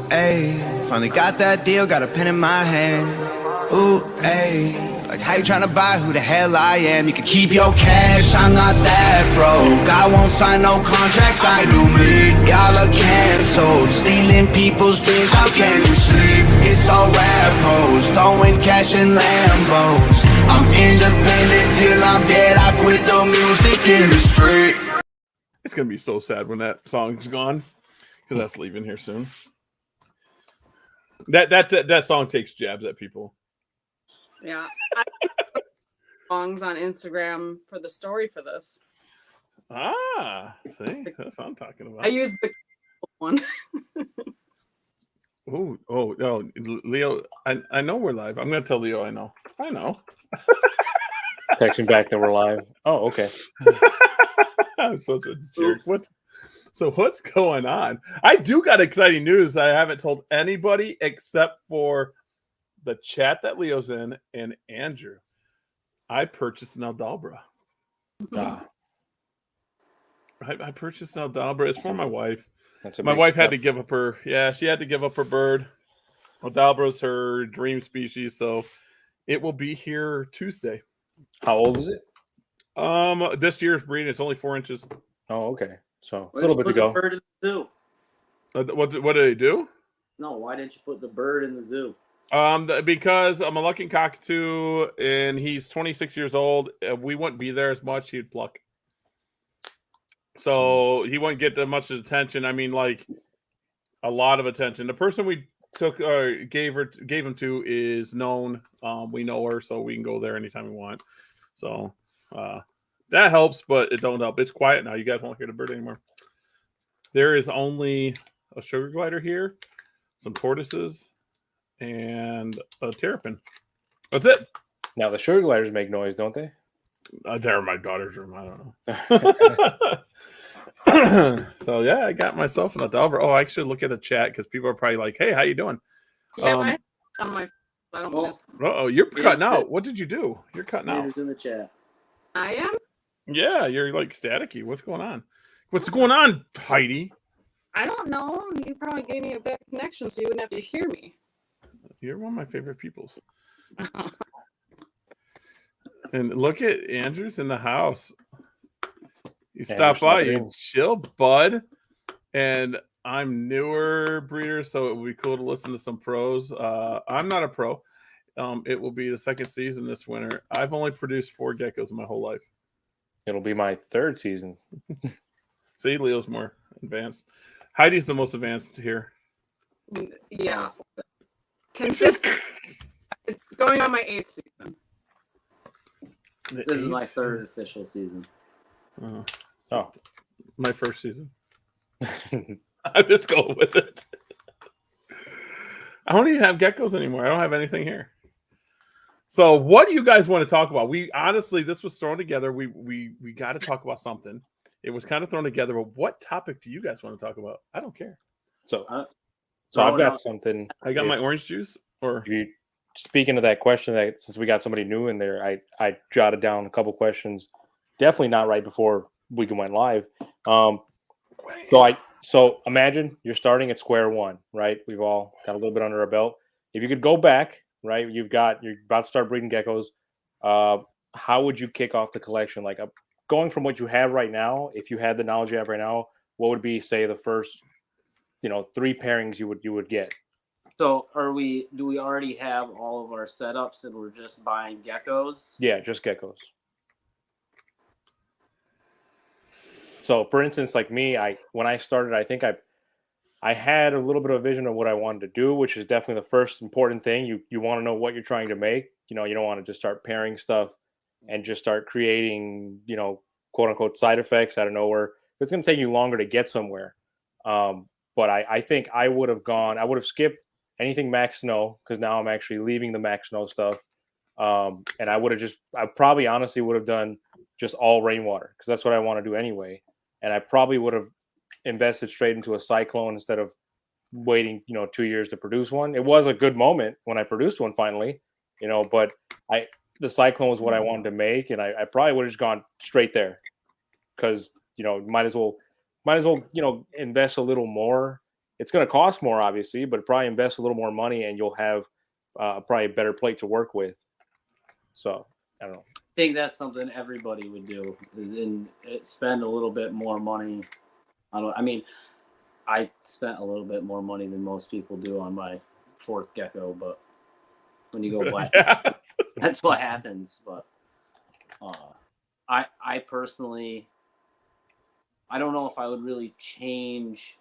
ayy. Finally got that deal, got a pen in my hand. Ooh, ayy. Like how you tryna buy who the hell I am? You can keep your cash, I'm not that broke. I won't sign no contracts, I do me. Y'all are canceled, stealing people's dreams, how can you sleep? It's all rap hoes, throwing cash in Lambos. I'm independent till I'm dead, I quit the music industry. It's gonna be so sad when that song's gone, because that's leaving here soon. That song takes jabs at people. Yeah, I songs on Instagram for the story for this. See, that's what I'm talking about. I used the one. No, Leo, I know we're live. I'm gonna tell Leo I know. Texting back that we're live. Oh, okay. I'm such a jerk. What's going on? I do got exciting news I haven't told anybody except for the chat that Leo's in and Andrew. I purchased an Aldabra. I purchased an Aldabra. It's for my wife. My wife had to give up her. Yeah, she had to give up her bird. Aldabra's her dream species, so it will be here Tuesday. How old is it? This year's breeding. It's only 4 inches. Oh, okay. So a little bit to go. Bird in the zoo. What did they do? No, why didn't you put the bird in the zoo? Because I'm a lucking cockatoo and he's 26 years old. We wouldn't be there as much. He'd pluck. So he wouldn't get that much attention. I mean, like a lot of attention. The person we took gave him to is known. We know her, so we can go there anytime we want. So that helps, but it don't help. It's quiet now. You guys won't hear the bird anymore. There is only a sugar glider here, some tortoises, and a terrapin. That's it. Now the sugar gliders make noise, don't they? They're in my daughter's room. I don't know. So yeah, I got myself an Aldabra. Oh, I should look at the chat because people are probably like, "Hey, how you doing?" Yeah, I don't miss. Oh, you're cutting out. What did you do? You're cutting out. In the chat. I am. Yeah, you're like staticky. What's going on? What's going on, Heidi? I don't know. You probably gave me a bad connection, so you wouldn't have to hear me. You're one of my favorite peoples. And look at Andrew's in the house. You stop by, you chill, bud. And I'm newer breeder, so it would be cool to listen to some pros. I'm not a pro. It will be the second season this winter. I've only produced 4 geckos in my whole life. It'll be my 3rd season. See, Leo's more advanced. Heidi's the most advanced here. Yeah. It's going on my 8th season. This is my 3rd official season. My 1st season. I'm just going with it. I don't even have geckos anymore. I don't have anything here. So what do you guys want to talk about? We honestly, this was thrown together. We got to talk about something. It was kind of thrown together, but what topic do you guys want to talk about? I don't care. So I've got something. I got my orange juice. Or speaking of that question, that since we got somebody new in there, I jotted down a couple questions. Definitely not right before we went live. So imagine you're starting at square one, right? We've all got a little bit under our belt. If you could go back, right? You're about to start breeding geckos. How would you kick off the collection? Like going from what you have right now, if you had the knowledge you have right now, what would be, say, the first, 3 pairings you would get? So do we already have all of our setups and we're just buying geckos? Yeah, just geckos. So for instance, like me, when I started, I think I had a little bit of a vision of what I wanted to do, which is definitely the first important thing. You want to know what you're trying to make. You don't want to just start pairing stuff and just start creating, quote unquote side effects out of nowhere. It's going to take you longer to get somewhere. But I think I would have skipped anything Max Snow, because now I'm actually leaving the Max Snow stuff. And I probably honestly would have done just all rainwater, because that's what I want to do anyway. And I probably would have invested straight into a cyclone instead of waiting, 2 years to produce one. It was a good moment when I produced one finally, but the cyclone was what I wanted to make. And I probably would have just gone straight there, because, might as well, invest a little more. it's going to cost more, obviously, but probably invest a little more money, and you'll have probably a better plate to work with. So I don't know. I think that's something everybody would do is spend a little bit more money. I mean, I spent a little bit more money than most people do on my 4th gecko, but when you go black, Yeah. that's what happens. But I personally, I don't know if I would really change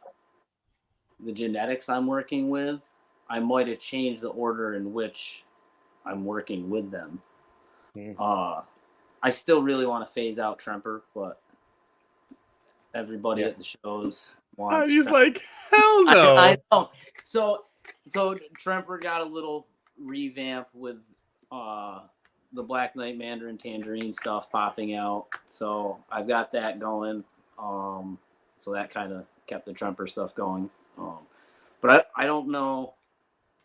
the genetics I'm working with. I might have changed the order in which I'm working with them. I still really want to phase out Tremper, but everybody at the shows wants. He's like, hell no. I know. So Tremper got a little revamp with the Black Knight Mandarin Tangerine stuff popping out. So I've got that going. So that kind of kept the Tremper stuff going. But I don't know.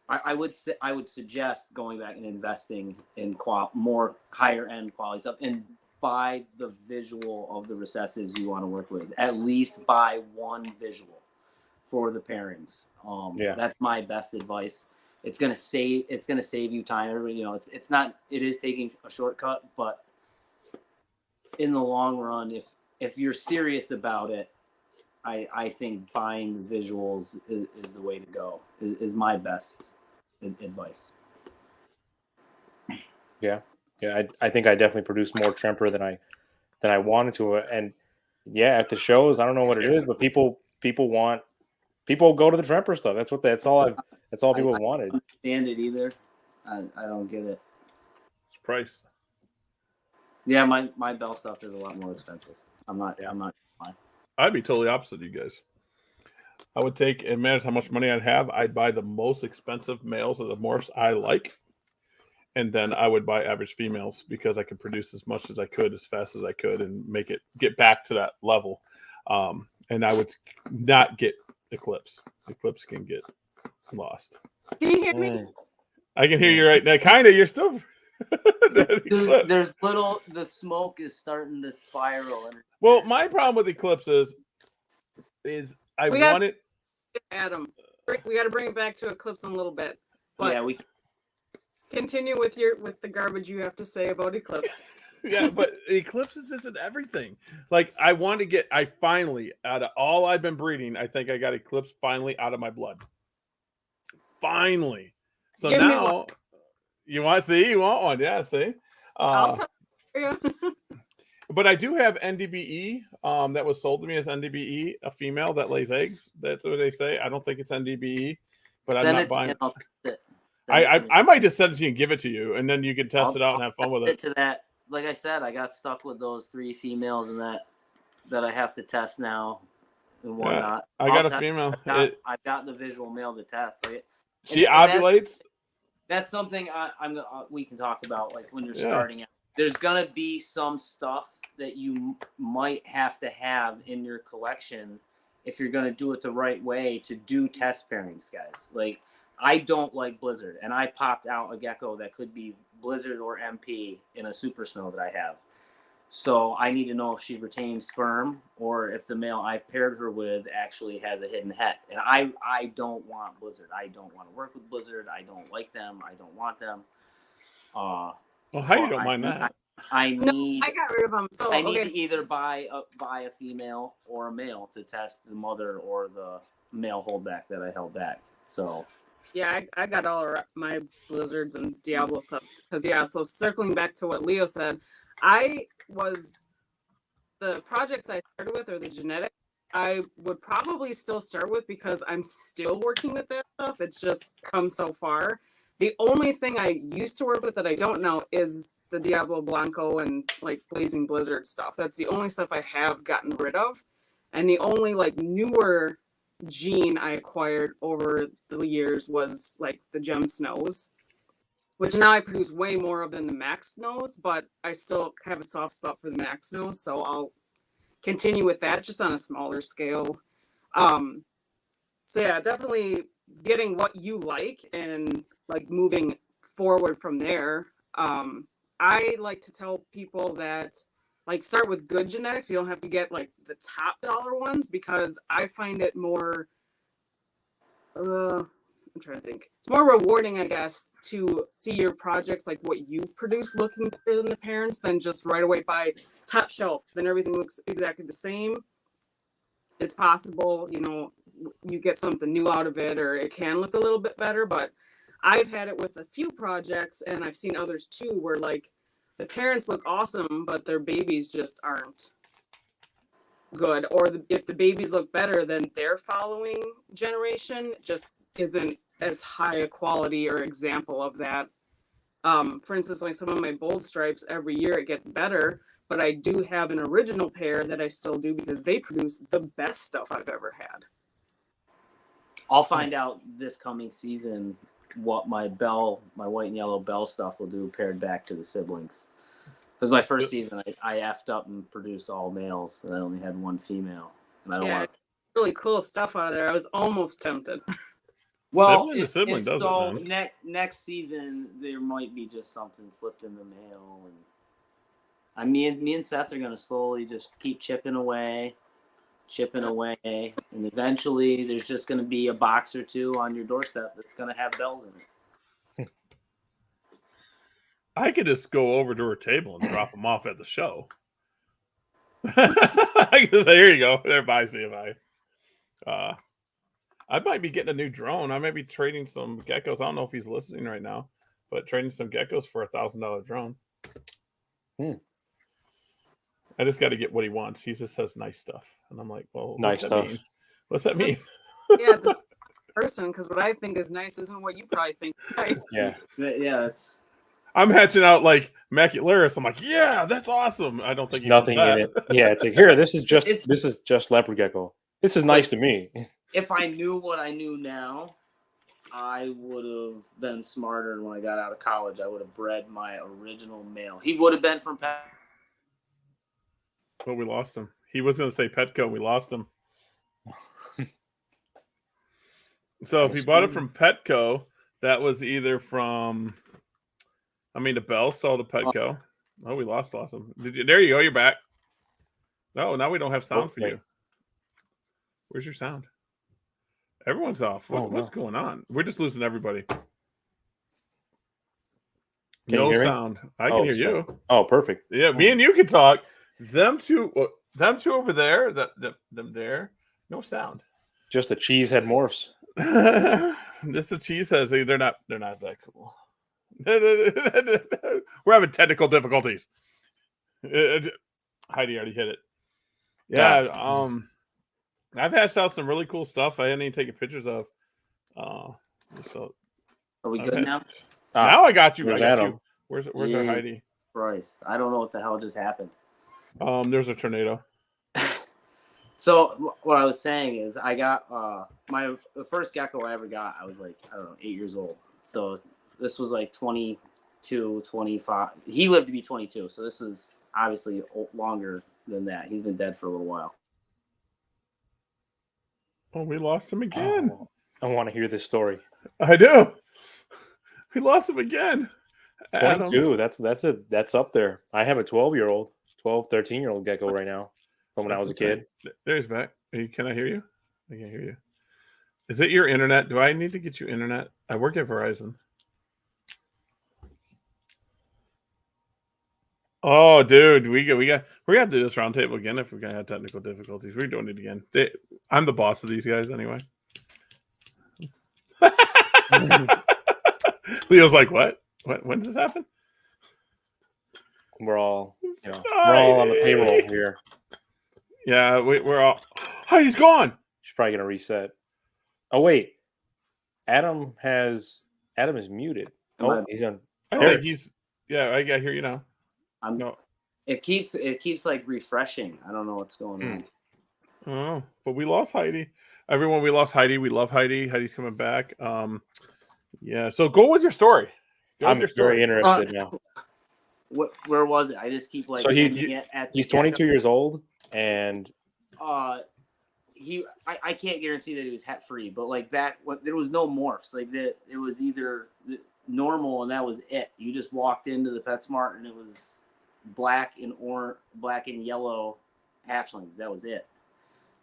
I would suggest going back and investing in more higher end quality stuff and buy the visual of the recessives you want to work with. At least buy one visual for the pairings. That's my best advice. It's gonna save you time. You know, it is taking a shortcut, but in the long run, if you're serious about it, I think buying visuals is the way to go. Is my best advice. Yeah, I think I definitely produced more Tremper than I wanted to, and at the shows, I don't know what it is, but people go to the Tremper stuff. That's all people wanted. I don't understand it either. I don't get it. It's price. Yeah, my Bell stuff is a lot more expensive. I'm not. I'd be totally opposite of you guys. I would take, it matters how much money I'd have, I'd buy the most expensive males of the morphs I like, and then I would buy average females because I could produce as much as I could, as fast as I could, and get back to that level. And I would not get Eclipse. Eclipse can get lost. Can you hear me? I can hear you right now. Kind of. You're still... There's the smoke is starting to spiral. Well, my problem with Eclipse is I want it. Adam, we got to bring it back to Eclipse in a little bit. But yeah, we continue with the garbage you have to say about Eclipse. Yeah, but Eclipse isn't everything. Like I finally, out of all I've been breeding, I think I got Eclipse finally out of my blood. Finally. So Give me now one. you want one. Yeah, see. I'll tell you. But I do have NDBE that was sold to me as NDBE, a female that lays eggs. That's what they say. I don't think it's NDBE, but I'm not buying it. I might just send it to you and give it to you, and then you can test it out and have fun with it. To that, like I said, I got stuck with those 3 females and that I have to test now and whatnot. Yeah, I got a female. I've got the visual male to test. She ovulates. That's something we can talk about. Like when you're starting out, there's gonna be some stuff that you might have to have in your collection if you're gonna do it the right way to do test pairings, guys. Like I don't like Blizzard, and I popped out a gecko that could be Blizzard or MP in a Super Snow that I have. So I need to know if she retains sperm or if the male I paired her with actually has a hidden het. And I don't want Blizzard. I don't want to work with Blizzard. I don't like them. I don't want them. Well, how you don't mind that? I got rid of them. So I need to either buy a female or a male to test the mother or the male holdback that I held back. So yeah, I got all my Blizzards and Diablo stuff. Because so circling back to what Leo said, the projects I started with or the genetics I would probably still start with because I'm still working with that stuff. It's just come so far. The only thing I used to work with that I don't know is the Diablo Blanco and like Blazing Blizzard stuff. That's the only stuff I have gotten rid of. And the only like newer gene I acquired over the years was like the Gem Snows, which now I produce way more of than the Max Snows, but I still have a soft spot for the Max Snows. So I'll continue with that just on a smaller scale. So yeah, definitely getting what you like and like moving forward from there. I like to tell people that like start with good genetics. You don't have to get like the top dollar ones because I find it more I'm trying to think. It's more rewarding, I guess, to see your projects like what you've produced looking better than the parents than just right away buy top shelf. Then everything looks exactly the same. It's possible, you get something new out of it, or it can look a little bit better. But I've had it with a few projects, and I've seen others too, where like the parents look awesome, but their babies just aren't good. Or if the babies look better, then their following generation just isn't as high a quality or example of that. For instance, like some of my bold stripes, every year it gets better, but I do have an original pair that I still do because they produce the best stuff I've ever had. I'll find out this coming season what my white and yellow bell stuff will do paired back to the siblings. Because my first season, I effed up and produced all males, and I only had one female. And I don't want really cool stuff out of there. I was almost tempted. Well, sibling does so it, man. next season there might be just something slipped in the mail, and me and Seth are gonna slowly just keep chipping away, and eventually there's just gonna be a box or two on your doorstep that's gonna have bells in it. I could just go over to her table and drop them off at the show. I can say, here you go. There, bye, see you, bye. I might be getting a new drone. I might be trading some geckos. I don't know if he's listening right now, but trading some geckos for $1,000 drone. I just got to get what he wants. He just says nice stuff, and I'm like, well, nice stuff. What's that mean? Yeah, it's a person, because what I think is nice isn't what you probably think is nice. Yeah, it's. I'm hatching out like Macularis. I'm like, yeah, that's awesome. I don't think there's nothing in it. Yeah, it's like, here, this is just leopard gecko. This is nice to me. If I knew what I knew now, I would have been smarter. And when I got out of college, I would have bred my original male. He would have been from Pet. But we lost him. He was going to say Petco. We lost him. So if he bought it from Petco, that was either from, the Bell sold to Petco. Oh, we lost him. There you go. You're back. No, now we don't have sound for you. Where's your sound? Everyone's off. What's going on? We're just losing everybody. No sound. I can hear you. Oh, perfect. Yeah, me and you can talk. Them two over there. Them there. No sound. Just the cheesehead morphs. Just the cheeseheads. They're not that cool. We're having technical difficulties. Heidi already hit it. Yeah. I've hashed out some really cool stuff I hadn't even taken pictures of. So are we good now? Now I got you. Adam. Where's our Heidi? Christ, I don't know what the hell just happened. There's a tornado. So what I was saying is, I got the first gecko I ever got. I was like, I don't know, 8 years old. So this was like 22, 25. He lived to be 22. So this is obviously longer than that. He's been dead for a little while. Oh, we lost him again. Oh, I want to hear this story. I do. We lost him again. 22. Adam. That's up there. I have a 12-year-old, 13-year-old gecko right now from when I was a kid. There's back. Can I hear you? I can't hear you. Is it your internet? Do I need to get you internet? I work at Verizon. Oh, dude, we're gonna have to do this roundtable again if we're gonna have technical difficulties. We're doing it again. I'm the boss of these guys anyway. Leo's like, what? When does this happen? We're all on the payroll here. Yeah, we're all. Oh, he's gone. She's probably gonna reset. Oh wait, Adam is muted. Oh, he's on. I think he's. Yeah, I hear you now. No. It keeps like refreshing. I don't know what's going on. Oh, but we lost Heidi. Everyone, we lost Heidi. We love Heidi. Heidi's coming back. Yeah. So go with your story. I'm very interested now. Where was it? I just keep like. So he's 22 years old, and I can't guarantee that he was het free, but like back when there was no morphs, like that it was either normal and that was it. You just walked into the PetSmart and it was black and yellow hatchlings. That was it.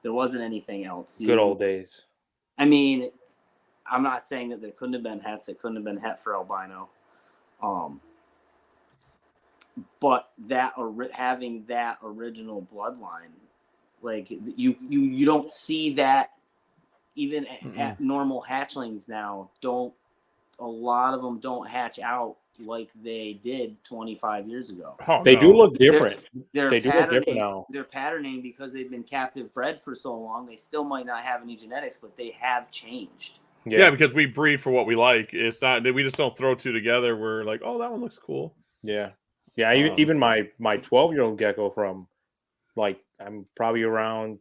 There wasn't anything else. Good old days. I mean, I'm not saying that there couldn't have been hets. It couldn't have been het for albino. But having that original bloodline, like you don't see that even at normal hatchlings now. A lot of them don't hatch out like they did 25 years ago. Oh, They do look different. They're They do look different now. They're patterning because they've been captive bred for so long. They still might not have any genetics, but they have changed. Yeah, because we breed for what we like. It's not we just don't throw two together. We're like, oh, that one looks cool. Yeah. Even my 12-year-old gecko from, like, I'm probably around,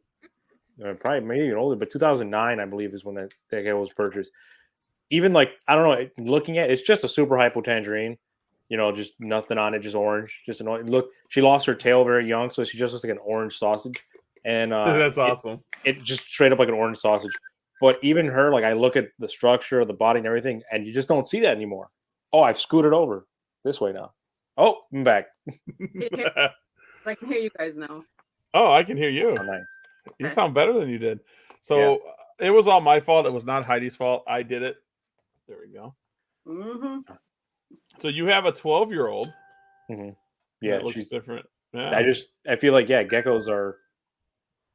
probably maybe even older, but 2009, I believe, is when that gecko was purchased. Even, like, I don't know, looking at it's just a super hypo tangerine, just nothing on it, just orange, just annoying. Look, she lost her tail very young, so she just looks like an orange sausage, and that's awesome. It just straight up like an orange sausage. But even her, like, I look at the structure of the body and everything, and you just don't see that anymore. Oh, I've scooted over this way now. Oh, I'm back. I can hear you guys now. Oh, I can hear you. Oh, nice. You sound better than you did. So it was all my fault. It was not Heidi's fault. I did it. There we go. Mm-hmm. So you have a 12-year-old. Mm-hmm. Yeah, that looks she's different. Yeah. I feel like, geckos are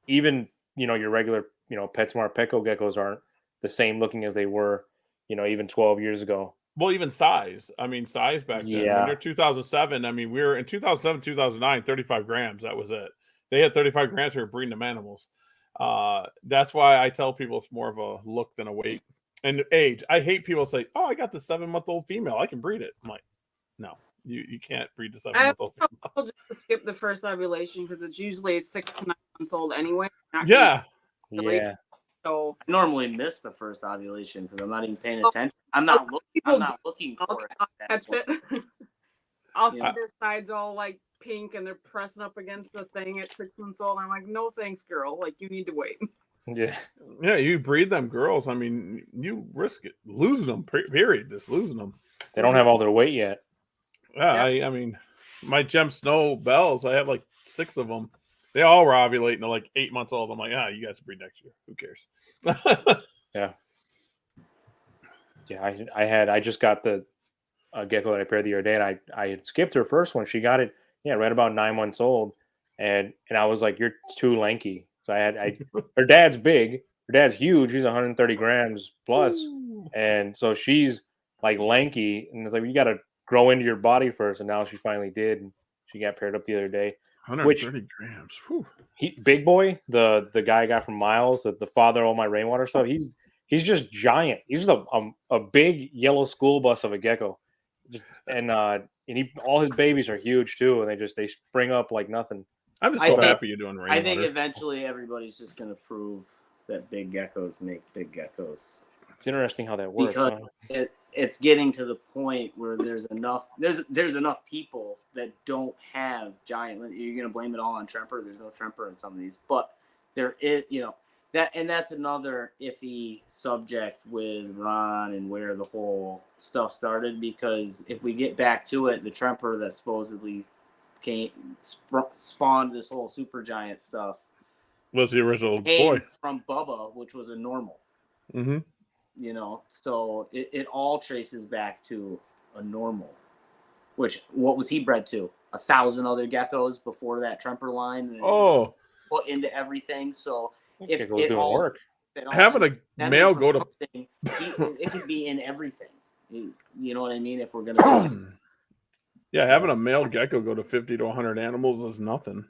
even, your regular, PetSmart Petco geckos aren't the same looking as they were, even 12 years ago. Well, even size. I mean, size back then. Yeah. When you're 2007, I mean, we were in 2007, 2009, 35 grams. That was it. They had 35 grams. We were breeding them animals. That's why I tell people it's more of a look than a weight. And age. I hate people say, oh, I got the 7-month-old female. I can breed it. I'm like, no, you can't breed the 7-month-old female. I'll just skip the first ovulation because it's usually 6 to 9 months old anyway. Yeah. Yeah. So I normally miss the first ovulation because I'm not even paying attention. I'm not looking for it. catch it. I'll see their sides all like pink and they're pressing up against the thing at 6 months old. I'm like, no thanks, girl. Like, you need to wait. Yeah. Yeah, you breed them girls. I mean, you risk it losing them. Period. Just losing them. They don't have all their weight yet. Yeah, I mean, my Gem Snow bells. I have like 6 of them. They all were ovulating at like 8 months old. I'm like, you guys breed next year. Who cares? Yeah. Yeah, I just got the gecko that I paired the other day, and I had skipped her first one. She got it, right about 9 months old, and I was like, you're too lanky. So her dad's big, her dad's huge. He's 130 grams plus, and so she's like lanky, and it's like, you got to grow into your body first. And now she finally did. And she got paired up the other day. 130 grams. Whew. Big Boy, the guy I got from Miles, the father of all my rainwater stuff. He's just giant. He's just a big yellow school bus of a gecko, all his babies are huge too, and they spring up like nothing. I'm just so happy you're doing rainwater. I think eventually everybody's just going to prove that big geckos make big geckos. It's interesting how that works. Because it's getting to the point where there's enough people that don't have giant. You're going to blame it all on Tremper. There's no Tremper in some of these, but there is, that's another iffy subject with Ron and where the whole stuff started. Because if we get back to it, the Tremper that supposedly spawned this whole super giant stuff was the original boy from Bubba, which was a normal. Mm-hmm. So it all traces back to a normal. Which, what was he bred to? 1,000 other geckos before that Tremper line. And put into everything. So if it doing work, having a male go to it could be in everything. You know what I mean? If we're gonna be yeah, having a male gecko go to 50 to 100 animals is nothing.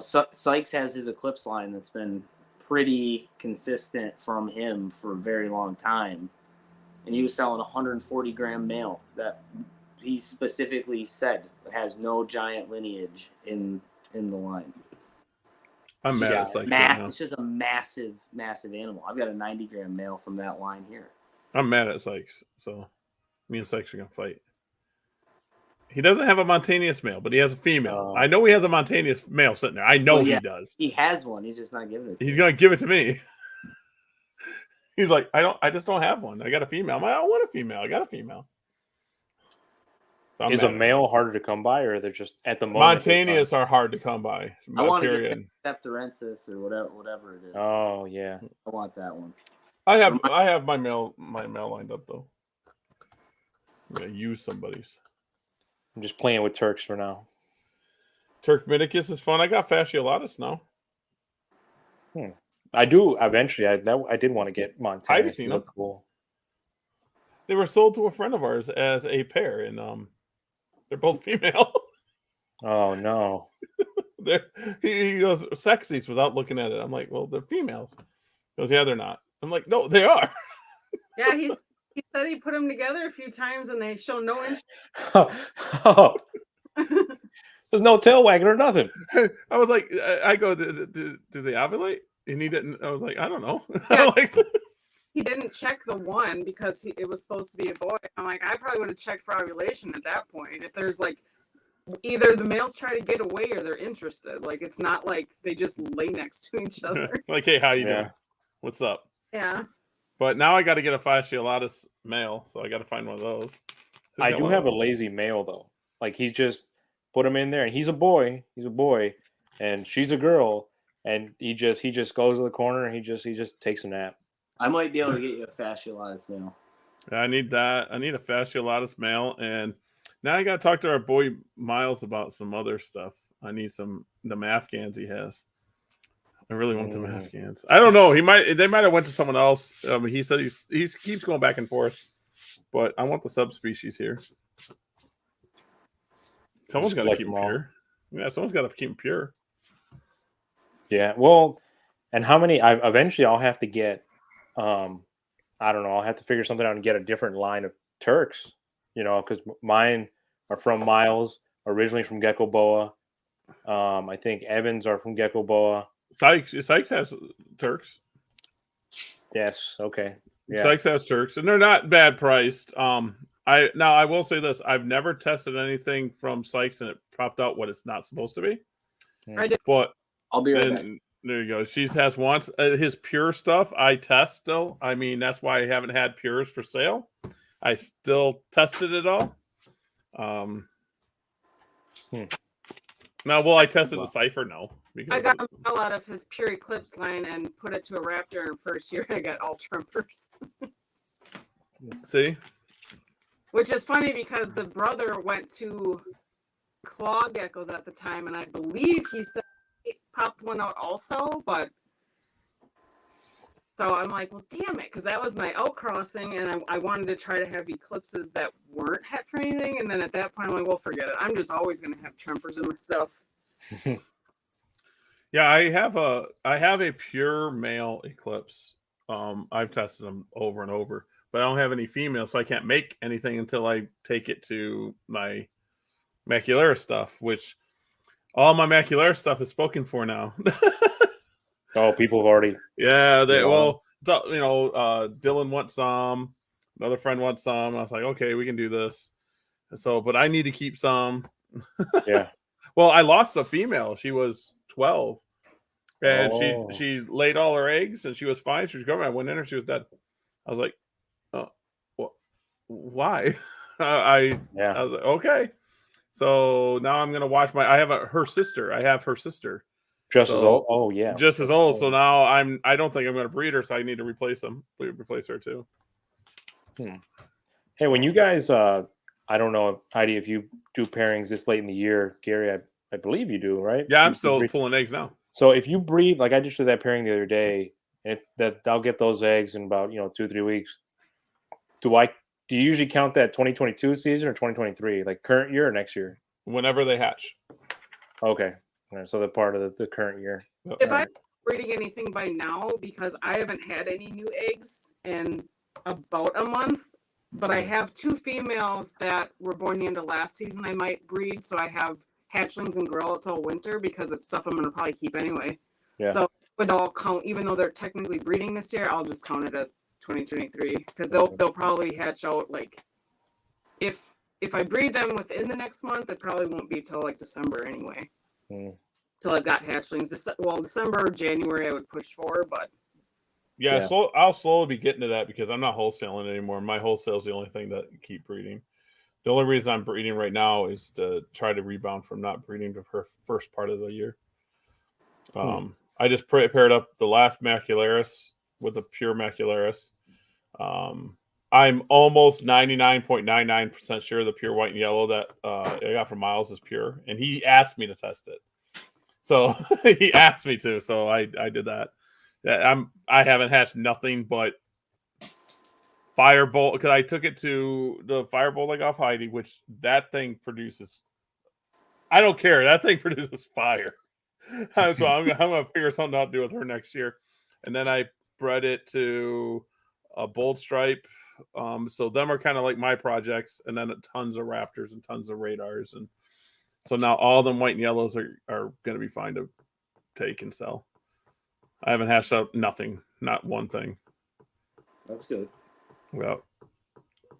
Sykes has his Eclipse line that's been pretty consistent from him for a very long time, and he was selling 140 gram male that he specifically said has no giant lineage in the line. I'm mad at Sykes. It's just a massive animal. I've got a 90 gram male from that line here. I'm mad at Sykes, so me and Sykes are gonna fight. He doesn't have a Montaneous male, but he has a female. I know he has a Montaneous male sitting there. I know he does. He has one. He's just not giving it to He's going to give it to me. He's like, I just don't have one. I got a female. I'm like, I don't want a female. I got a female. So is a male harder to come by, or they're just at the moment? Montaneous are hard to come by. I want to get Septorensis or whatever it is. Oh, yeah. I want that one. I have my mail lined up though. I'm gonna use somebody's. I'm just playing with Turks for now. Turkmenicus is fun. I got fasciolatus now. I do eventually. I did want to get Montana. I've seen them. Cool. They were sold to a friend of ours as a pair, and they're both female. Oh no! He goes sexies without looking at it. I'm like, well, they're females. He goes, yeah, they're not. I'm like, no, they are. Yeah, he said he put them together a few times and they show no interest. Oh. There's no tail wagging or nothing. I was like, I go, do they ovulate? And he didn't. I was like, I don't know. Yeah. Like, He didn't check the one because it was supposed to be a boy. I'm like, I probably would have checked for ovulation at that point. If there's like either the males try to get away or they're interested. Like it's not like they just lay next to each other. like, hey, how you doing? What's up? Yeah. But now I got to get a fasciolatus male, so I got to find one of those. I do have a lazy male though. Like he's just put him in there, and he's a boy. He's a boy, and she's a girl, and he just goes to the corner and he just takes a nap. I might be able to get you a fasciolatus male. Yeah, I need that. I need a fasciolatus male, and now I got to talk to our boy Miles about some other stuff. I need them Afghans he has. I really want them Afghans. I don't know. They might have went to someone else. He said he keeps going back and forth, but I want the subspecies here. Someone's got to keep them pure. Yeah, someone's got to keep them pure. Yeah. Well, and how many? Eventually I'll have to get. I don't know. I'll have to figure something out and get a different line of Turks. You know, because mine are from Miles, originally from Gecko Boa. I think Evans are from Gecko Boa. Sykes has Turks. Yes. Okay. Yeah. Sykes has Turks, and they're not bad priced. I will say this: I've never tested anything from Sykes, and it popped out what it's not supposed to be. I did. But I'll be right back. There you go. She has once his pure stuff. I test still. I mean, that's why I haven't had pures for sale. I still tested it all. Now, will I tested the Cypher? No. I got a hell out of his pure Eclipse line and put it to a Raptor. And first year, I got all Trumpers. See? Which is funny because the brother went to Claw Geckos at the time, and I believe he said he popped one out also, but so I'm like, well, damn it, because that was my outcrossing, and I wanted to try to have Eclipses that weren't het for anything, and then at that point, I'm like, well, forget it. I'm just always going to have Trumpers in my stuff. Yeah, I have a pure male Eclipse. I've tested them over and over, but I don't have any females, so I can't make anything until I take it to my Macularis stuff, which all my Macularis stuff is spoken for now. Oh, people have already. Yeah, Dylan wants some. Another friend wants some. I was like, okay, we can do this. And so, but I need to keep some. Yeah. Well, I lost a female. She was 12, and she laid all her eggs, and she was fine. She was growing. I went in her. She was dead. I was like, well, why? I was like, okay. So now I'm gonna watch I have her sister. Just as old. Oh yeah. Just as old. So now I don't think I'm gonna breed her, so I need to replace her too. Hey, when you guys I don't know, Heidi, if you do pairings this late in the year, Gary, I believe you do, right? Yeah, I'm still pulling eggs now. So if you breed, like I just did that pairing the other day, and I'll get those eggs in about 2-3 weeks. Do you usually count that 2022 season or 2023, like current year or next year? Whenever they hatch. Okay. All right, so they're part of the current year. If I'm breeding anything by now, because I haven't had any new eggs in about a month, but I have 2 females that were born the end of last season I might breed, so I have hatchlings and growlets all winter because it's stuff I'm going to probably keep anyway. Yeah. So it would all count, even though they're technically breeding this year, I'll just count it as 2023 because they'll probably hatch out like if I breed them within the next month, it probably won't be till like December anyway. Till I've got hatchlings. December or January I would push for, but yeah. So I'll slowly be getting to that because I'm not wholesaling anymore. My wholesale is the only thing that keep breeding. The only reason I'm breeding right now is to try to rebound from not breeding the first part of the year. I just paired up the last Macularis with a pure macularis. I'm almost 99.99% sure the pure white and yellow that I got from Miles is pure, and he asked me to test it. So he asked me to, so I did that. I haven't hatched nothing but Firebolt, because I took it to the Firebolt like off Heidi, which that thing produces. I don't care. That thing produces fire. So I'm gonna figure something out to do with her next year. And then I bred it to a Bold Stripe. So them are kind of like my projects, and then tons of Raptors and tons of Radars, and so now all them white and yellows are going to be fine to take and sell. I haven't hashed out nothing, not one thing. That's good. Well,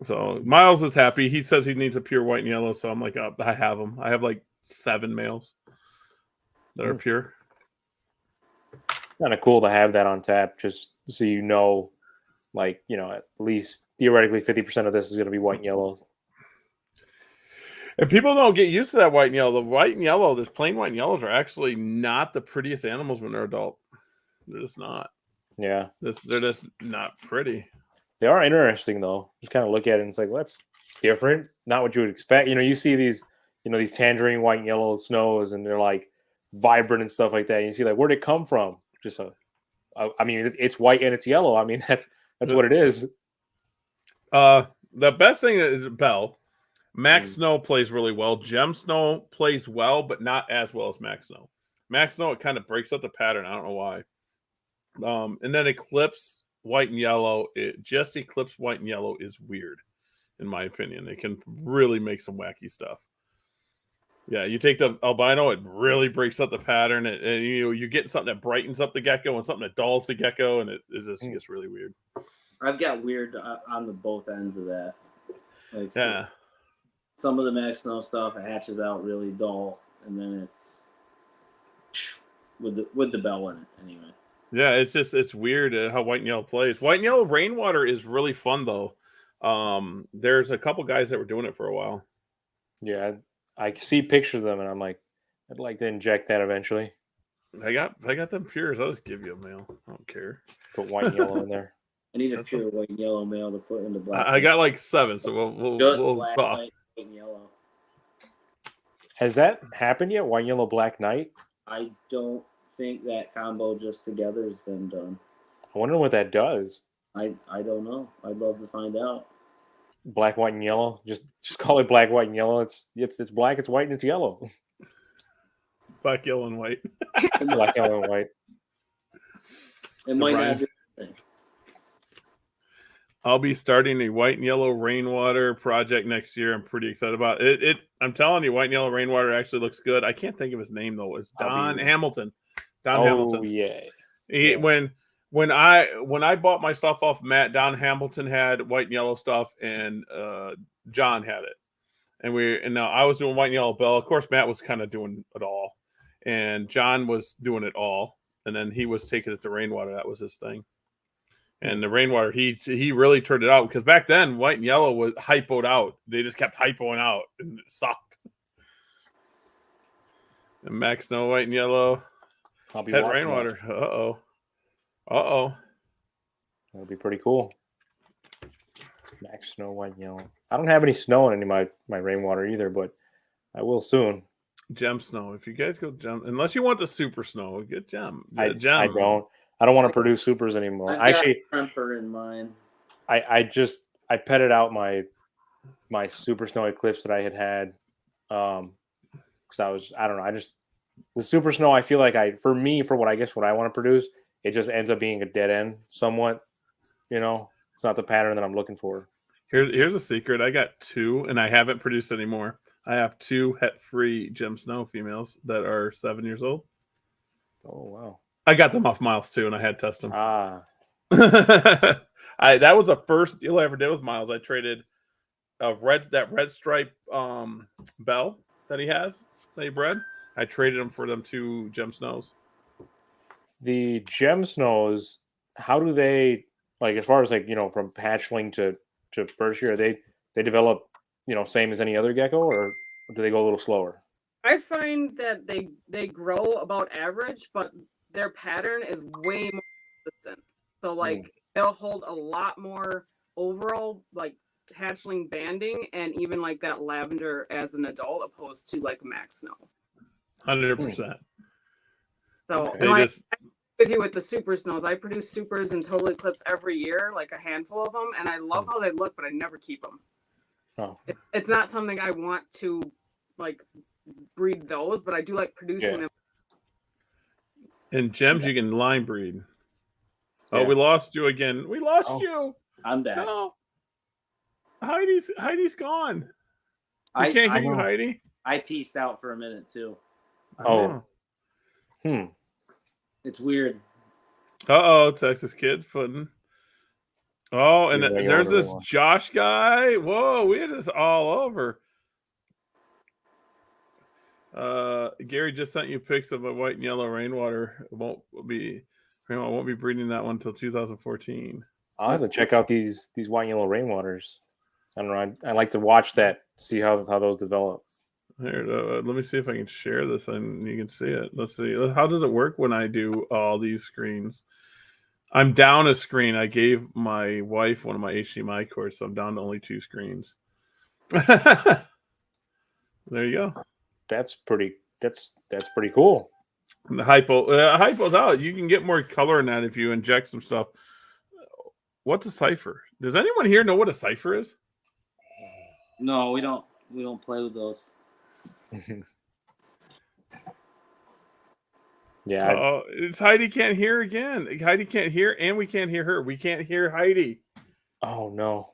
so Miles is happy. He says he needs a pure white and yellow, so I'm like, oh, I have them. I have like 7 males that are pure. Kind of cool to have that on tap, just so you know, like, you know, at least theoretically 50% of this is going to be white and yellow. And people don't get used to that white and yellow. The white and yellow, this plain white and yellows are actually not the prettiest animals when they're adult. They're just not. Yeah. They're just not pretty. They are interesting, though. You kind of look at it and it's like, well, that's different. Not what you would expect. You know, you see these, you know, these tangerine white and yellow snows, and they're like vibrant and stuff like that. And you see, like, where'd it come from? Just I mean, it's white and it's yellow. I mean, that's what it is. The best thing is Bell. Max Snow plays really well. Gem Snow plays well, but not as well as Max Snow. Max Snow, it kind of breaks up the pattern. I don't know why. And then Eclipse white and yellow. Just Eclipse white and yellow is weird, in my opinion. It can really make some wacky stuff. Yeah, you take the albino, it really breaks up the pattern, and you get something that brightens up the gecko and something that dulls the gecko, and it just gets really weird. I've got weird on the both ends of that. Like, yeah. Some of the Max Snow stuff, it hatches out really dull, and then it's with the bell in it anyway. Yeah, it's weird how white and yellow plays. White and yellow rainwater is really fun though. There's a couple guys that were doing it for a while. Yeah, I see pictures of them, and I'm like, I'd like to inject that eventually. I got them pures. I'll just give you a male. I don't care. Put white and yellow in there. I need a pure white and yellow male to put into black. I got like 7, so we'll black, white, and yellow. Has that happened yet? White and yellow, black knight? I don't think that combo just together has been done. I wonder what that does. I don't know. I'd love to find out. Black, white, and yellow. Just call it black, white, and yellow. It's black, it's white, and it's yellow. Black, yellow, and white. Black, yellow, and white. It might not be. I'll be starting a white and yellow rainwater project next year. I'm pretty excited about it. I'm telling you, white and yellow rainwater actually looks good. I can't think of his name though. It's Don Hamilton. Hamilton. Oh yeah. When I bought my stuff off Matt, Don Hamilton had white and yellow stuff, and John had it. And now I was doing white and yellow bell. Of course, Matt was kind of doing it all, and John was doing it all, and then he was taking it to rainwater. That was his thing. And the rainwater, he really turned it out, because back then white and yellow was hypoed out. They just kept hypoing out, and it sucked. And Max Snow white and yellow. I'll be Head watching rainwater. that. That'll be pretty cool. Max Snow white and yellow. I don't have any snow in any of my rainwater either, but I will soon. Gem Snow. If you guys go gem, unless you want the super snow, get gem. I don't want to produce supers anymore. Actually, Tremper in mine. I petted out my super snow eclipse that I had because the super snow, I feel like for what I want to produce, it just ends up being a dead end somewhat. You know, it's not the pattern that I'm looking for. Here's a secret. I got 2, and I haven't produced anymore. I have 2 het-free Gem Snow females that are 7 years old. Oh wow. I got them off Miles too, and I had to test them. Ah. That was the first deal I ever did with Miles. I traded that red stripe bell that he bred. I traded them for them 2 Gem Snows. The Gem Snows, how do they, like, as far as like, you know, from hatchling to first year, they develop, you know, same as any other gecko, or do they go a little slower? I find that they grow about average, but their pattern is way more consistent. So like they'll hold a lot more overall like hatchling banding and even like that lavender as an adult opposed to like Max Snow. 100%. So Okay. and like, just with you with the super snows, I produce supers and total eclipse every year, like a handful of them, and I love how they look, but I never keep them. Oh. It's not something I want to like breed those, but I do like producing them. in gems you can line breed. Oh, Yeah. we lost you again. We lost you. I'm back. No. Heidi's gone. We I can't hear you, Heidi. I pieced out for a minute too. Oh. Hmm. It's weird. Texas kid footing. Oh, and Yeah, there's you're this on. Josh guy. Whoa, we had this all over. Gary just sent you pics of a white and yellow rainwater. It won't be breeding that one until 2014. I'll have to check out these white and yellow rainwaters. I don't know. I like to watch that, see how those develop. Here, let me see if I can share this and you can see it. Let's see. How does it work when I do all these screens? I'm down a screen. I gave my wife one of my HDMI cords, so I'm down to only 2 screens. There you go. That's pretty cool. And the hypo's out. You can get more color in that if you inject some stuff. What's a cipher? Does anyone here know what a cipher is? No, we don't play with those. Yeah. It's Heidi can't hear again. Heidi can't hear, and we can't hear her. We can't hear Heidi. Oh no.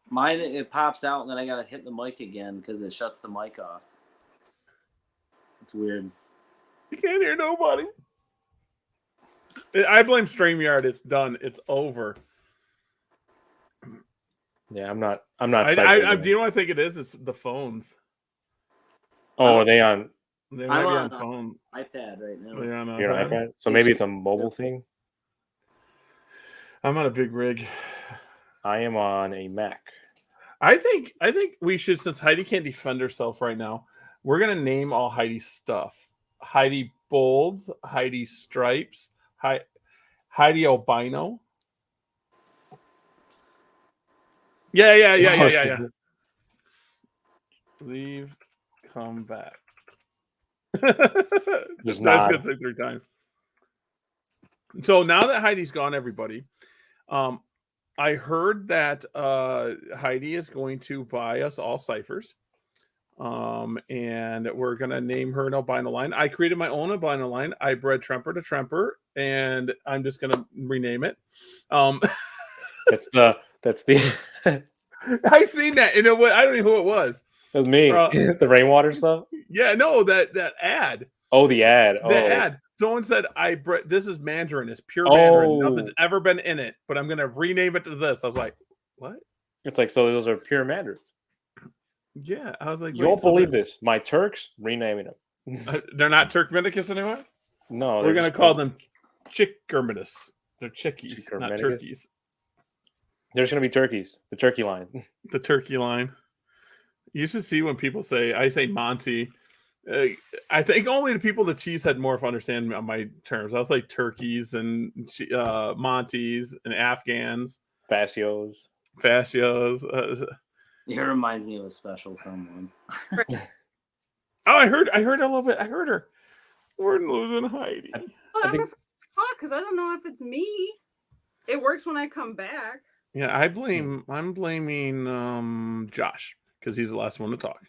Mine, it pops out and then I gotta hit the mic again because it shuts the mic off. It's weird. You can't hear nobody. I blame StreamYard. It's done. It's over. Yeah, I'm not. Do you know what I think it is? It's the phones. Oh, are they on? They might I'm be on phone. iPad right now. They're on You're on iPad? So maybe it's a mobile thing. I'm on a big rig. I am on a Mac. I think we should, since Heidi can't defend herself right now, we're gonna name all Heidi's stuff. Heidi Bolds, Heidi Stripes, Heidi Albino. Yeah. Leave, come back. That's gonna say 3 times. So now that Heidi's gone, everybody, I heard that Heidi is going to buy us all ciphers. And we're gonna name her an albino line. I created my own albino line. I bred Tremper to Tremper, and I'm just gonna rename it. That's the I seen that, and I don't know who it was. That was me. The rainwater stuff. Yeah, no, that ad. Oh, the ad. Ad. Someone said this is Mandarin. It's pure Mandarin. Nothing's ever been in it, but I'm gonna rename it to this. I was like, what? It's like, so those are pure Mandarins. Yeah, I was like, you won't believe this. My Turks renaming them. They're not Turkmenicus anymore. No, we're gonna call them Chickermitus. They're chickies, not turkeys. There's gonna be turkeys. The turkey line. The turkey line. You should see when people I say Monty. I think only the people the cheesehead morph understand my terms. I was like turkeys and Monties and Afghans. Fascios. It reminds me of a special someone. I heard a little bit. I heard her. We're losing Heidi. Because I don't know if it's me. It works when I come back. Yeah, I'm blaming Josh because he's the last one to talk.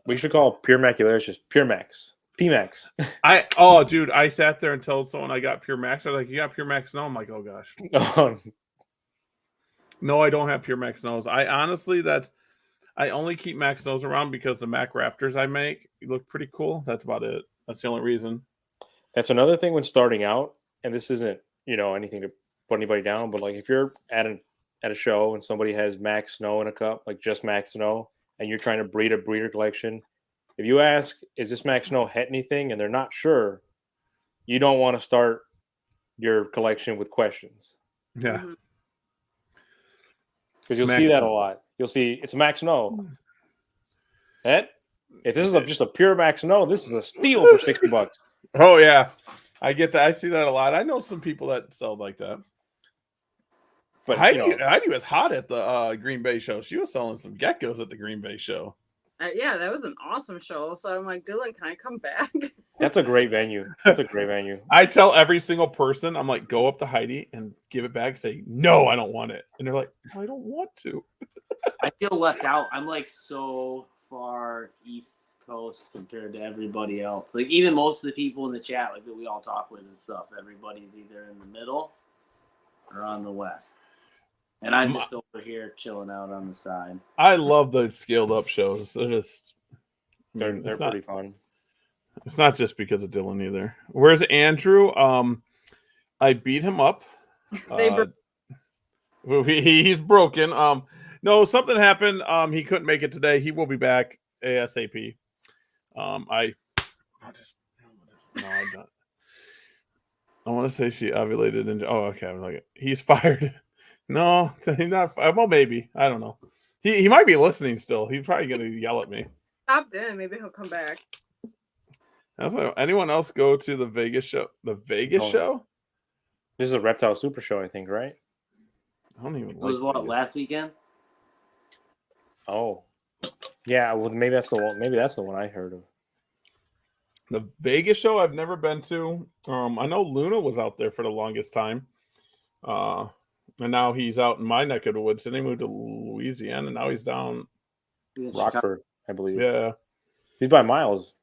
We should call Pure Macularis just Pure Max. PMax. Dude, I sat there and told someone I got Pure Max. They're like, you got Pure Max Snow? I'm like, oh gosh. No, I don't have Pure Max Snows. I honestly, I only keep Max Snows around because the Mac Raptors I make look pretty cool. That's about it. That's the only reason. That's another thing when starting out, and this isn't, anything to put anybody down, but like if you're at a show and somebody has Max Snow in a cup, like just Max Snow, and you're trying to breed a breeder collection, if you ask, is this Max Snow het anything, and they're not sure, you don't want to start your collection with questions. Yeah. Because you'll see that a lot. You'll see it's Max Snow. Het? If this is just a pure max no, this is a steal for $60. Oh yeah, I get that. I see that a lot. I know some people that sell like that. But Heidi was hot at the Green Bay show. She was selling some geckos at the Green Bay show. Yeah, that was an awesome show. So I'm like, Dylan, can I come back? That's a great venue. That's a great venue. I tell every single person, I'm like, go up to Heidi and give it back and say, no, I don't want it. And they're like, I don't want to. I feel left out. I'm like so far East Coast compared to everybody else. Like even most of the people in the chat, like that we all talk with and stuff, everybody's either in the middle or on the West. And I'm just over here chilling out on the side. I love the scaled up shows. They're pretty fun. It's not just because of Dylan either. Where's Andrew? I beat him up. He's broken. No, something happened. He couldn't make it today. He will be back ASAP. I want to say she ovulated and okay. I'm like, he's fired. No, he's not. Well, maybe. I don't know. He might be listening still. He's probably going to yell at me. Stopped in. Maybe he'll come back. Anyone else go to the Vegas show? The Vegas show? This is a Reptile Super Show, I think, right? I don't even. It was what last weekend? Oh, yeah. Well, maybe that's the one. Maybe that's the one I heard of. The Vegas show I've never been to. I know Luna was out there for the longest time. And now he's out in my neck of the woods. Then he moved to Louisiana. And now he's down Rockford, I believe. Yeah. He's by Miles.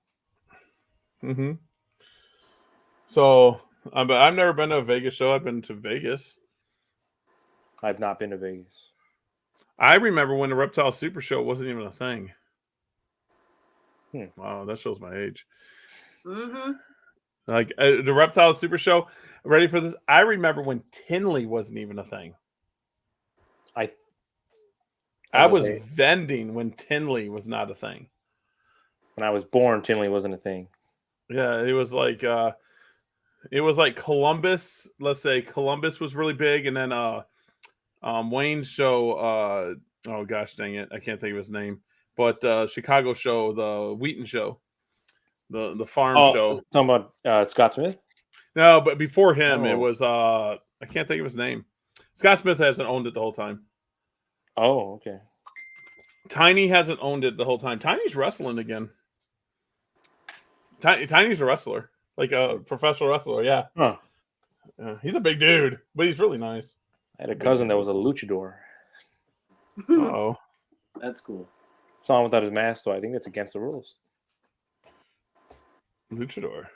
Mm-hmm. So, but I've never been to a Vegas show. I've been to Vegas. I've not been to Vegas. I remember when the Reptile Super Show wasn't even a thing. Hmm. Wow, that shows my age. Mm-hmm. Like the Reptile Super Show. Ready for this? I remember when Tinley wasn't even a thing. I was vending when Tinley was not a thing. When I was born, Tinley wasn't a thing. Yeah, it was like Columbus. Let's say Columbus was really big, and then Wayne's show. Oh gosh, dang it, I can't think of his name. But Chicago show, the Wheaton show, the farm show. Talking about Scott Smith. No, but before him, it was I can't think of his name. Scott Smith hasn't owned it the whole time. Oh, okay. Tiny hasn't owned it the whole time. Tiny's wrestling again. Tiny's a wrestler, like a professional wrestler. Yeah. Huh. He's a big dude, but he's really nice. I had a cousin that was a luchador. Oh, that's cool. Saw him without his mask, so I think that's against the rules. Luchador.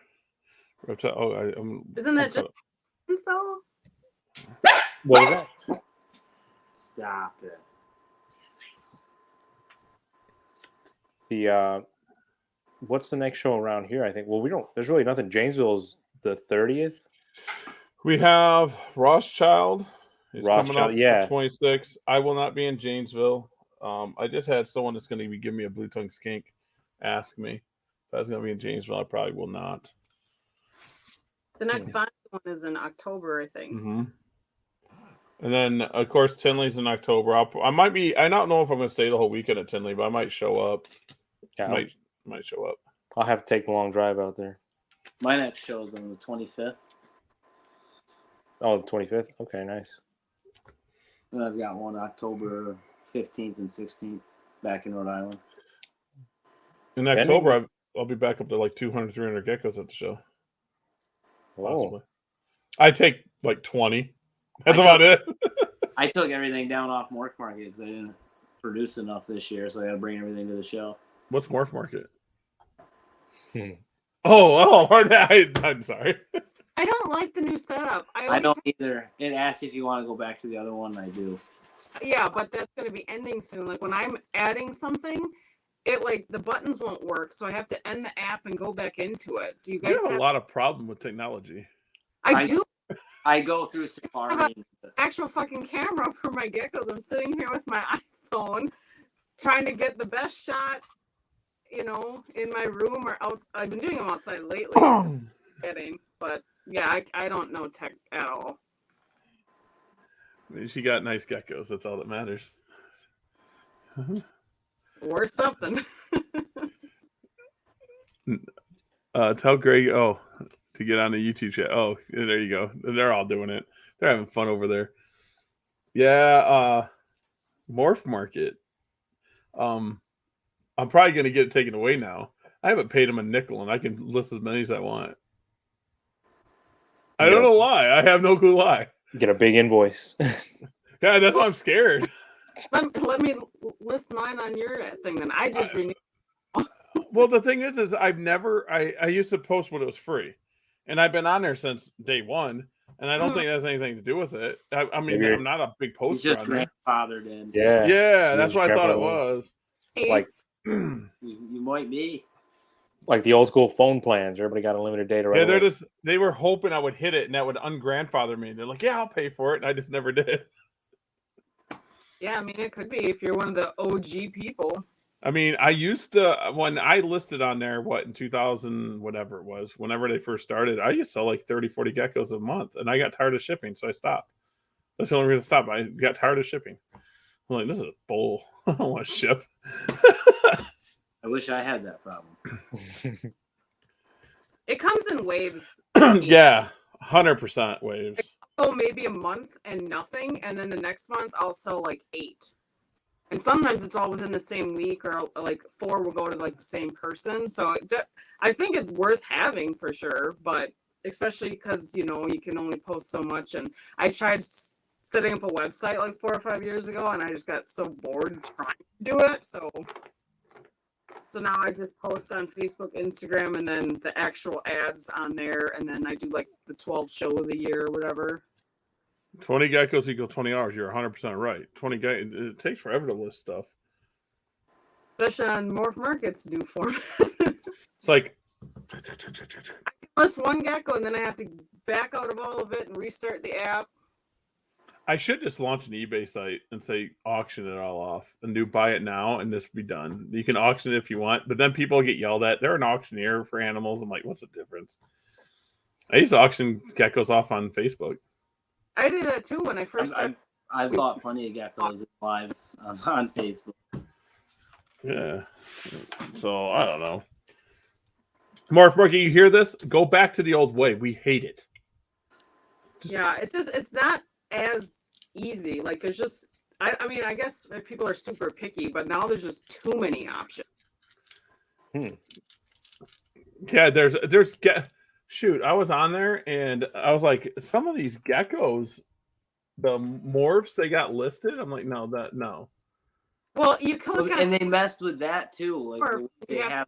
Isn't that just though? What was that? Stop it. The what's the next show around here? I think. Well, we don't. There's really nothing. Janesville's the 30th. We have Rothschild. Rothschild, yeah. 26. I will not be in Janesville. I just had someone that's going to be giving me a blue tongue skink ask me if I was going to be in Janesville. I probably will not. The next final one is in October, I think. Mm-hmm. And then, of course, Tinley's in October. I might be. I don't know if I'm going to stay the whole weekend at Tinley, but I might show up. Yeah, might show up. I'll have to take a long drive out there. My next show is on the 25th. Oh, the 25th. Okay, nice. And I've got one October 15th and 16th back in Rhode Island. In October, I'll be back up to like 200, 300 geckos at the show. Possibly. I take like 20. That's about it. I took everything down off Morph Market because I didn't produce enough this year, so I got to bring everything to the show. What's Morph Market? Oh, I'm sorry. I don't like the new setup. I don't either. It asks if you want to go back to the other one, and I do. Yeah, but that's going to be ending soon. Like when I'm adding something, the buttons won't work, so I have to end the app and go back into it. Do you guys have a lot of problem with technology? I do. I go through Safari. I have an actual fucking camera for my geckos. I'm sitting here with my iPhone trying to get the best shot, in my room or out. I've been doing them outside lately. But yeah, I don't know tech at all. She got nice geckos. That's all that matters. Or something. Tell Greg to get on the YouTube chat. Oh, there you go. They're all doing it. They're having fun over there. Yeah, Morph Market. I'm probably gonna get it taken away now. I haven't paid them a nickel, and I can list as many as I want. I don't know why. I have no clue why. Get a big invoice. Yeah, that's why I'm scared. Let me list mine on your thing. Then I just renewed. Well, the thing is I've never. I used to post when it was free, and I've been on there since day one, and I don't think that has anything to do with it. I mean, I'm not a big poster. He's just grandfathered in. Yeah, that's what I thought it was. Like you might be. Like the old school phone plans. Everybody got unlimited data right away. They were hoping I would hit it and that would ungrandfather me. They're like, yeah, I'll pay for it. And I just never did. Yeah, I mean, it could be if you're one of the OG people. I mean, I used to, when I listed on there, in 2000, whatever it was, whenever they first started, I used to sell like 30, 40 geckos a month. And I got tired of shipping. So I stopped. That's the only reason I stopped. I got tired of shipping. I'm like, this is a bull. I don't want to ship. I wish I had that problem. It comes in waves. Yeah, 100% waves. Oh, maybe a month and nothing, and then the next month I'll sell like 8. And sometimes it's all within the same week, or like 4 will go to like the same person. So I think it's worth having for sure, but especially because you can only post so much. And I tried setting up a website like 4 or 5 years ago, and I just got so bored trying to do it. So now I just post on Facebook, Instagram, and then the actual ads on there. And then I do like the 12 show of the year or whatever. 20 geckos equal 20 hours. You're 100% right. 20 geckos. It takes forever to list stuff. Especially on Morph Market's new format. It's like... I list one gecko and then I have to back out of all of it and restart the app. I should just launch an eBay site and say auction it all off and do buy it now and this be done. You can auction it if you want, but then people get yelled at. They're an auctioneer for animals. I'm like, what's the difference? I used to auction geckos off on Facebook. I did that too when I first started. I bought plenty of geckos in lives on Facebook. Yeah. So I don't know. Morph Market, you hear this? Go back to the old way. We hate it. Yeah, it's not as easy. Like there's just I mean, I guess people are super picky, but now there's just too many options. Yeah, shoot, I was on there and I was like, some of these geckos, the morphs they got listed. I'm like, no. Well, you can and they messed with that too. Like they have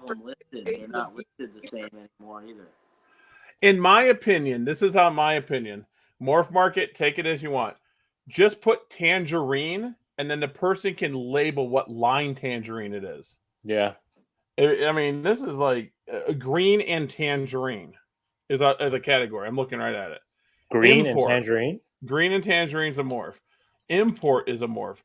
them listed. They're not listed the same anymore either. In my opinion, this is my opinion. Morph Market, take it as you want. Just put tangerine, and then the person can label what line tangerine it is. Yeah. I mean, this is like green and tangerine is a category. I'm looking right at it. Green and tangerine? Green and tangerine is a morph. Import is a morph.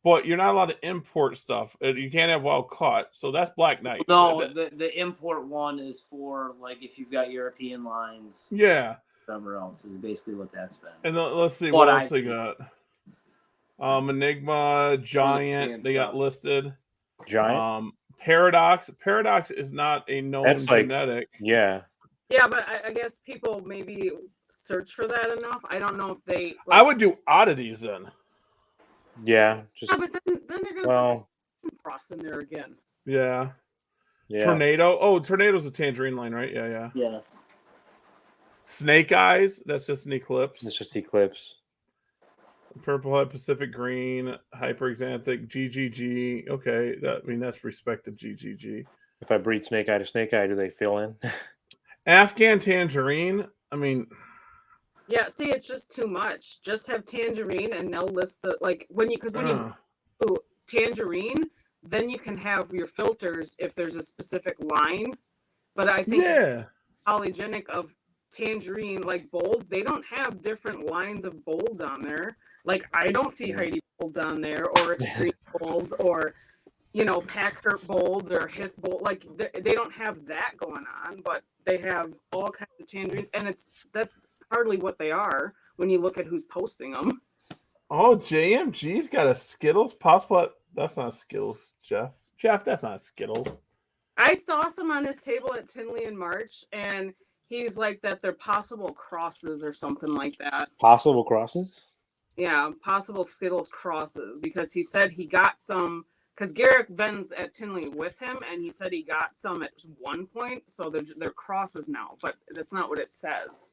But you're not allowed to import stuff. You can't have wild caught. So that's Black Knight. No, the import one is for like if you've got European lines. Yeah. Whatever else is basically what that's been. And let's see what else they got. Enigma, Giant, they got listed. Giant. Paradox. Paradox is not a known genetic. Yeah. Yeah, but I guess people maybe search for that enough. I don't know if they. I would do oddities then. Yeah. Just. Yeah, but then they're gonna put frost in there again. Yeah. Yeah. Tornado. Oh, Tornado's a tangerine line, right? Yeah. Yes. Snake Eyes. That's just an eclipse. It's just eclipse. Purple Head, Pacific Green, Hyperxanthic, GGG. Okay, that's respected GGG. If I breed Snake Eye to Snake Eye, do they fill in? Afghan Tangerine. I mean, yeah. See, it's just too much. Just have Tangerine, and they'll list when you do Tangerine, then you can have your filters if there's a specific line. But I think polygenic of Tangerine, like bolds, they don't have different lines of bolds on there. Like I don't see Heidi bolds on there, or extreme bolds, or pack hurt bolds, or his bold. Like they don't have that going on, but they have all kinds of tangerines, and that's hardly what they are when you look at who's posting them. Oh, JMG's got a Skittles possible. That's not Skittles, Jeff. Jeff, that's not Skittles. I saw some on his table at Tinley in March, and he's like that they're possible crosses or something like that. Possible crosses? Yeah, possible Skittles crosses, because he said he got some, because Garrick Ben's at Tinley with him, and he said he got some at one point, so they're crosses now, but that's not what it says.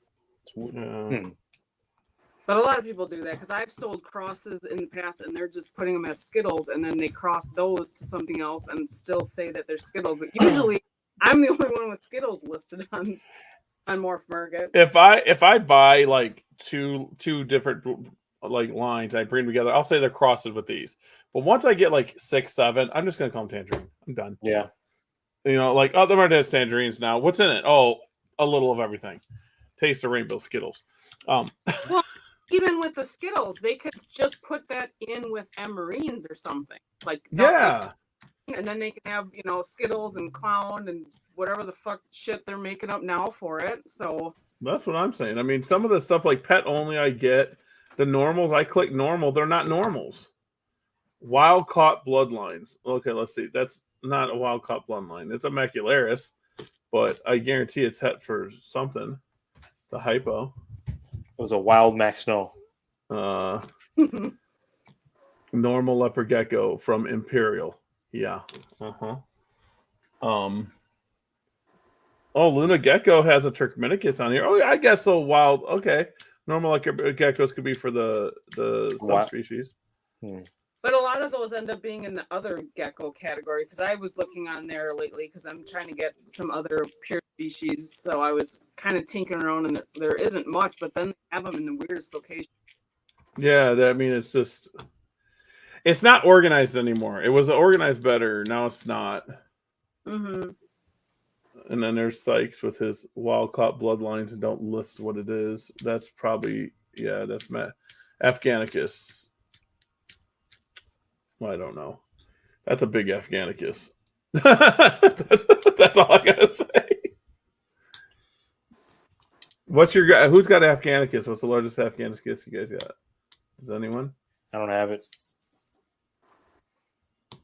But a lot of people do that, because I've sold crosses in the past, and they're just putting them as Skittles, and then they cross those to something else and still say that they're Skittles. But usually, I'm the only one with Skittles listed on Morph Market. If I buy like two different like lines, I bring them together, I'll say they're crosses with these. But once I get like 6, 7, I'm just gonna call them tangerine. I'm done. Yeah. You know, like them are dead tangerines now. What's in it? Oh, a little of everything. Taste of rainbow Skittles. Well, even with the Skittles, they could just put that in with Marines or something. Like yeah. And then they can have, you know, Skittles and Clown and whatever the fuck shit they're making up now for it. So that's what I'm saying. I mean, some of the stuff like pet only I get. The normals, I click normal. They're not normals. Wild caught bloodlines. Okay, let's see. That's not a wild caught bloodline. It's a Macularis, but I guarantee it's het for something. The hypo. It was a wild Max Snow. Normal leopard gecko from Imperial. Yeah. Oh, Luna Gecko has a Turkmenicus on here. Oh, yeah, I guess so. Wild. Okay. Normal leopard geckos could be for the subspecies. But a lot of those end up being in the other gecko category, because I was looking on there lately because I'm trying to get some other pure species. So I was kind of tinkering around, and there isn't much, but then they have them in the weirdest location. Yeah, I mean, it's not organized anymore. It was organized better. Now it's not. Mm-hmm. And then there's Sykes with his wild caught bloodlines and don't list what it is. That's probably, yeah, that's Afghanicus. Well, I don't know. That's a big Afghanicus. that's all I gotta say. Who's got Afghanicus? What's the largest Afghanicus you guys got? Does anyone? I don't have it.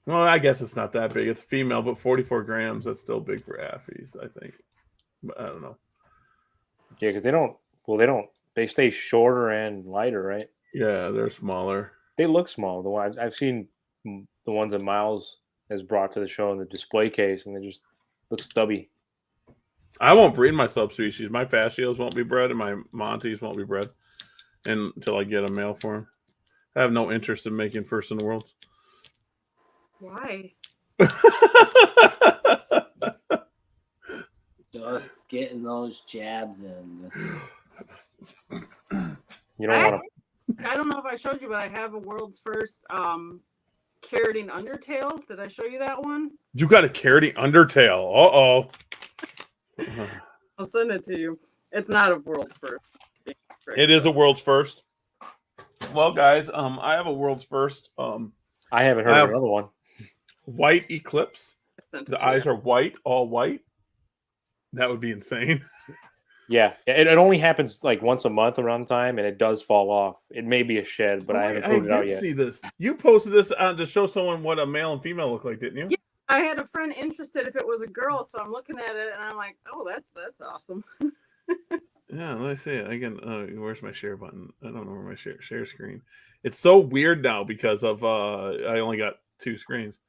Well, I guess it's not that big. It's female, but 44 grams. That's still big for Affies, I think. But I don't know. Yeah, because they stay shorter and lighter, right? Yeah, they're smaller. They look small. The one I've seen, the ones that Miles has brought to the show in the display case, and they just look stubby. I won't breed my subspecies. My fascios won't be bred, and my Montes won't be bred until I get a male for them. I have no interest in making first in the world. Why? Just getting those jabs in. You don't want to. I don't know if I showed you, but I have a world's first carroting undertail. Did I show you that one? You got a carroting undertail. I'll send it to you. It's not a world's first. It is a world's first. Well, guys, I have a world's first. I haven't heard of another one. White Eclipse. The eyes are white, all white. That would be insane. Yeah, it only happens like once a month around time, and it does fall off. It may be a shed, but I haven't put it out yet. See this? You posted this to show someone what a male and female look like, didn't you? Yeah, I had a friend interested if it was a girl, so I'm looking at it and I'm like, oh, that's awesome. Yeah, let me see it. I can. Where's my share button? I don't know where my share screen. It's so weird now because of I only got 2 screens.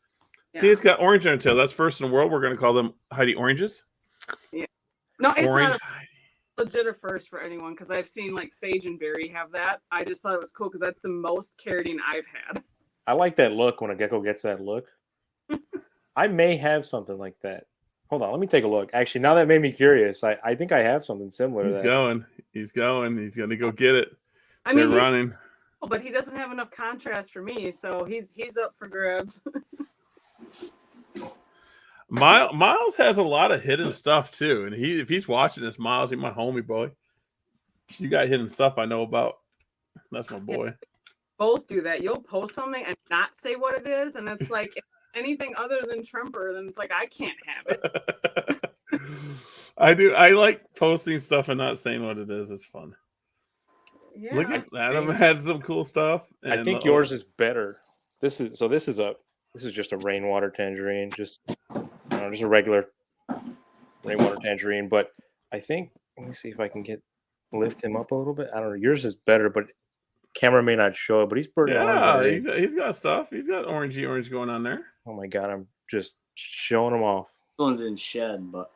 Yeah. See, it's got orange on it too. That's first in the world. We're going to call them Heidi Oranges. Yeah. No, it's orange not a legit or first for anyone, because I've seen like Sage and Barry have that. I just thought it was cool because that's the most carroting I've had. I like that look when a gecko gets that look. I may have something like that. Hold on, let me take a look. Actually, now that made me curious. I think I have something similar to that. He's going. He's going to go get it. I mean, they're running. But he doesn't have enough contrast for me, so he's up for grabs. Miles has a lot of hidden stuff too, and if he's watching this, Miles, he's my homie boy. You got hidden stuff I know about. That's my boy. Both do that. You'll post something and not say what it is, and it's like if anything other than Tremper, then it's like I can't have it. I do. I like posting stuff and not saying what it is. It's fun. Yeah, look at Adam had some cool stuff. I think yours is better. This is just a rainwater tangerine. Just I don't just a regular rainwater tangerine. But I think, let me see if I can lift him up a little bit. I don't know. Yours is better, but camera may not show it. But he's pretty orange. Yeah, he's got stuff. He's got orangey orange going on there. Oh my god, I'm just showing him off. This one's in shed, but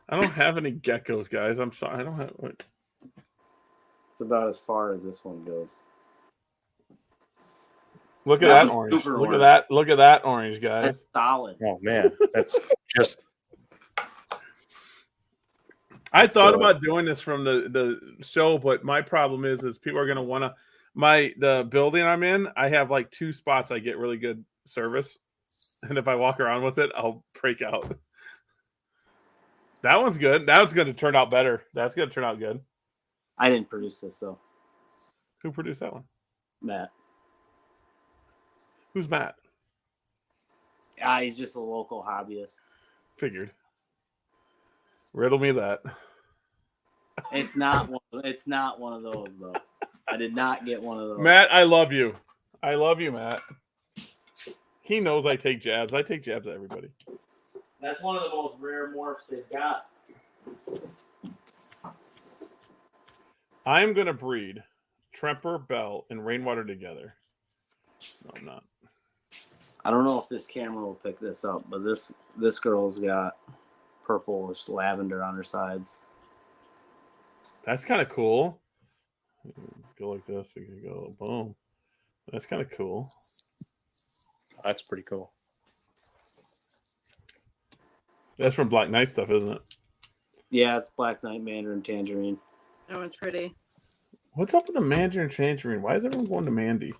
I don't have any geckos, guys. I'm sorry. I don't have. it's about as far as this one goes. Look at That that was orange. super Look orange. at that. Look at that orange, guys. That's solid. Oh man, that's just. I thought about doing this from the show, but my problem is people are going to want to. The building I'm in, I have like 2 spots I get really good service, and if I walk around with it, I'll break out. That one's good. That one's going to turn out better. That's going to turn out good. I didn't produce this though. Who produced that one? Matt. Who's Matt? He's just a local hobbyist. Figured. Riddle me that. It's not one of those though. I did not get one of those. Matt, I love you. I love you, Matt. He knows I take jabs. I take jabs at everybody. That's one of the most rare morphs they've got. I am going to breed Tremper, Bell, and Rainwater together. No, I'm not. I don't know if this camera will pick this up, but this girl's got purplish lavender on her sides. That's kind of cool. Go like this. You can go boom. That's kind of cool. That's pretty cool. That's from Black Knight stuff, isn't it? Yeah, it's Black Knight Mandarin Tangerine. That one's pretty. What's up with the Mandarin Tangerine? Why is everyone going to Mandy?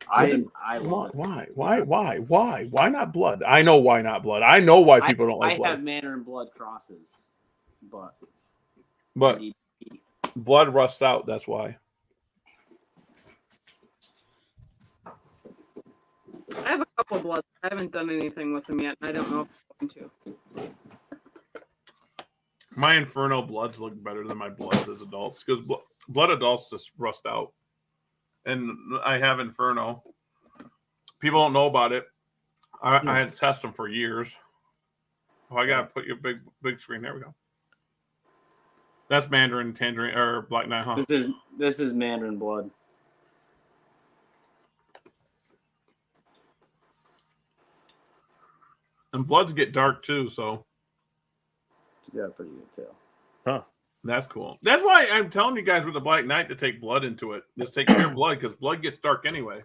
I love it. Why not blood? I know why not blood. I know why people don't like I blood. have Mandarin blood crosses, but blood rusts out. That's why. I have a couple bloods. I haven't done anything with them yet, and I don't know if I'm going to. My Inferno bloods look better than my bloods as adults because blood adults just rust out. And I have Inferno. People don't know about it. I had to test them for years. Oh, I gotta put your big screen. There we go. That's Mandarin Tangerine or Black Knight, huh? This is Mandarin blood. And bloods get dark too, so She's got a pretty good tail. Huh. that's cool. That's why I'm telling you guys with the Black Knight to take blood into it. Just take pure blood because blood gets dark anyway.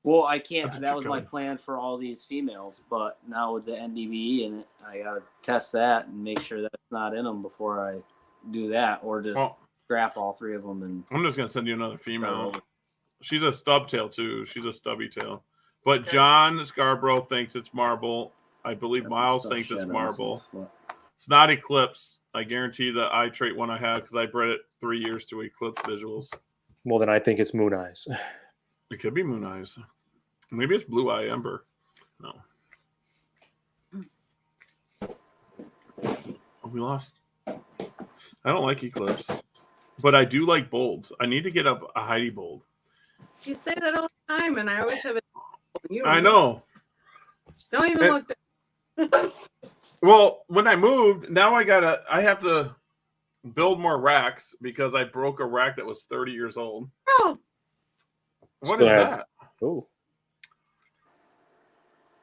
Well, I can't. That's That was my plan for all these females, but now with the NDVE in it, I gotta test that and make sure that's not in them before I do that, or just scrap all 3 of them. And I'm just gonna send you another female. She's a stub tail too. She's a stubby tail. But John Scarborough thinks it's marble. I believe Miles thinks it's marble. It's not Eclipse. I guarantee the eye trait one I have because I bred it 3 years to Eclipse visuals. Well, then I think it's Moon Eyes. It could be Moon Eyes. Maybe it's Blue Eye Ember. No. Oh, we lost. I don't like Eclipse, but I do like Bolds. I need to get up a Heidi Bold. You say that all the time, and I always have it. I know. Don't even look. Well, when I moved, now I have to build more racks because I broke a rack that was 30 years old. Oh, What is that? Oh,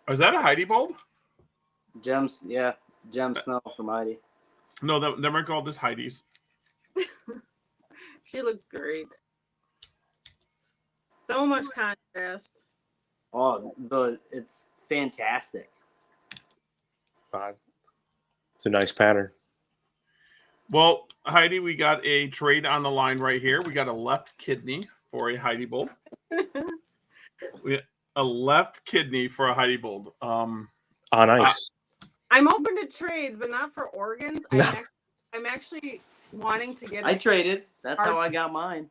Is that a Heidi Bold? Gems, yeah, Gem Snow from Heidi. No, they might call this Heidi's. she looks great. So much contrast. Oh, it's fantastic. it's a nice pattern. Well, Heidi, we got a trade on the line right here. We got a left kidney for a Heidi Bold. A left kidney for a Heidi Bold. On ice. I'm open to trades, but not for organs. I'm actually wanting to get. I traded. That's how I got mine.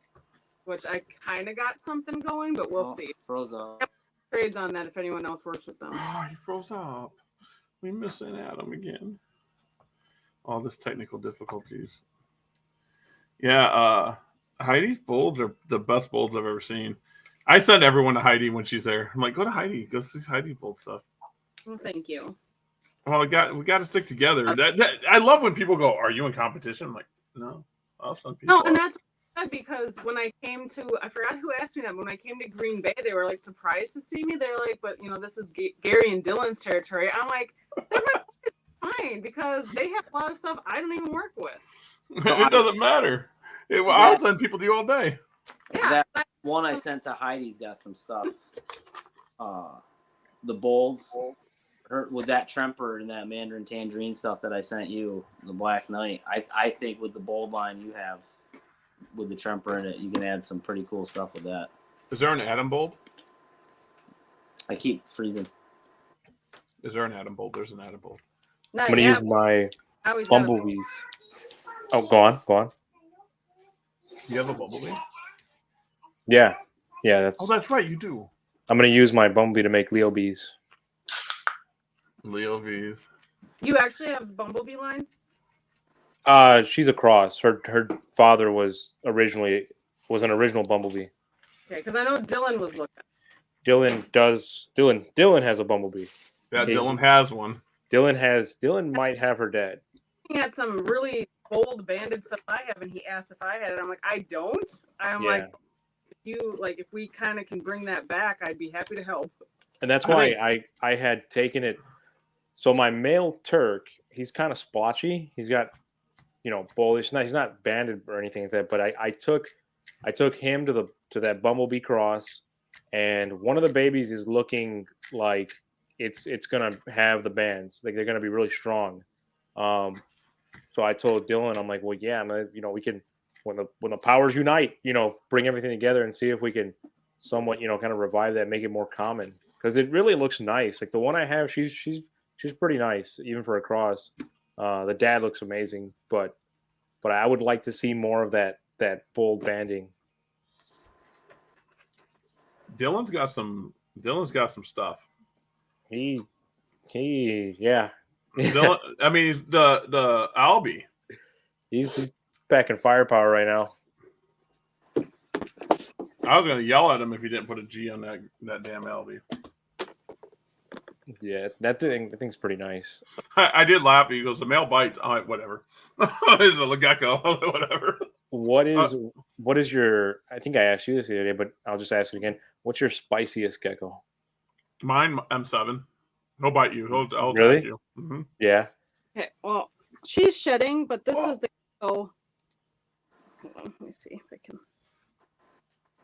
Which I kind of got something going, but we'll see. Froze up. Trades on that if anyone else works with them. Oh, he froze up. We missing Adam again. All this technical difficulties. Yeah, Heidi's bolds are the best bolds I've ever seen. I send everyone to Heidi when she's there. I'm like, go to Heidi. Go see Heidi's bold stuff. Well, thank you. Well, we got to stick together. I love when people go, "Are you in competition?" I'm like, no. Well, some people. No, and that's because when I came to, I forgot who asked me that. When I came to Green Bay, they were like surprised to see me. They're like, "But this is Gary and Dylan's territory." I'm like, "They're fine because they have a lot of stuff I don't even work with." It doesn't matter. I'll send people to you all day. Yeah, that one I sent to Heidi's got some stuff. The bolds. With that Tremper and that Mandarin Tangerine stuff that I sent you, the Black Knight, I think with the bold line you have with the Tremper in it, you can add some pretty cool stuff with that. Is there an Atom Bolt? I keep freezing. Is there an Atom Bolt? There's an Atom Bolt. I'm going to use my bumblebees. Oh, go on. You have a bumblebee? Yeah. That's. Oh, that's right. You do. I'm going to use my bumblebee to make Leo bees. Leo V's. You actually have Bumblebee line? She's a cross. Her father was an original bumblebee. Okay, because I know Dylan was looking. Dylan has a bumblebee. Yeah, Dylan has one. Dylan might have her dad. He had some really bold banded stuff I have, and he asked if I had it. I'm like, I don't. I'm like, if we kind of can bring that back, I'd be happy to help. And that's why I had taken it. So my male Turk, he's kind of splotchy. He's got, bullish. He's not banded or anything like that. But I took him to that bumblebee cross, and one of the babies is looking like it's gonna have the bands. Like they're gonna be really strong. So I told Dylan, I'm like, well, yeah, we can when the powers unite, bring everything together and see if we can somewhat, kind of revive that, make it more common. Because it really looks nice. Like the one I have, she's pretty nice, even for a cross. The dad looks amazing, but I would like to see more of that bold banding. Dylan's got some stuff. Yeah. Dylan, I mean the Albie. He's back in firepower right now. I was gonna yell at him if he didn't put a G on that damn Albie. Yeah, that thing's pretty nice. I did laugh. He goes, the male bites. I'm like, whatever. It's a gecko. Whatever. What is your? I think I asked you this the other day, but I'll just ask it again. What's your spiciest gecko? Mine, M7. He'll bite you. He'll really? bite you. Mm-hmm. Yeah. Okay. Well, she's shedding, but this is the gecko. Hold on. Let me see if I can.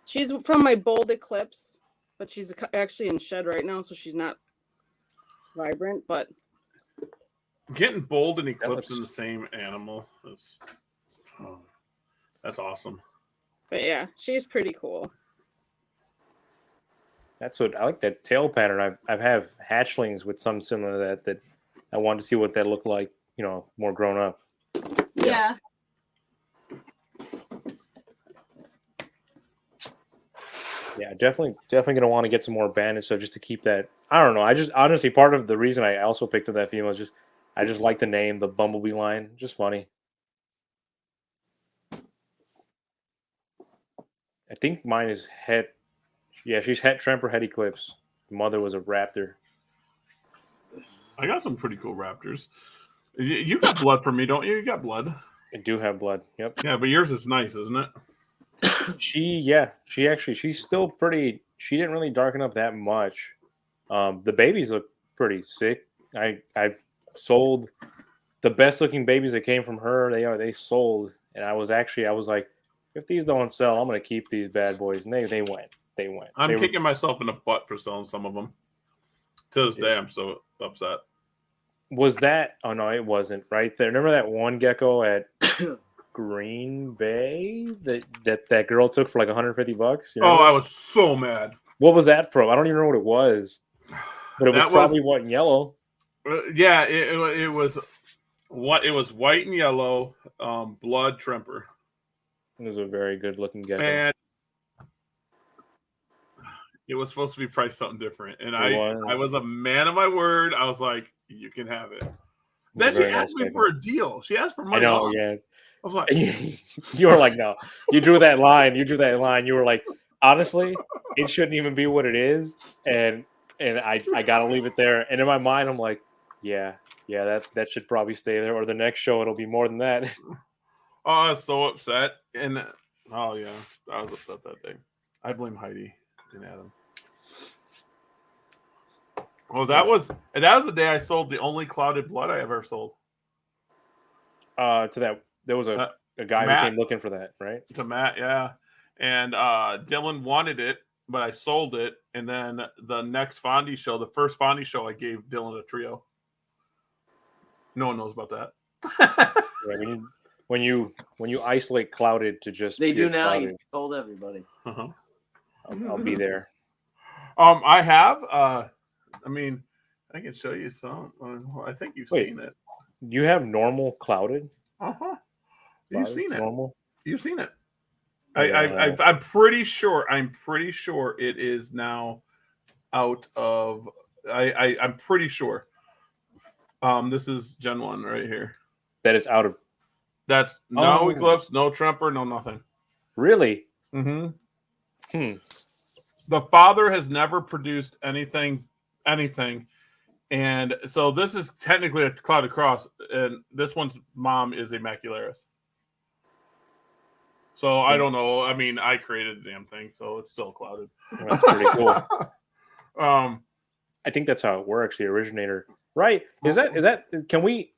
She's from my bold eclipse, but she's actually in shed right now, so she's not vibrant. But getting bold and eclipse in the same animal that's awesome. But yeah, she's pretty cool. That's what I like, that tail pattern. I've have hatchlings with some similar to that I wanted to see what that looked like, more grown up. Yeah. Yeah, definitely gonna want to get some more banded stuff just to keep that. I don't know. I just honestly, part of the reason I also picked up that female is I just like the name, the Bumblebee line. Just funny. I think mine is het. Yeah, she's het Tremper, het Eclipse. The mother was a raptor. I got some pretty cool raptors. You got blood for me, don't you? You got blood. I do have blood. Yep. Yeah, but yours is nice, isn't it? She's still pretty. She didn't really darken up that much. The babies look pretty sick. I sold the best looking babies that came from her. They sold, and I was like, if these don't sell, I'm gonna keep these bad boys. And they went. I'm kicking myself in the butt for selling some of them. To this day, I'm so upset. Was that? Oh no, it wasn't. Right there. Remember that one gecko at Green Bay that girl took for like $150? Oh, I was so mad. What was that from? I don't even know what it was, but it was probably white and yellow. Yeah, it was what? It was white and yellow, blood Tremper. It was a very good looking gecko. And it was supposed to be priced something different, and I was a man of my word. I was like, "You can have it." Then she asked me for a deal. She asked for money. I know, yeah. I was like, you were like, no. You drew that line. You were like, honestly, it shouldn't even be what it is. And and I gotta leave it there. And in my mind, I'm like, yeah, that should probably stay there. Or the next show, it'll be more than that. Oh, I was so upset. And oh yeah, I was upset that day. I blame Heidi and Adam. Well, that was the day I sold the only clouded blood I ever sold. To that, there was a guy Matt. who came looking for that, right? To Matt, yeah. And Dylan wanted it, but I sold it. And then the next Fondy show, the first Fondy show, I gave Dylan a trio. No one knows about that. Yeah, when you isolate clouded to just They do now. Clouded, You told everybody. Uh-huh. I'll be there. I have. I mean, I can show you some. I think you've Wait. seen it. You have normal clouded? Uh-huh. You've seen it. Normal? You've seen it. Yeah. I'm pretty sure it is now out of. I'm pretty sure. This is Gen 1 right here. That is out of. That's no Eclipse, no Tremper, no nothing. Really? Mm-hmm. The father has never produced anything, and so this is technically a Clouded Cross, and this one's mom is a Macularis. So I don't know. I mean, I created the damn thing, so it's still clouded. That's pretty cool. I think that's how it works. The originator, right? Is that? Can we?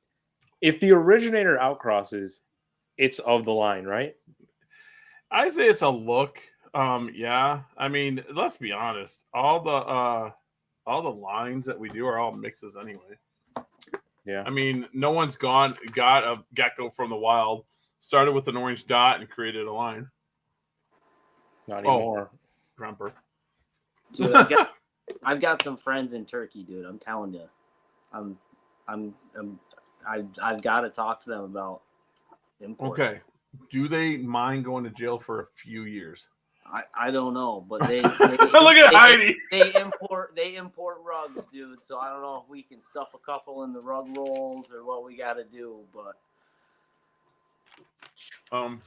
If the originator outcrosses, it's of the line, right? I say it's a look. Yeah. I mean, let's be honest. All the lines that we do are all mixes anyway. Yeah. I mean, no one's got a gecko from the wild, started with an orange dot and created a line. Not anymore. Grumper. Dude, I've got some friends in Turkey, dude. I'm telling you. I've got to talk to them about import. Okay. Do they mind going to jail for a few years? I don't know, but they look at Heidi. They import rugs, dude. So I don't know if we can stuff a couple in the rug rolls or what we got to do, but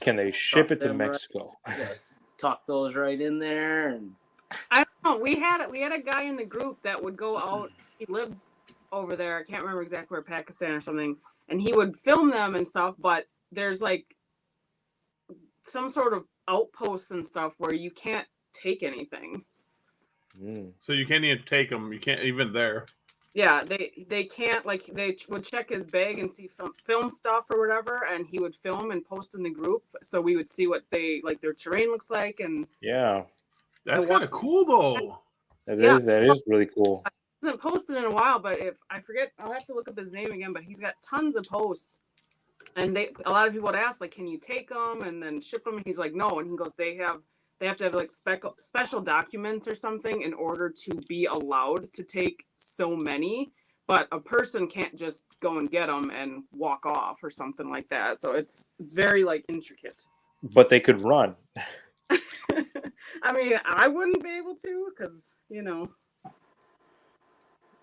can they ship it to Mexico? Right, yes, tuck those right in there. And I don't know. We had a guy in the group that would go out. He lived over there. I can't remember exactly where, Pakistan or something, and he would film them and stuff. But there's like some sort of outposts and stuff where you can't take anything. So you can't even take them. You can't even there. Yeah, they can't, like, they would check his bag and see film stuff or whatever, and he would film and post in the group, so we would see what their terrain looks like. And yeah, that's kind of cool though. That is really cool. He hasn't posted in a while, but if I forget, I'll have to look up his name again. But he's got tons of posts, and a lot of people would ask, like, can you take them and then ship them? And he's like, no, and he goes, they have to have like special documents or something in order to be allowed to take so many, but a person can't just go and get them and walk off or something like that. So it's very like intricate. But they could run. I mean, I wouldn't be able to, because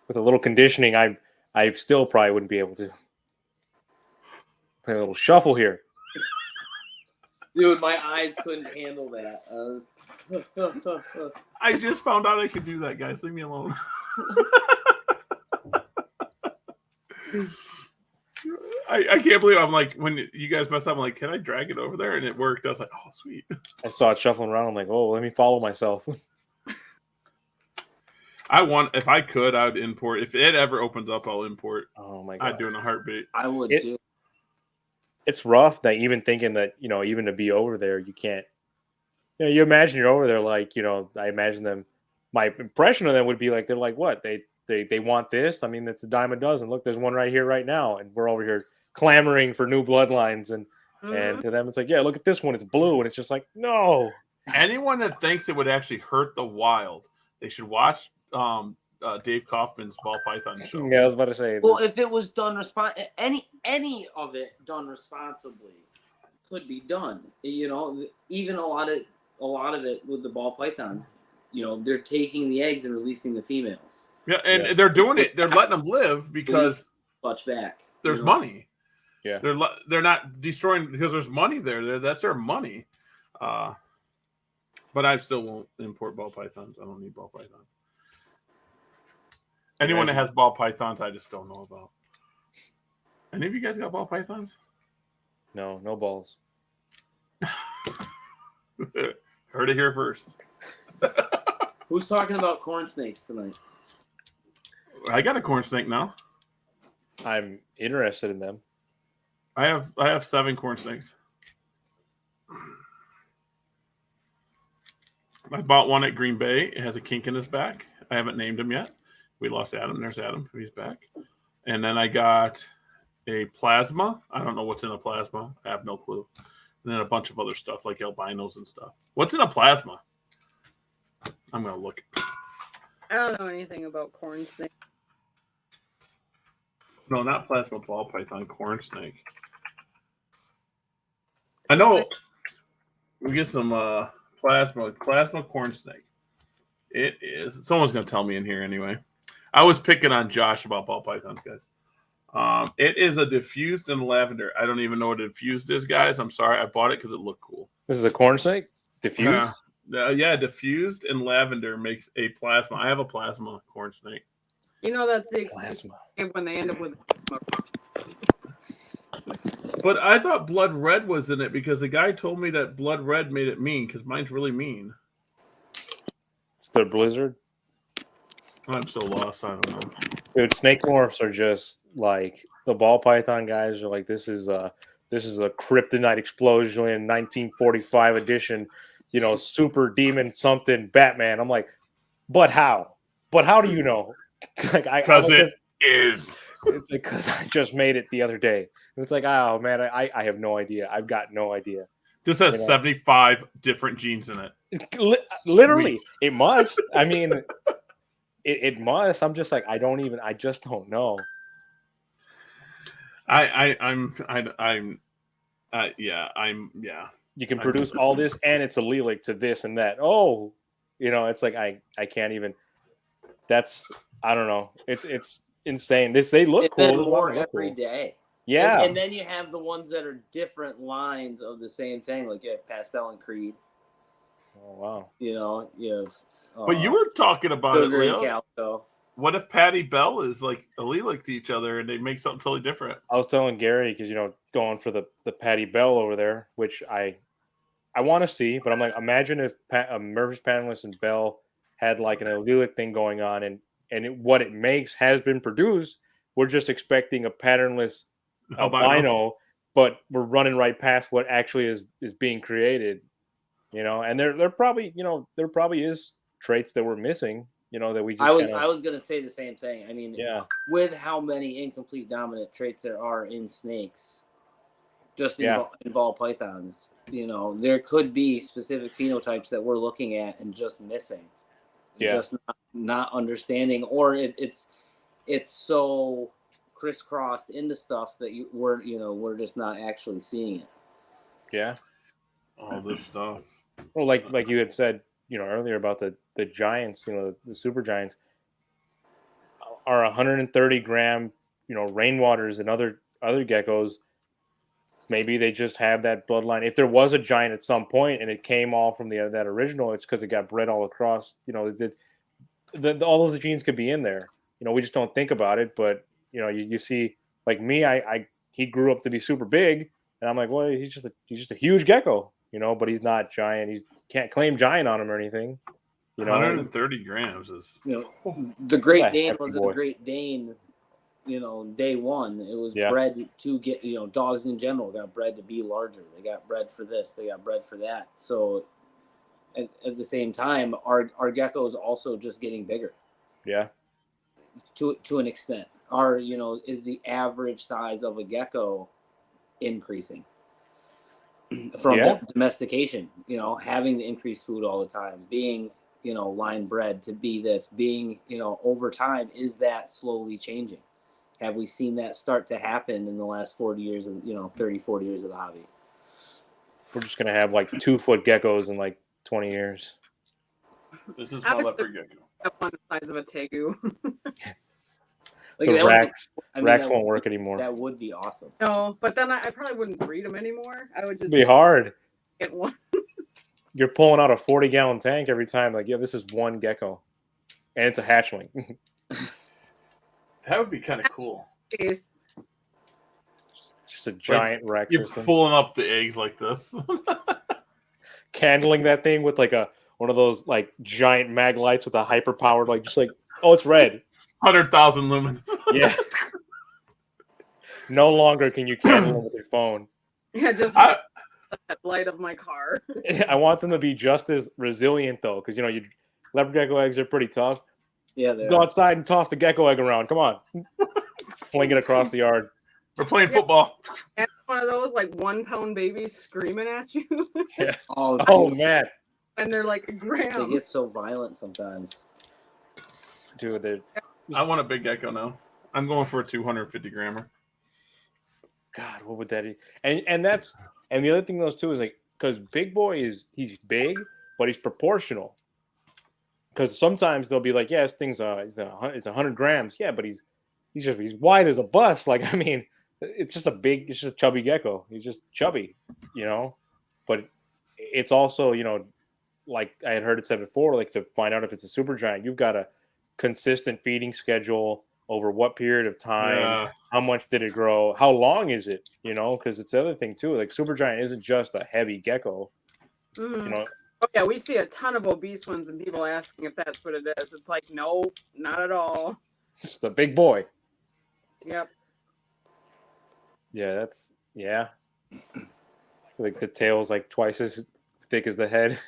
with a little conditioning, I still probably wouldn't be able to. Play a little shuffle here. Dude, my eyes couldn't handle that. I just found out I could do that, guys. Leave me alone. I can't believe I'm like, when you guys mess up, I'm like, can I drag it over there? And it worked. I was like, oh, sweet. I saw it shuffling around. I'm like, oh, let me follow myself. If I could, I would import. If it ever opens up, I'll import. Oh my god. I'd do it in a heartbeat. I would too. It's rough that even thinking that, even to be over there, you can't, you imagine you're over there, like, I imagine them, my impression of them would be like, they're like, what? They want this? I mean, it's a dime a dozen. Look, there's one right here right now. And we're over here clamoring for new bloodlines. And to them, it's like, yeah, look at this one. It's blue. And it's just like, no. Anyone that thinks it would actually hurt the wild, they should watch Dave Kaufman's Ball Python show. Yeah, I was about to say. Well, if it was done any of it done responsibly could be done. Even a lot of it with the ball pythons, they're taking the eggs and releasing the females. Yeah, and they're doing it. They're letting them live because clutch back. There's money. Yeah, they're not destroying because there's money there. That's their money. But I still won't import ball pythons. I don't need ball pythons. Anyone that has ball pythons, I just don't know about. Any of you guys got ball pythons? No balls. Heard it here first. Who's talking about corn snakes tonight? I got a corn snake now. I'm interested in them. I have 7 corn snakes. I bought one at Green Bay. It has a kink in his back. I haven't named him yet. We lost Adam. There's Adam. He's back. And then I got a plasma. I don't know what's in a plasma. I have no clue. And then a bunch of other stuff like albinos and stuff. What's in a plasma? I'm going to look. I don't know anything about corn snake. No, not plasma ball python, corn snake. I know. We get some plasma corn snake. It is. Someone's going to tell me in here anyway. I was picking on Josh about ball pythons, guys. It is a diffused in lavender. I don't even know what a diffused is, guys. I'm sorry. I bought it because it looked cool. This is a corn snake? Diffused? Yeah, diffused in lavender makes a plasma. I have a plasma corn snake. You know that's the Plasma. when they end up with. But I thought blood red was in it because the guy told me that blood red made it mean because mine's really mean. It's the blizzard. I'm so lost. I don't know. Dude, snake morphs are just like the ball python guys are like this is a kryptonite explosion in 1945 edition, super demon something Batman. I'm like, but how? But how do you know? Like Because it is. It's like because I just made it the other day. And it's like, oh man, I have no idea. I've got no idea. This has 75 different genes in it. Literally, Sweet. it must. I mean, it must. I'm just like, I just don't know. Yeah. You can produce all this, and it's allelic to this and that. Oh, it's like I can't even. I don't know. It's insane. They look cool. Then more every day. Yeah, and then you have the ones that are different lines of the same thing, like you have Pastel and Creed. Oh wow. You have. But you were talking about it, Leo. Calico. What if Patty Bell is like allelic to each other and they make something totally different? I was telling Gary because going for the Patty Bell over there, which I want to see, but I'm like, imagine if Murphy's Panelist and Bell had like an allelic thing going on, and what it makes has been produced. We're just expecting a patternless albino, but we're running right past what actually is being created. And there probably there probably is traits that we're missing. That we just. I was gonna say the same thing. I mean, yeah. With how many incomplete dominant traits there are in snakes, just in ball pythons, there could be specific phenotypes that we're looking at and just missing. Yeah. Just not understanding, or it's so crisscrossed into stuff that we're just not actually seeing it. Yeah. All this stuff. Well, like you had said, earlier about the giants, the super giants are 130 gram, rainwaters and other geckos. Maybe they just have that bloodline. If there was a giant at some point and it came all from that original, it's because it got bred all across. All those genes could be in there. We just don't think about it. But you see, like me, he grew up to be super big, and I'm like, well, he's just a huge gecko, but he's not giant. He can't claim giant on him or anything. 130 grams is. The Great Dane wasn't a Great Dane. Day one, it was bred to get, dogs in general got bred to be larger. They got bred for this, they got bred for that. So at the same time, our geckos also just getting bigger. Yeah. To an extent. Is the average size of a gecko increasing from domestication, having the increased food all the time, being, line bred to be this, being, over time, is that slowly changing? Have we seen that start to happen in the last 40 years of, 30, 40 years of the hobby? We're just going to have like 2-foot geckos in like 20 years. This is my leopard gecko. One the size of a tegu. The racks won't work anymore. That would be awesome. No, but then I probably wouldn't breed them anymore. I would just be hard. Get one. You're pulling out a 40-gallon tank every time. Like, this is one gecko. And it's a hatchling. That would be kind of cool. Face. Just a giant rack You're system. pulling up the eggs like this. Candling that thing with like one of those like giant mag lights with a hyper powered oh, it's red. 100,000 lumens. Yeah. No longer can you candle them with your phone. Yeah, just that light of my car. I want them to be just as resilient though, because leopard gecko eggs are pretty tough. Yeah, they Go are. outside and toss the gecko egg around. Come on. Fling it across the yard. We're playing football. And one of those like 1 pound babies screaming at you. Yeah. Oh, Oh dude, man. And they're like a they gram. get so violent sometimes. Dude, I want a big gecko now. I'm going for a 250 grammer. God, what would that be? And the other thing though too is because Big Boy he's big, but he's proportional. Because sometimes they'll be like, yeah, this thing's it's 100 grams. Yeah, but he's wide as a bus. Like, I mean, it's just a chubby gecko. He's just chubby, But it's also, like I had heard it said before, like to find out if it's a super giant, you've got a consistent feeding schedule over what period of time, Yeah. how much did it grow, how long is it, because it's the other thing too. Like super giant isn't just a heavy gecko, Mhm. Oh yeah, we see a ton of obese ones and people asking if that's what it is. It's like, no, not at all. Just a big boy. Yep. Yeah, So like the tail's like twice as thick as the head.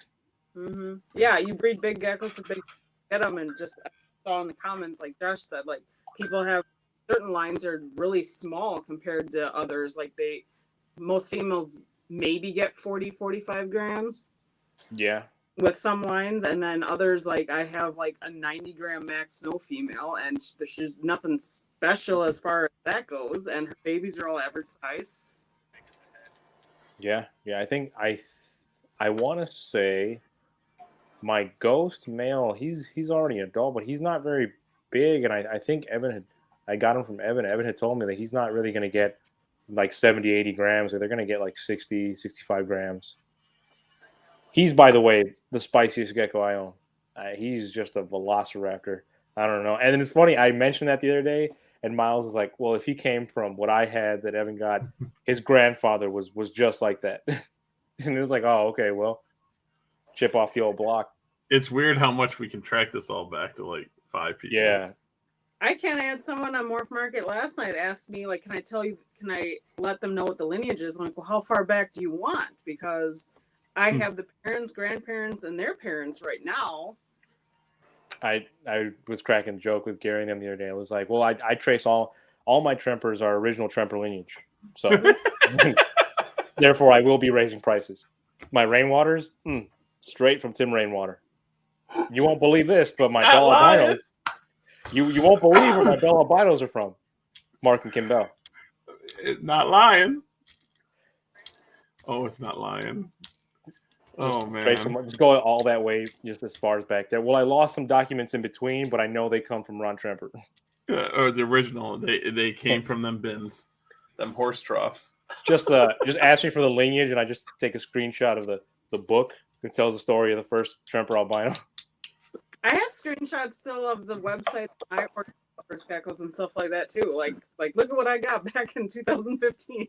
Mm-hmm. Yeah, you breed big geckos to get them, and just I saw in the comments, like Josh said, like people have certain lines are really small compared to others. Like most females maybe get 40-45 grams Yeah. with some lines, and then others, like I have like a 90 gram max snow female, and she's nothing special as far as that goes, and her babies are all average size. Yeah. I think I want to say my ghost male, he's already an adult, but he's not very big, and I think I got him from Evan. Evan had told me that he's not really going to get like 70, 80 grams, or they're going to get like 60, 65 grams. He's, by the way, the spiciest gecko I own. He's just a velociraptor. I don't know. And then it's funny, I mentioned that the other day, and Miles is like, well, if he came from what I had that Evan got, his grandfather was just like that. And it was like, oh, okay, well, chip off the old block. It's weird how much we can track this all back to like 5 people. Yeah. I had someone on Morph Market last night ask me, like, can I let them know what the lineage is? I'm like, well, how far back do you want? Because I have the parents, grandparents, and their parents right now. I was cracking a joke with Gary and them the other day. I was like, well, I trace all my Trempers are original Tremper lineage. So therefore I will be raising prices. My Rainwaters, straight from Tim Rainwater. You won't believe this, but my Bell Albinos, you won't believe where my Bell Albinos are from. Mark and Kim Bell. Not lying. Oh, it's not lying. Oh, man. Just go all that way, just as far as back there. Well, I lost some documents in between, but I know they come from Ron Tremper. Or the original. They came from them bins. Them horse troughs. Just ask me for the lineage, and I just take a screenshot of the book that tells the story of the first Tremper albino. I have screenshots still of the websites I ordered first geckos and stuff like that too. Like look at what I got back in 2015.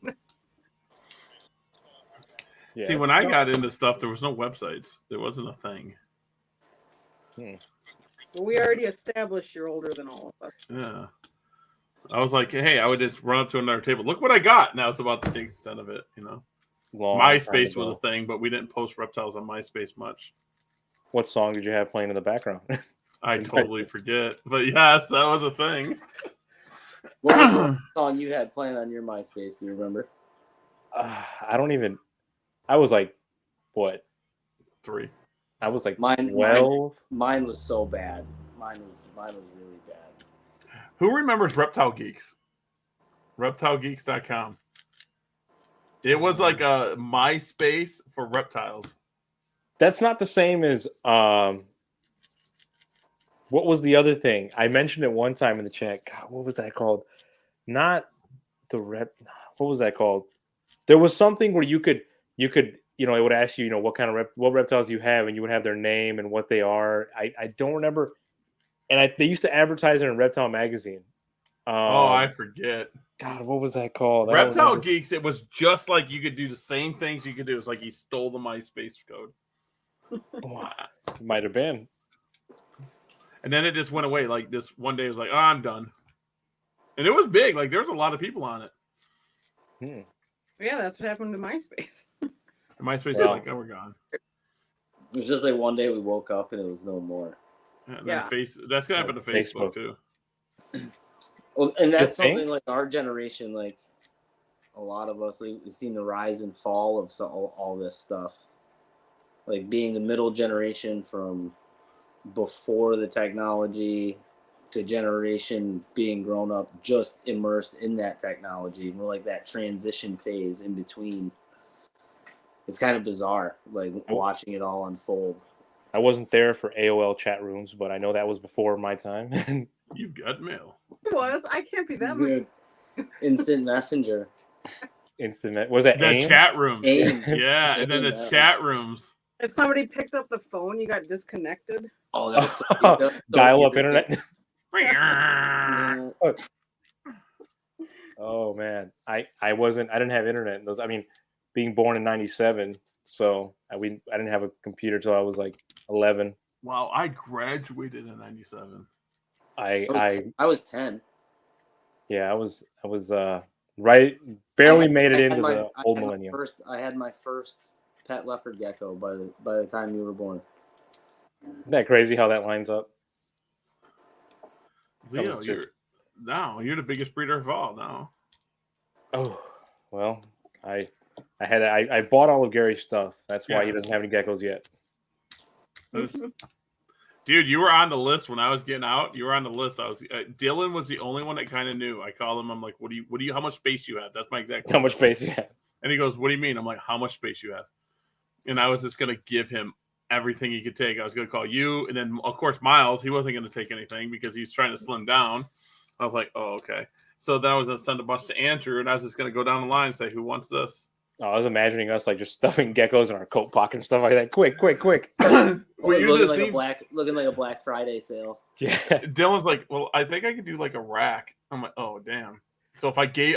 Yeah, see, when I got into stuff, there was no websites. There wasn't a thing. Well, we already established you're older than all of us. Yeah. I was like, hey, I would just run up to another table. Look what I got. Now it's about the extent of it, MySpace was a thing, but we didn't post reptiles on MySpace much. What song did you have playing in the background? I totally forget. But yes, that was a thing. What was the song you had playing on your MySpace? Do you remember? I don't even. I was like, what? 3. I was like Mine- 12. Mine was so bad. Mine was really bad. Who remembers Reptile Geeks? ReptileGeeks.com. It was like a MySpace for reptiles. That's not the same as what was the other thing? I mentioned it one time in the chat. God, what was that called? Not the what was that called? There was something where you could it would ask you, what kind of what reptiles you have, and you would have their name and what they are. I don't remember. And they used to advertise it in Reptile magazine. Oh, I forget. God, what was that called? Reptile Geeks, it was just like you could do the same things you could do. It's like he stole the MySpace code. Might have been. And then it just went away. Like this one day, it was like, oh, I'm done. And it was big. Like there was a lot of people on it. Yeah, that's what happened to MySpace. And MySpace is like, oh, we're gone. It was just like one day we woke up and it was no more. Yeah. That's gonna happen to Facebook too. Well, and that's something like our generation, like a lot of us, we've seen the rise and fall of all this stuff. Like being the middle generation from before the technology to generation being grown up, just immersed in that technology. We're like that transition phase in between. It's kind of bizarre, like watching it all unfold. I wasn't there for AOL chat rooms, but I know that was before my time. You've got mail. It was. I can't be that much. Instant Messenger. Was that the AIM? chat rooms? AIM. Yeah, and then the chat rooms. If somebody picked up the phone, you got disconnected. Oh, that was so dial-up internet. Yeah. Oh man, I didn't have internet in those. I mean, being born in '97, so I didn't have a computer till I was like 11. Wow, I graduated in '97. I was 10. Yeah, I was right, barely made it into the old millennium. I had my first pet leopard gecko by the time you were born. Isn't that crazy how that lines up? Leo, you're the biggest breeder of all now. Oh, well, I bought all of Gary's stuff. That's why he doesn't have any geckos yet. Dude, you were on the list when I was getting out. You were on the list. Dylan was the only one that kind of knew. I called him. I'm like, how much space you have? That's my exact question. How much space you have? And he goes, what do you mean? I'm like, how much space you have? And I was just going to give him everything he could take. I was going to call you. And then, of course, Miles, he wasn't going to take anything because he's trying to slim down. I was like, oh, okay. So then I was going to send a bunch to Andrew, and I was just going to go down the line and say, who wants this? Oh, I was imagining us like just stuffing geckos in our coat pocket and stuff like that. Quick. Looking like a Black Friday sale. Yeah. Dylan's like, well, I think I could do like a rack. I'm like, oh, damn. So if I gave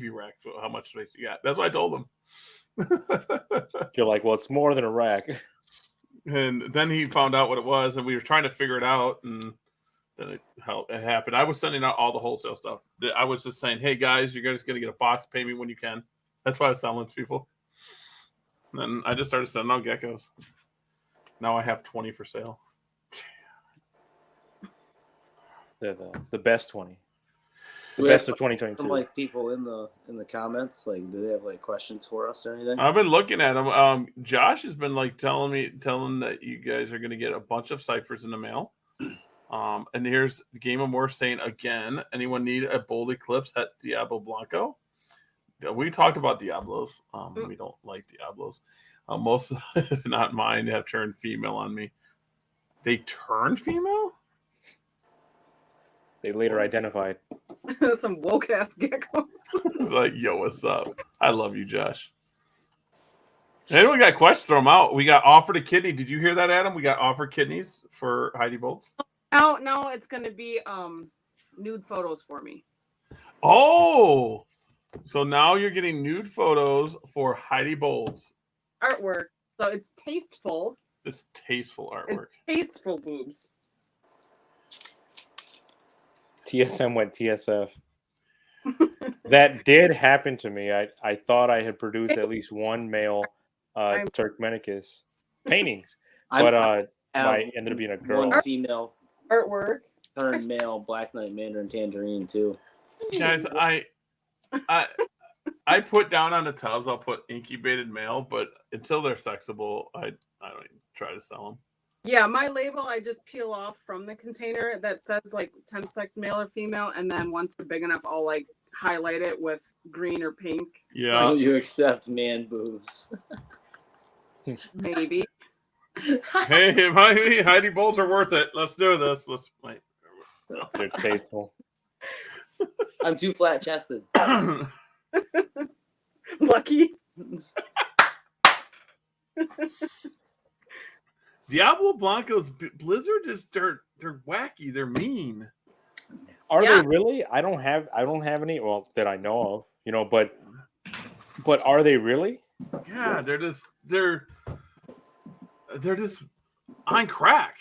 you rack, so how much space you got? That's what I told him. You're like, well, it's more than a rack. And then he found out what it was, and we were trying to figure it out, and then it happened. I was sending out all the wholesale stuff. I was just saying, hey, guys, you're guys going to get a box. Pay me when you can. That's why I was telling people. And then I just started sending out geckos. Now I have 20 for sale. They're the best 20. The We best have of 2022. Some like people in the comments, like, do they have like questions for us or anything? I've been looking at them. Josh has been like telling that you guys are going to get a bunch of ciphers in the mail. And here's Game of Morphs saying again, anyone need a bold eclipse at Diablo Blanco? We talked about Diablos. We don't like Diablos. Most, if not mine, have turned female on me. They turned female? They later identified. Some woke ass geckos. It's like, yo, what's up? I love you, Josh. Anyone got questions? Throw them out. We got offered a kidney. Did you hear that, Adam? We got offered kidneys for Heidi Bolts. No, it's going to be nude photos for me. Oh, so now you're getting nude photos for Heidi Bolts. Artwork. So it's tasteful. It's tasteful artwork. It's tasteful boobs. TSM went TSF. That did happen to me. I thought I had produced at least one male Turkmenicus paintings, but I ended up being a girl. One female artwork turned male Black Knight Mandarin Tangerine too. Guys, I put down on the tubs. I'll put incubated male, but until they're sexable, I don't even try to sell them. Yeah, my label I just peel off from the container that says like 10 sex male or female, and then once they're big enough, I'll like highlight it with green or pink. Yeah, so you accept man boobs. Maybe. Hey, Heidi Bolts are worth it. Let's do this. Let's wait. They're tasteful. I'm too flat chested. Lucky. Diablo Blanco's Blizzard is they're wacky. They're mean. Are Yeah. they really? I don't have any. Well, that I know of, but are they really? Yeah, they're just on crack.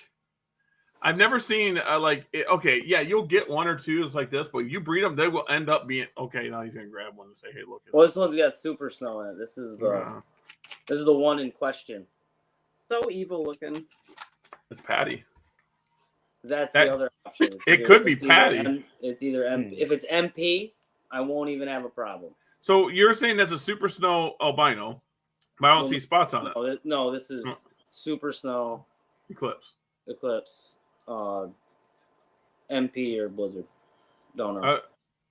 I've never seen okay, yeah, you'll get one or two that's like this, but you breed them, they will end up being okay. Now he's gonna grab one and say, "Hey, look at Well, this one's got super snow in it. This is the one in question. So evil looking. It's Patty." That's the other option. It could be Patty. It's either if it's MP, I won't even have a problem. So you're saying that's a super snow albino, but I don't see spots on it. No, this is super snow Eclipse. MP or Blizzard. Don't know.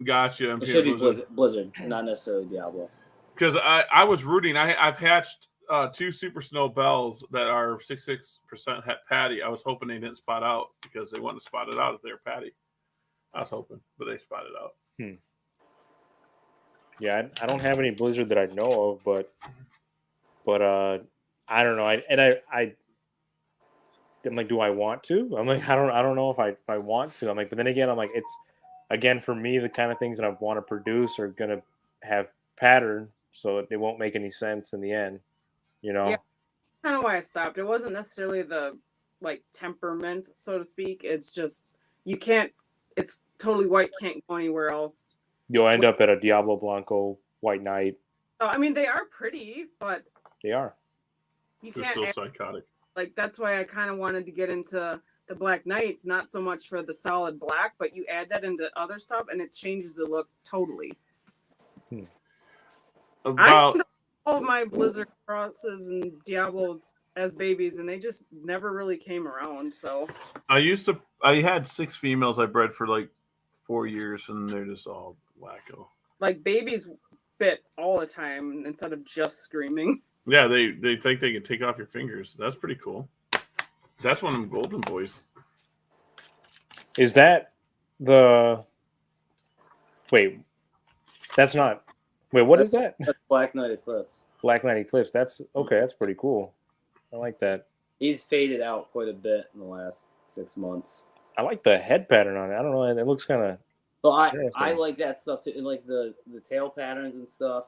Gotcha. MP it should be Blizzard. Blizzard, not necessarily Diablo. Because I was rooting. I've hatched 2 super snow bells that are 66% Patty. I was hoping they didn't spot out because they wouldn't have spotted out if they were Patty. I was hoping, but they spotted out. Yeah, I don't have any Blizzard that I know of, but I don't know. I'm like, do I want to? I'm like, I don't know if I want to. I'm like, but then again, I'm like, it's again for me the kind of things that I want to produce are gonna have pattern, so it won't make any sense in the end, Yeah, kind of why I stopped. It wasn't necessarily the temperament, so to speak. It's just you can't. It's totally white. Can't go anywhere else. You'll end up at a Diablo Blanco White Knight. So, I mean, they are pretty, but they are. They're still psychotic. That's why I kind of wanted to get into the Black Knights, not so much for the solid black, but you add that into other stuff and it changes the look totally. About all of my Blizzard crosses and Diablos as babies, and they just never really came around. So I had 6 females I bred for 4 years, and they're just all wacko. Babies bit all the time instead of just screaming. Yeah, they think they can take off your fingers. That's pretty cool. That's one of them golden boys. Is that the... Wait, that's not... Wait, what is that? That's Black Knight Eclipse. Black Knight Eclipse. That's okay. That's pretty cool. I like that. He's faded out quite a bit in the last 6 months. I like the head pattern on it. I don't know. It looks kind of... So I like that stuff too. And like the tail patterns and stuff.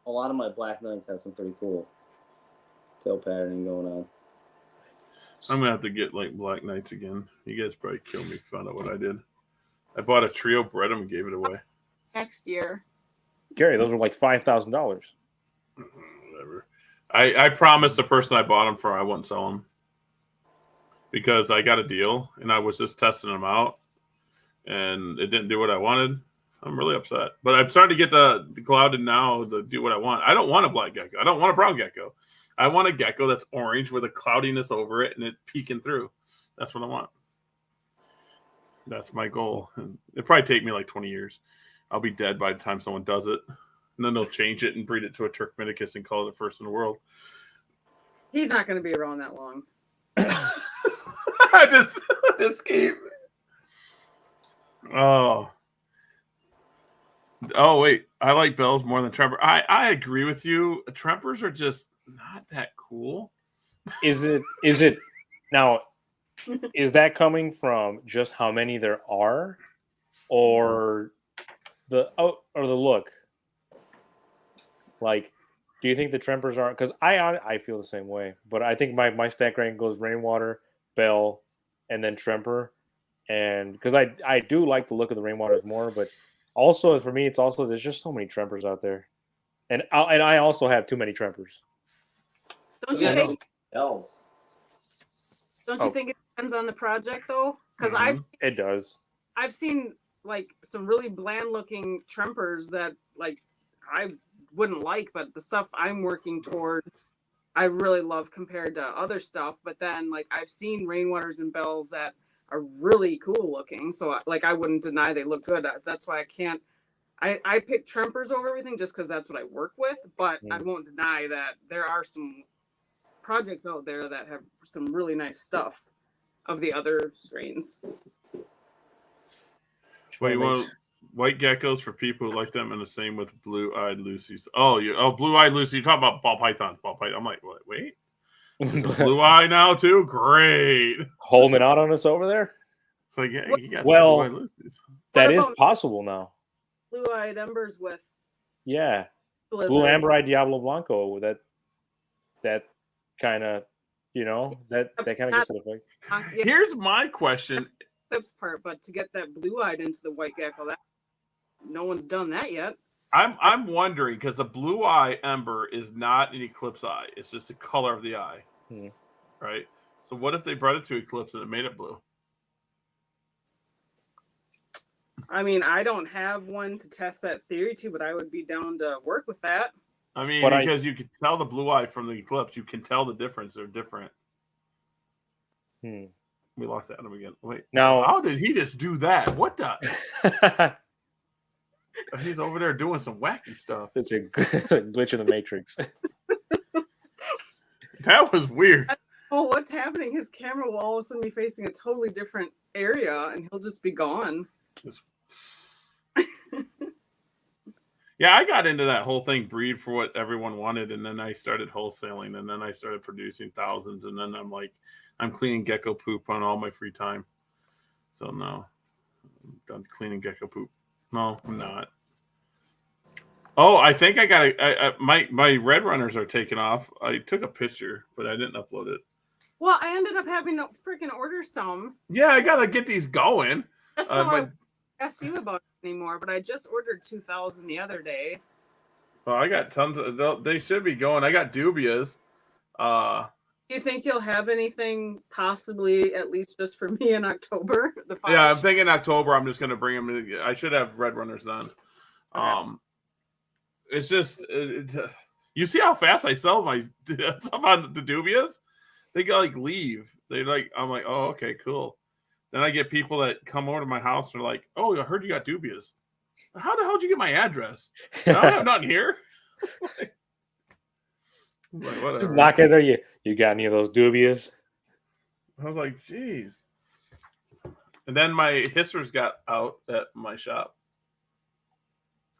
A lot of my Black Knights have some pretty cool tail patterning going on. I'm gonna have to get Black Knights again. You guys probably killed me. Found out what I did. I bought a trio, bred them, and gave it away. Next year. Gary, those were $5,000. Whatever. I promised the person I bought them for I wouldn't sell them because I got a deal and I was just testing them out, and it didn't do what I wanted. I'm really upset, but I'm starting to get the clouded now to do what I want. I don't want a black gecko. I don't want a brown gecko. I want a gecko that's orange with a cloudiness over it and it peeking through. That's what I want. That's my goal. And it'll probably take me 20 years. I'll be dead by the time someone does it. And then they'll change it and breed it to a Turkmenicus and call it the first in the world. He's not going to be around that long. I just game. Oh, wait. I like bells more than Tremper. I agree with you. Trempers are just not that cool. Is it now? Is that coming from just how many there are, or the look? Do you think the Trempers are? Because I feel the same way, but I think my stack rank goes Rainwater, Bell, and then Tremper, and because I do like the look of the Rainwaters more, but also for me it's also there's just so many Trempers out there, and I also have too many Trempers. Don't you think? Bells. Don't you think it depends on the project though? Because it does. I've seen some really bland looking Trempers that I wouldn't like, but the stuff I'm working toward I really love compared to other stuff. But then I've seen Rainwaters and Bells that are really cool looking, so I wouldn't deny they look good. That's why I pick Trempers over everything just because that's what I work with, but I won't deny that there are some projects out there that have some really nice stuff of the other strains. Wait, you want white geckos for people who like them, and the same with blue-eyed Lucy's. Blue-eyed Lucy. You're talking about ball pythons. I'm like, what? Wait, blue eye now too. Great, holding it out on us over there. It's yeah, you got well, blue-eyed Lucy's. That is about possible now. blue-eyed embers with Yeah. blizzards? Blue Amberite Diablo Blanco. That kind of, that kind of gets to the effect. Yeah, Here's my question. that's part, but to get that blue-eyed into the white gecko, that no one's done that yet. I'm wondering because the blue eye ember is not an eclipse eye. It's just the color of the eye, right? So what if they bred it to eclipse and it made it blue? I mean, I don't have one to test that theory to, but I would be down to work with that. I mean, But because you can tell the blue eye from the eclipse. You can tell the difference. They're different. We lost Adam again. Wait. Now, how did he just do that? What the? He's over there doing some wacky stuff. It's a glitch in the Matrix. That was weird. Oh, what's happening? His camera will all of a sudden be facing a totally different area, and he'll just be gone. Yeah, I got into that whole thing, breed for what everyone wanted, and then I started wholesaling, and then I started producing thousands, and then I'm cleaning gecko poop on all my free time. So no, I'm done cleaning gecko poop. No, I'm not. Oh, I think I got my red runners are taken off. I took a picture, but I didn't upload it. Well, I ended up having to freaking order some. Yeah, I gotta get these going. Just so I asked you about it anymore, but I just ordered 2,000 the other day. Well, I got tons of. They should be going. I got dubias. Do you think you'll have anything possibly at least just for me in October? Yeah, I'm thinking October. I'm just gonna bring them. I should have red runners then. Okay. It's just you see how fast I sell my stuff on the dubias. They leave. I'm like, oh, okay, cool. Then I get people that come over to my house and are like, oh, I heard you got dubias. How the hell did you get my address? I don't have nothing here. Like, whatever. Just knock it, or you got any of those dubias? I was like, geez. And then my hissers got out at my shop.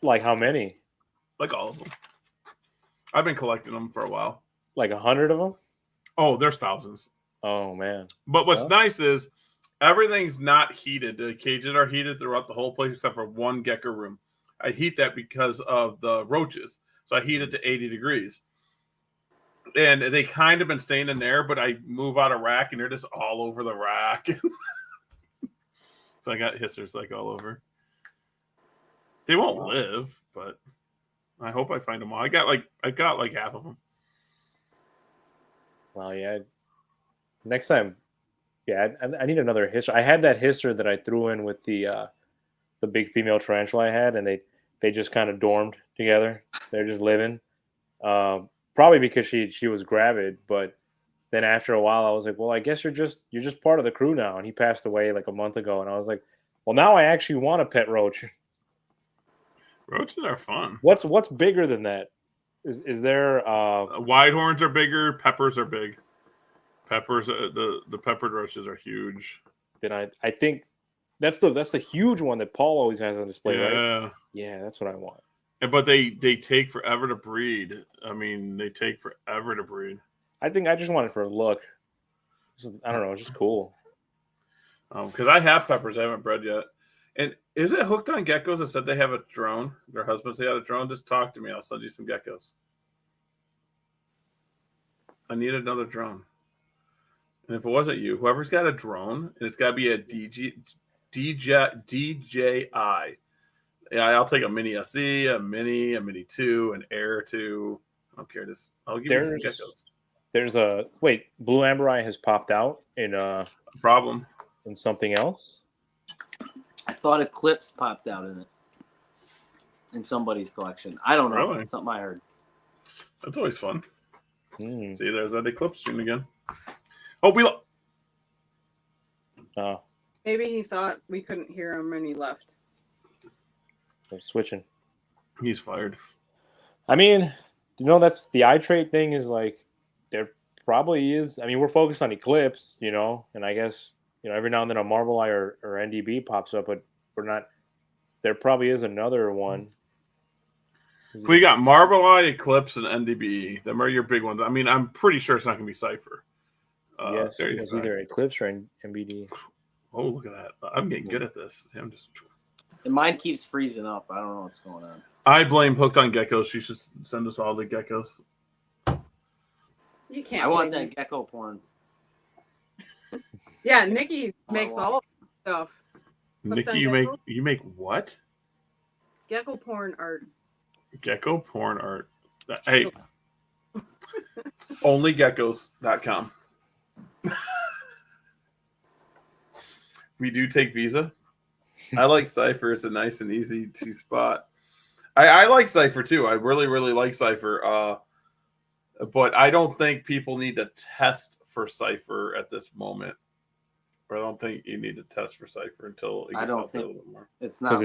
Like how many? Like all of them. I've been collecting them for a while. Like 100 of them? Oh, there's thousands. Oh man! But what's nice is everything's not heated. The cages are heated throughout the whole place except for one gecko room. I heat that because of the roaches, so I heat it to 80 degrees. And they kind of been staying in there, but I move out a rack and they're just all over the rack. So I got hissers all over. They won't live, but I hope I find them all. I got half of them. Well, yeah. Next time, yeah, I need another hisser. I had that hisser that I threw in with the big female tarantula I had, and they just kind of dormed together. They're just living. Probably because she was gravid, but then after a while I was like, well, I guess you're just part of the crew now. And he passed away like a month ago, and I was like, well, now I actually want a pet roach. Roaches are fun. What's bigger than that? Is there wide horns are bigger, peppers are big. Peppers, the peppered roaches are huge. Then I think that's the huge one that Paul always has on display, right? Yeah, that's what I want. But they take forever to breed. I mean, they take forever to breed. I think I just want it for a look. I don't know, it's just cool. Because I have peppers, I haven't bred yet. And is it Hooked on Geckos that said they have a drone? Their husbands, they had a drone. Just talk to me. I'll send you some geckos. I need another drone. And if it wasn't you, whoever's got a drone, and it's got to be a DJI. Yeah, I'll take a Mini SE, a Mini 2, an Air 2. I don't care. I'll give you some geckos. There's Blue Amber Eye has popped out in problem in something else. I thought Eclipse popped out in somebody's collection. I don't know. Really? It's something I heard. That's always fun. See, there's that Eclipse tune again. Oh, Maybe he thought we couldn't hear him and he left. I'm switching. He's fired. I mean, that's the eye trait thing is like there probably is. I mean, we're focused on Eclipse, and I guess, every now and then a Marvel Eye or NDB pops up, but we're not. There probably is another one. We got Marvel Eye, Eclipse, and NDB. Them are your big ones. I mean, I'm pretty sure it's not going to be Cypher. Yes, it's either Eclipse or NBD. Oh, look at that. I'm getting good at this. I'm just And mine keeps freezing up. I don't know what's going on. I blame Hooked on Geckos. She should send us all the geckos. You can't. I want blame that gecko porn. me. Yeah, Nikki makes want- all of that stuff. Hooked on Nikki, geckos? you make what? Gecko porn art. Gecko porn art. Hey, onlygeckos.com. We do take Visa. I like Cypher. It's a nice and easy to spot. I like Cypher too. I really, really like Cypher. But I don't think people need to test for Cypher at this moment. I don't think you need to test for Cypher until it gets out there a little bit more. It's not.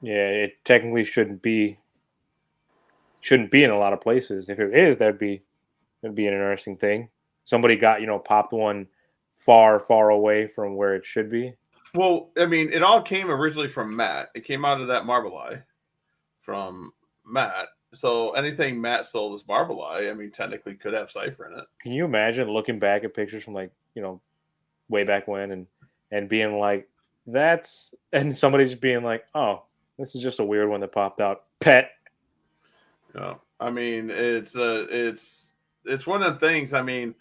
Yeah, it technically shouldn't be in a lot of places. If it is, that'd be an interesting thing. Somebody got, popped one far away from where it should be. Well, I mean, it all came originally from Matt. It came out of that Marble Eye from Matt. So anything Matt sold as Marble Eye, I mean, technically could have Cypher in it. Can you imagine looking back at pictures from way back when and being like, and somebody just being like, oh, this is just a weird one that popped out. Pet. Yeah, I mean, it's one of the things. I mean,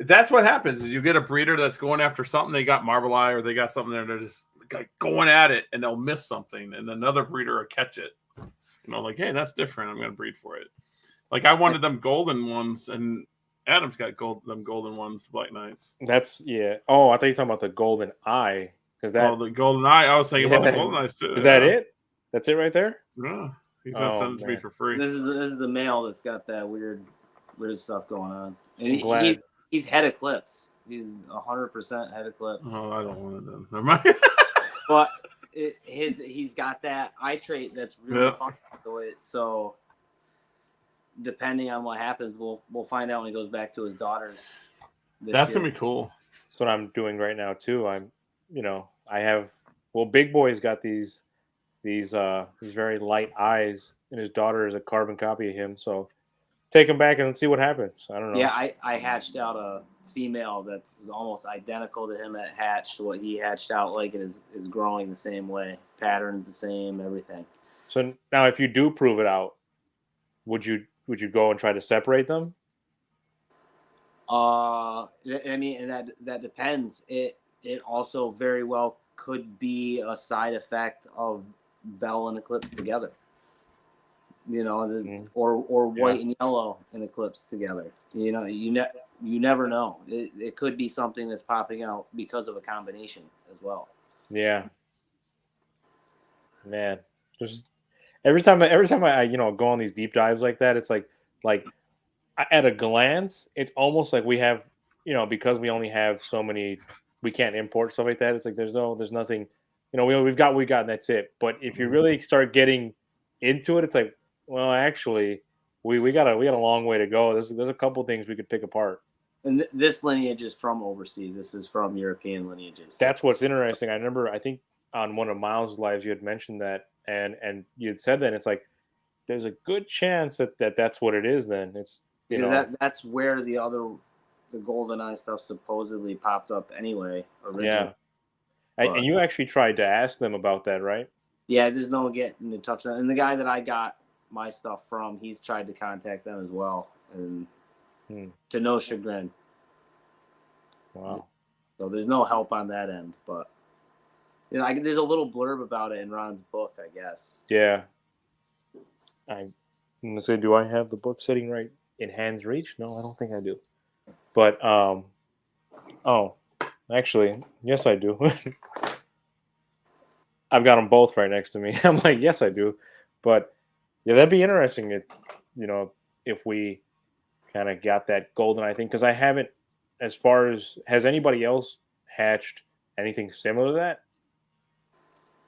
that's what happens is you get a breeder that's going after something. They got Marble Eye or they got something there. They're just like going at it and they'll miss something, and another breeder will catch it. Like, hey, that's different. I'm going to breed for it. Like I wanted them golden ones, and Adam's got them golden ones, Black Knights. That's Oh, I thought you were talking about the golden eye because the golden eye. I was thinking about the golden eyes too. Is that it? That's it right there? Yeah, he's gonna send it to me for free. This is the male that's got that weird stuff going on, and he's head eclipse. He's 100% head eclipse. Oh, I don't want it then. Never mind. But he's got that eye trait that's really fun to it. So depending on what happens, we'll find out when he goes back to his daughters. That's gonna be cool. That's what I'm doing right now too. Big Boy's got these very light eyes, and his daughter is a carbon copy of him. So take him back and see what happens. I don't know. Yeah, I hatched out a female that was almost identical to him at hatched. What he hatched out like it is growing the same way, patterns the same, everything. So now, if you do prove it out, would you go and try to separate them? I mean, and that depends. It also very well could be a side effect of Bell and Eclipse together. Or white and yellow and Eclipse together. You never know. It could be something that's popping out because of a combination as well. Yeah. Man, just every time I go on these deep dives like that, it's like at a glance, it's almost like we have, because we only have so many, we can't import stuff like that. It's like there's nothing, we've got and that's it. But if you really start getting into it, it's like, well, actually, we got a long way to go. There's a couple things we could pick apart. And this lineage is from overseas. This is from European lineages. That's what's interesting. I remember, I think on one of Miles' lives, you had mentioned that, and you had said that. And it's like there's a good chance that's what it is. Then it's that's where the golden eye stuff supposedly popped up anyway. Originally. Yeah, and you actually tried to ask them about that, right? Yeah, there's no getting in touch with them. And the guy that I got my stuff from, he's tried to contact them as well, and to no chagrin. Wow. So there's no help on that end, but there's a little blurb about it in Ron's book, I guess. Yeah. I'm gonna say, do I have the book sitting right in hand's reach? No, I don't think I do. But actually, yes, I do. I've got them both right next to me. I'm like, yes, I do. But yeah, that'd be interesting. If we kind of got that golden eye thing, because I haven't. As far as, has anybody else hatched anything similar to that?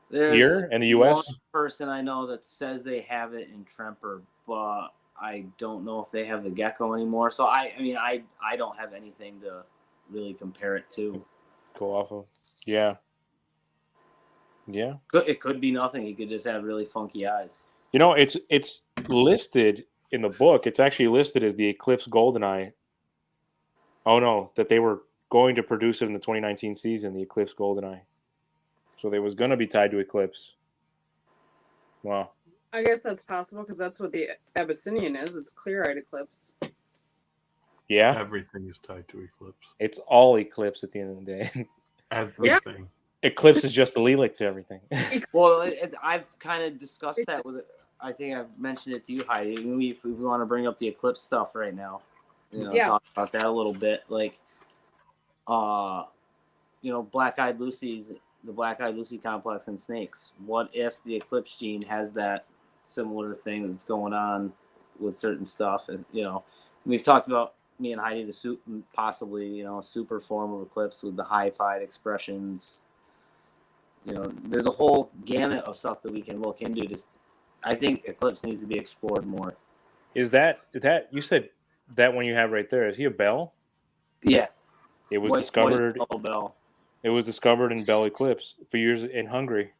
There's here in the U.S.? One person I know that says they have it in Tremper, but I don't know if they have the gecko anymore. So I don't have anything to really compare it to. Go off of. Yeah. Yeah. It could be nothing. He could just have really funky eyes. It's listed in the book. It's actually listed as the Eclipse Goldeneye. Oh no, that they were going to produce it in the 2019 season, the Eclipse Goldeneye. So they was gonna be tied to eclipse. Wow. I guess that's possible because that's what the Abyssinian is. It's clear-eyed eclipse. Yeah, Everything is tied to eclipse. it's all eclipse at the end of the day. Everything. Eclipse is just the lilac to everything. Well, I've kind of discussed that with. I think I've mentioned it to you, Heidi. If we want to bring up the eclipse stuff right now, talk about that a little bit. Like, Black-Eyed Lucy's the Black-Eyed Lucy complex in snakes. What if the eclipse gene has that similar thing that's going on with certain stuff? And we've talked about, me and Heidi, possibly a super form of eclipse with the high-fied expressions. There's a whole gamut of stuff that we can look into. I think eclipse needs to be explored more. Is that you said that one you have right there? Is he a bell? Yeah, it was discovered. Bell. It was discovered in Bell Eclipse for years in Hungary.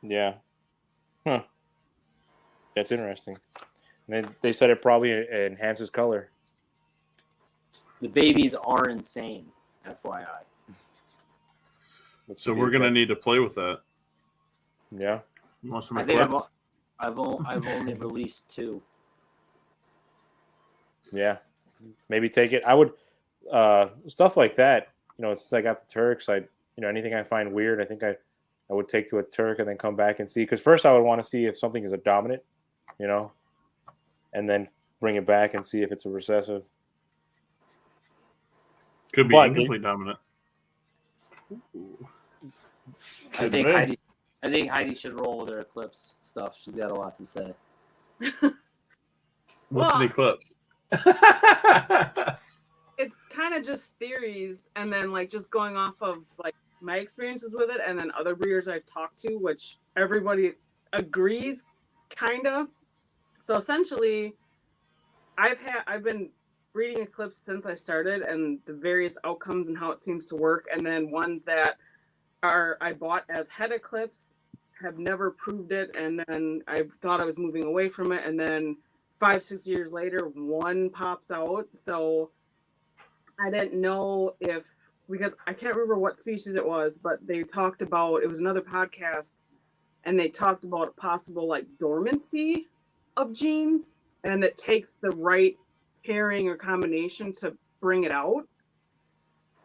Yeah, that's interesting. And they said it probably enhances color. The babies are insane, FYI. So we're gonna need to play with that. Yeah. You want some I think eclipse? I've only released 2. Yeah, maybe take it. I would stuff like that. Since I got the Turks, anything I find weird, I think I would take to a Turk and then come back and see. Because first I would want to see if something is a dominant, and then bring it back and see if it's a recessive. Could be incomplete dominant. I think Heidi should roll with her eclipse stuff. She's got a lot to say. What's an eclipse? It's kind of just theories, and then just going off of my experiences with it, and then other breeders I've talked to, which everybody agrees, kind of. So essentially, I've been breeding eclipse since I started, and the various outcomes and how it seems to work, and then ones that I bought as head eclipse have never proved it, and then I thought I was moving away from it, and then 5-6 years later, one pops out. So I didn't know because I can't remember what species it was, but they talked about, it was another podcast, and they talked about a possible dormancy of genes, and it takes the right pairing or combination to bring it out.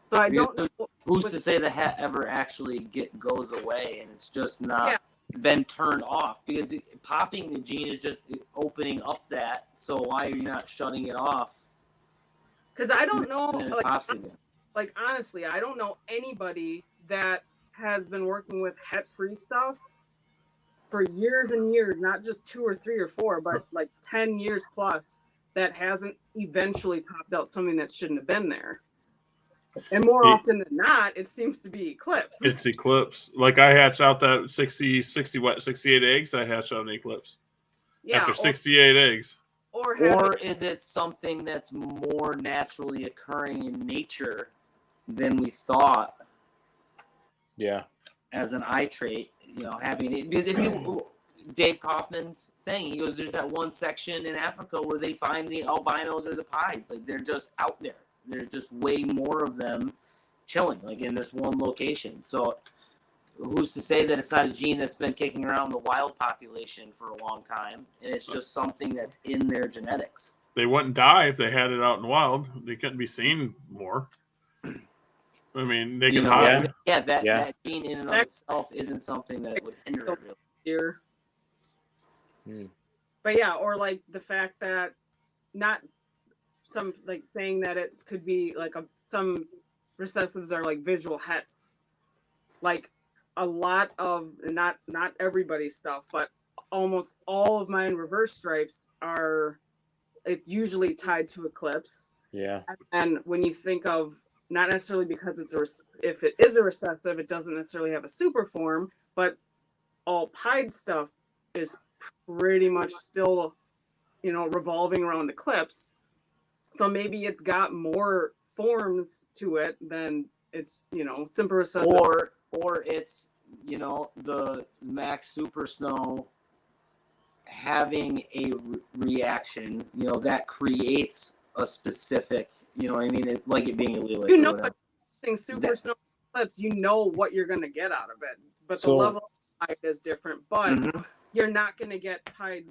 So I don't know. Who's to say the hat ever actually goes away and it's just not been turned off? Because popping the gene is just opening up that. So why are you not shutting it off? Because I don't know. Honestly, I don't know anybody that has been working with het-free stuff for years and years, not just 2 or 3 or 4, but 10 years plus, that hasn't eventually popped out something that shouldn't have been there. And more often than not, it seems to be eclipse. It's eclipse. I hatched out that 68 eggs. I hatched out an eclipse. Yeah, after 68 eggs. Or is it something that's more naturally occurring in nature than we thought? Yeah. As an eye trait, having it, because Dave Kaufman's thing, he goes, there's that one section in Africa where they find the albinos or the pieds. They're just out there. There's just way more of them chilling, in this one location. So who's to say that it's not a gene that's been kicking around the wild population for a long time, and it's just something that's in their genetics? They wouldn't die if they had it out in the wild. They couldn't be seen more. I mean, they can hide. Yeah, that gene in and of itself isn't something that would hinder it really. But yeah, or the fact that not some saying that it could be some recessives are visual hets. A lot of not everybody's stuff, but almost all of mine reverse stripes it's usually tied to eclipse. Yeah. And when you think of, not necessarily because if it is a recessive, it doesn't necessarily have a super form, but all pied stuff is pretty much still, revolving around eclipse. So maybe it's got more forms to it than it's, simple recessive. Or it's, the Max Super Snow having a reaction, that creates a specific, what I mean? It being illegal. What super snow clips, you know what you're going to get out of it. But So- the level of pied is different. But Mhm. you're not going to get pied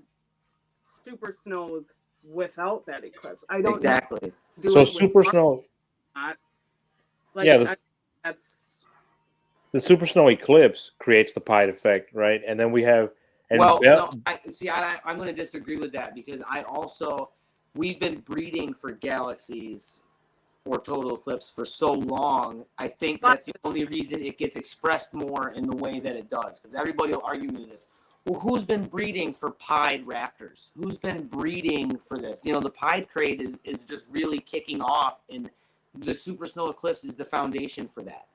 super snows without that eclipse. I don't Exactly. do So it with super snow, like yeah, that's the super snow eclipse creates the pied effect, right? And then we have, and Well, Bell- no, I'm going to disagree with that because we've been breeding for galaxies or total eclipse for so long. I think that's the only reason it gets expressed more in the way that it does. Because everybody will argue with this. Well, who's been breeding for pied raptors? Who's been breeding for this? You know, the pied trade is just really kicking off, and the super snow eclipse is the foundation for that.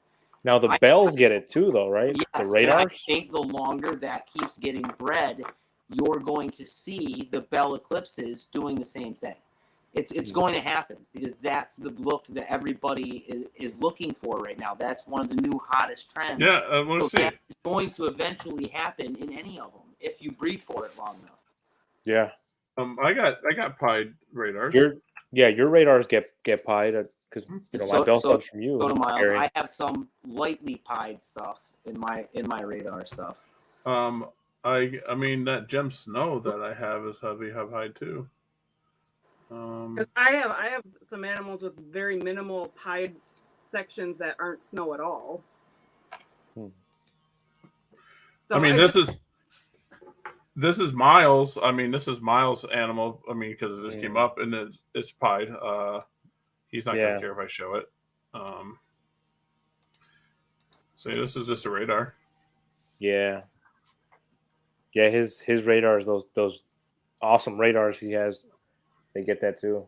now the bells get it too, though, right? Yes, the and radars. I think the longer that keeps getting bred, you're going to see the bell eclipses doing the same thing. It's going to happen because that's the look that everybody is looking for right now. That's one of the new hottest trends. Yeah, I want to see. That's going to eventually happen in any of them if you breed for it long enough. Yeah, I got pied radars. your radars get pied because my bell subs from you. Go to Miles. Gary. I have some lightly pied stuff in my radar stuff. I mean that gem snow that I have is have pied too. because I have some animals with very minimal pied sections that aren't snow at all. Hmm. So I mean, it's this is Miles. I mean, this is Miles' animal. I mean, because it just came up and it's pied. He's not gonna care if I show it. So this is just a radar. Yeah, his radars, those awesome radars he has, they get that too.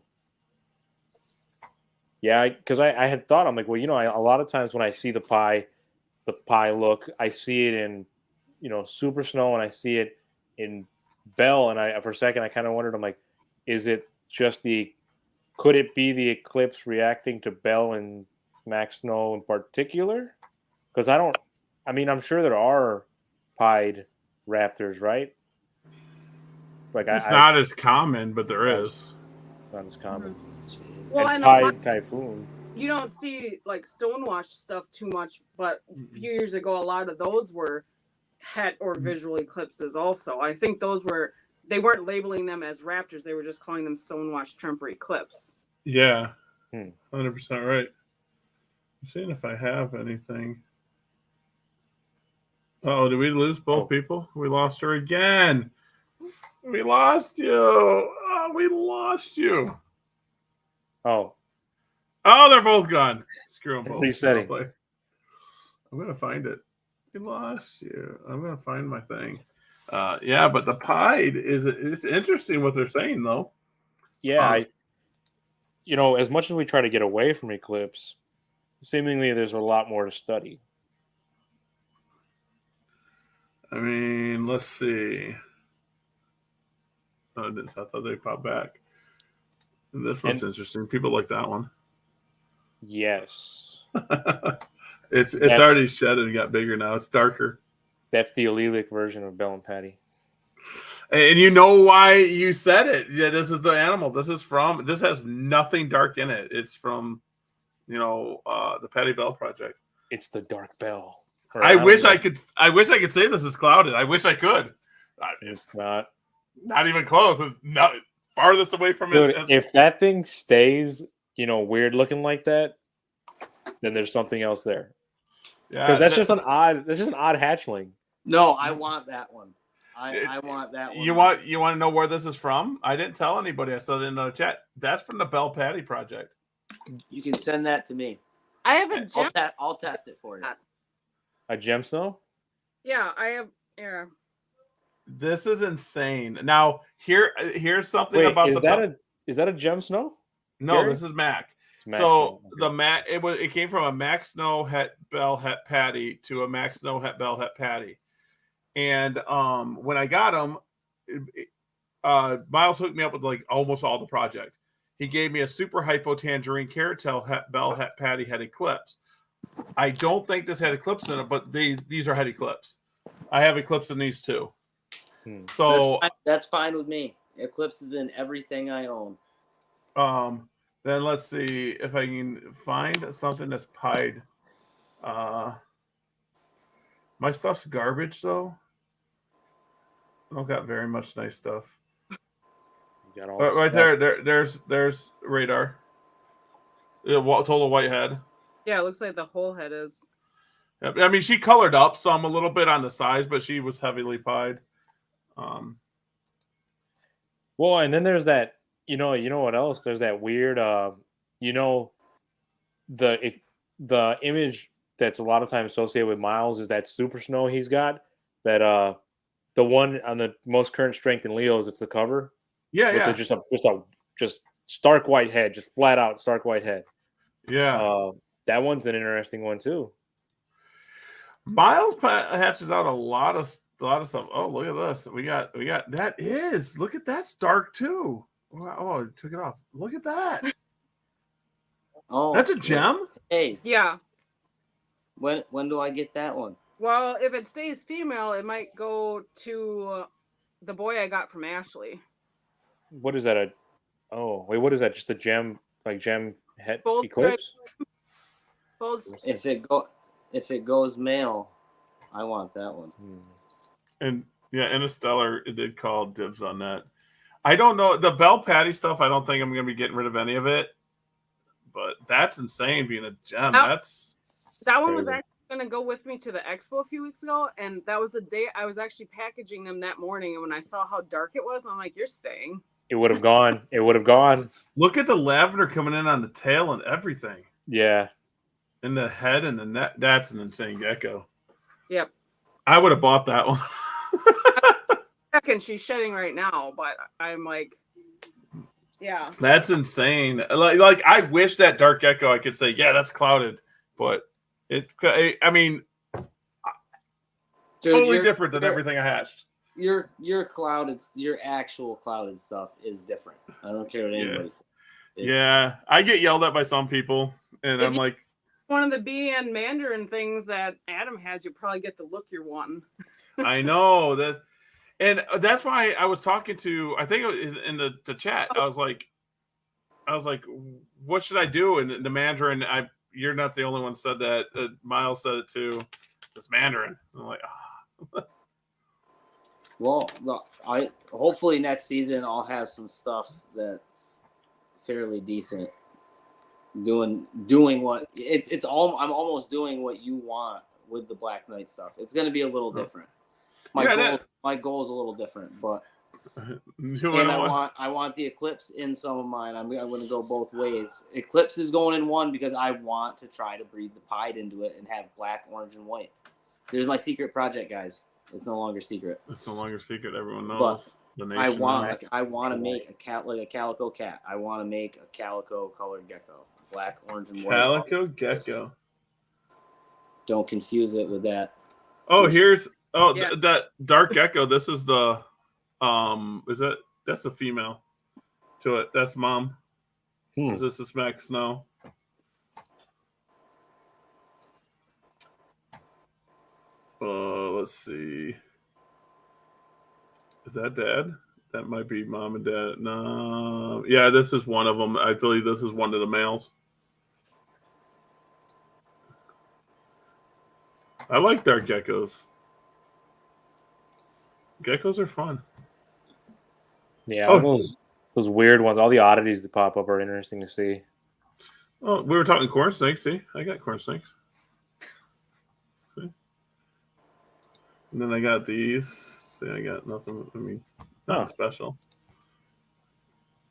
Yeah, because I had thought, I'm like, well, a lot of times when I see the pie look, I see it in, super snow, and I see it in bell, and for a second I kind of wondered, I'm like, is it just could it be the eclipse reacting to bell and max snow in particular? Because I'm sure there are pied raptors, right? Like It's not as common, but there is. It's not as common. well, And I know pied typhoon. you don't see like stonewashed stuff too much, but a few years ago, a lot of those were het or visual eclipses. Also, I think they weren't labeling them as raptors; they were just calling them stonewashed Tremper eclipse. Yeah, 100% right. I'm seeing if I have anything. Oh, did we lose both people? We lost her again. We lost you. Oh, we lost you. Oh, they're both gone. Screw them both. Resetting. I'm gonna find it. We lost you. I'm gonna find my thing. Yeah, but the pied it's interesting what they're saying though. yeah. As much as we try to get away from eclipse, seemingly there's a lot more to study. I mean, let's see. Oh, I thought they popped back. And this one's interesting. People like that one. Yes. It's already shed and got bigger now. It's darker. That's the allelic version of Bell and Patty. And you know why you said it. Yeah, this is the animal. This has nothing dark in it. It's from, the Patty Bell project. It's the Dark Bell. I wish I could say this is clouded. I wish I could. It's not. Not even close. It's not farthest away from Dude, it. if that thing stays, weird looking like that, then there's something else there. Yeah, Because that's just an odd hatchling. No, I want that one. I want that one. You want to know where this is from? I didn't tell anybody. I said in the chat. That's from the Bell Patty project. You can send that to me. I have a gem. I'll test it for you. A gem snow? Yeah, I have. Yeah. This is insane. Now here's something Wait, about is that a gem snow? No, Gary? this is Mac. Mac So Snow. the Mac it came from a Mac Snow Het Bell Het Patty to a Mac Snow Het Bell Het Patty. And when I got them, Miles hooked me up with like almost all the project. He gave me a super hypo tangerine carrot tail Het Bell Het Patty had eclipse. I don't think this had eclipse in it, but these are had eclipse. I have eclipse in these too. So that's fine with me. Eclipse is in everything I own. Then let's see if I can find something that's pied. My stuff's garbage though. I don't got very much nice stuff. You got all Right, the right stuff. there's radar. Yeah, total white head. Yeah, it looks like the whole head is. Yep. I mean, she colored up some a little bit on the size, but she was heavily pied. Well, and then there's that. You know what else? There's that weird. The image that's a lot of times associated with Miles is that super snow he's got. That the one on the most current strength in Leo's. It's the cover. Yeah, with yeah. Just stark white head, just flat out stark white head. Yeah. That one's an interesting one too. Miles hatches out a lot of stuff. Oh, look at this. We got that is. Look at that stark too. Wow, oh, I took it off. Look at that. Oh, that's a gem? Hey. Yeah. When do I get that one? Well, if it stays female, it might go to the boy I got from Ashley. What is that? What is that? Just a gem, like gem head Bold eclipse? If it goes male, I want that one. And yeah, Interstellar, it did call dibs on that. I don't know. The Bell Patty stuff, I don't think I'm going to be getting rid of any of it. But that's insane being a gem. That one was actually going to go with me to the expo a few weeks ago. And that was the day I was actually packaging them that morning. And when I saw how dark it was, I'm like, you're staying. It would have gone. It would have gone. Look at the lavender coming in on the tail and everything. Yeah. And the head and the neck. That's an insane gecko. Yep. I would have bought that one. And she's shedding right now, but I'm like, yeah. That's insane. Like I wish that dark gecko I could say, yeah, that's clouded, but I mean, dude, totally different than everything I hatched. Your clouded, your actual clouded stuff is different. I don't care what anybody says. Yeah, I get yelled at by some people, and I'm like, one of the BN Mandarin things that Adam has, you probably get the look you're wanting. I know that. And that's why I was talking to, I think it was in the chat. I was like, what should I do? And the Mandarin, you're not the only one said that. Miles said it too. It's Mandarin. I'm like, Well, hopefully next season I'll have some stuff that's fairly decent. Doing what it's all. I'm almost doing what you want with the Black Knight stuff. It's going to be a little different. My goal is a little different, but I want the Eclipse in some of mine. I'm going to go both ways. Eclipse is going in one because I want to try to breed the pied into it and have black, orange, and white. There's my secret project, guys. It's no longer secret. It's no longer secret. Everyone knows. But I want to make a calico cat. I want to make a calico colored gecko, black, orange, and white. Calico gecko. Don't confuse it with that. Oh, that dark gecko. This is the that's the female to it. That's mom. Is this the Smack Snow? Let's see. Is that dad? That might be mom and dad. No. Yeah, this is one of them. I believe this is one of the males. I like dark geckos. Geckos are fun. Yeah, those weird ones, all the oddities that pop up are interesting to see. Oh, we were talking corn snakes. See, I got corn snakes. See? And then I got these. See, I got nothing. I mean, not special.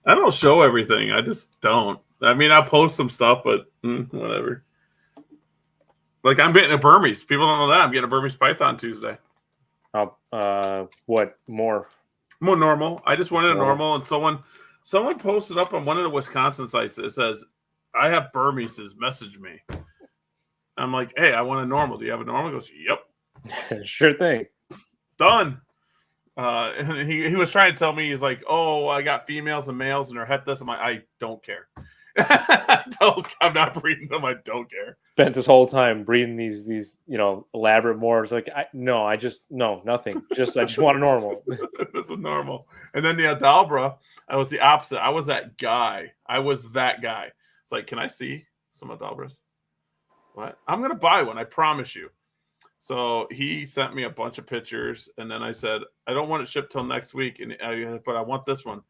I don't show everything. I just don't. I mean, I post some stuff, but whatever. Like I'm getting a Burmese. People don't know that I'm getting a Burmese python Tuesday. What more? More normal. I just wanted a normal, and someone posted up on one of the Wisconsin sites. It says, "I have Burmeses. Message me." I'm like, "Hey, I want a normal. Do you have a normal?" He goes, "Yep." Sure thing. Done. And he was trying to tell me, he's like, "Oh, I got females and males, and they're het this." I'm like, "I don't care. I'm not breeding them. I don't care." Spent this whole time breeding these elaborate morphs. Like nothing. I just want a normal. It's a normal. And then the Adalbra, I was the opposite. I was that guy. It's like, can I see some Adalbras? what? I'm gonna buy one. I promise you. So he sent me a bunch of pictures, and then I said, I don't want it shipped till next week, but I want this one.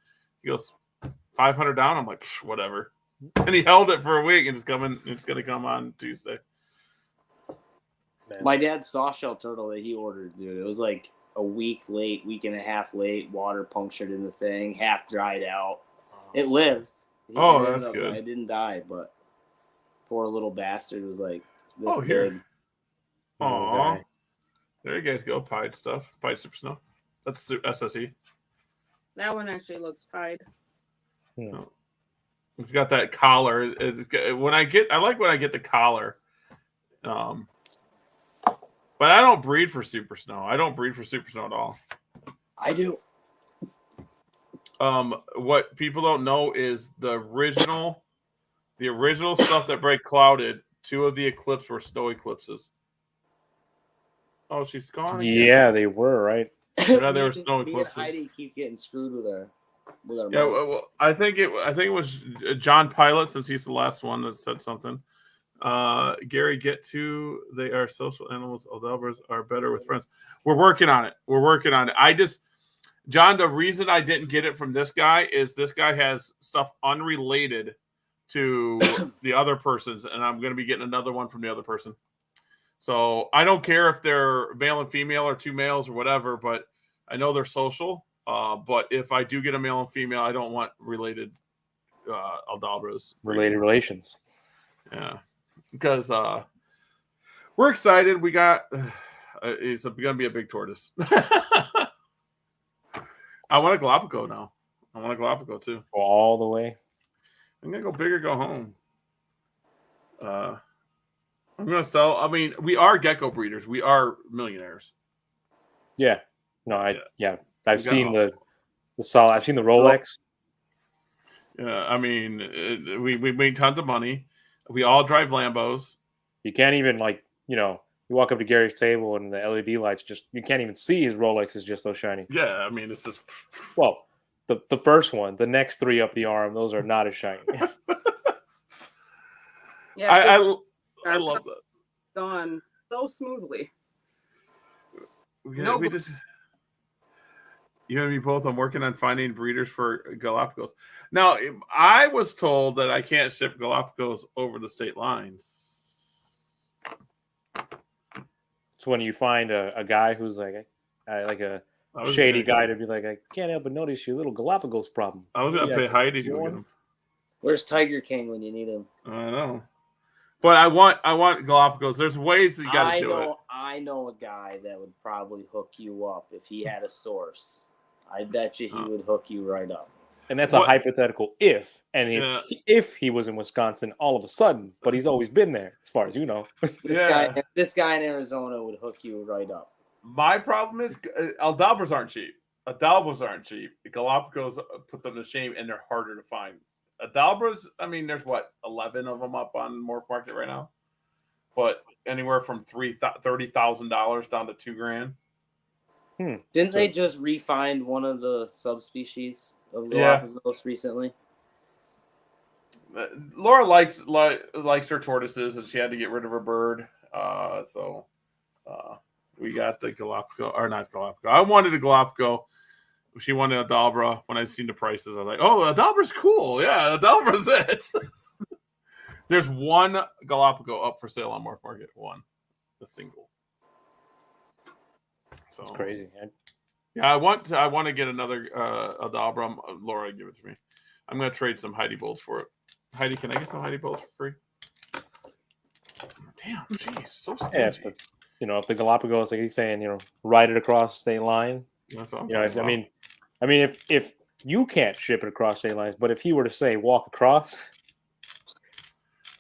He goes, 500 down. I'm like, whatever. And he held it for a week, and it's coming. It's gonna come on Tuesday. Man. My dad's soft shell turtle that he ordered, dude. It was like a week and a half late. Water punctured in the thing, half dried out. It lives. That's good. It didn't die, but poor little bastard was like this Oh, here. big. Aw. There you guys go. Pied stuff. Pied Super Snow. That's SSE. That one actually looks pied. Oh. It's got that collar. I like when I get the collar. But I don't breed for Super Snow. I don't breed for Super Snow at all. I do. What people don't know is the original stuff that break clouded. 2 of the eclipse were snow eclipses. Oh, she's gone again. Yeah, they were, right? Yeah, there were snow Me and eclipses. Heidi keep getting screwed with our Yeah, modes. well, I think it was John Pilot, since he's the last one that said something. Gary, they are social animals. Aldabras are better with friends. We're working on it. John, the reason I didn't get it from this guy is this guy has stuff unrelated to the other person's, and I'm going to be getting another one from the other person. So I don't care if they're male and female or 2 males or whatever, but I know they're social. But if I do get a male and female, I don't want related Aldabras. Related relations. Yeah. Because we're excited. We got it's going to be a big tortoise. I want a Galapagos now. I want a Galapagos too. Go all the way. I'm going to go big or go home. I'm going to sell. I mean, we are gecko breeders. We are millionaires. Yeah. No, I've We seen got the solid. I've seen the Rolex. Yeah, I mean, we made tons of money. We all drive Lambos. You can't even you walk up to Gary's table and the LED lights you can't even see his Rolex is just so shiny. Yeah, I mean, it's just. Well, the first one, the next 3 up the arm, those are not as shiny. Yeah, I love that. gone so smoothly. We just. You and me both. I'm working on finding breeders for Galapagos. Now, I was told that I can't ship Galapagos over the state lines. It's when you find a guy who's like a shady guy to be like, I can't help but notice your little Galapagos problem. I was going to pay Heidi to go get him. Where's Tiger King when you need him? I know. But I want Galapagos. There's ways that you got to do it. I know a guy that would probably hook you up if he had a source. I bet you he would hook you right up. And that's a hypothetical if. And if he was in Wisconsin all of a sudden, but he's always been there, as far as you know. This guy in Arizona would hook you right up. My problem is Aldabras aren't cheap. Galapagos put them to shame, and they're harder to find. Aldabras, I mean, there's 11 of them up on Morph Market right now, but anywhere from $30,000 down to $2,000. Didn't they just re-find one of the subspecies of Galapagos recently? Laura likes her tortoises, and she had to get rid of her bird. So we got the Galapagos, or not Galapagos. I wanted a Galapagos. She wanted a Aldabra. When I seen the prices, I was like, "Oh, Aldabra's cool. Yeah, Aldabra's it." There's one Galapagos up for sale on Morph Market. A single. So it's crazy. Yeah, I want to get another Aldabra. Laura, give it to me. I'm going to trade some Heidi Bulls for it. Heidi, can I get some Heidi Bulls for free? Damn, jeez, so stingy. Yeah, if the Galapagos, like he's saying, ride it across the state line. That's what I'm talking about. I mean, if you can't ship it across state lines, but if he were to say walk across,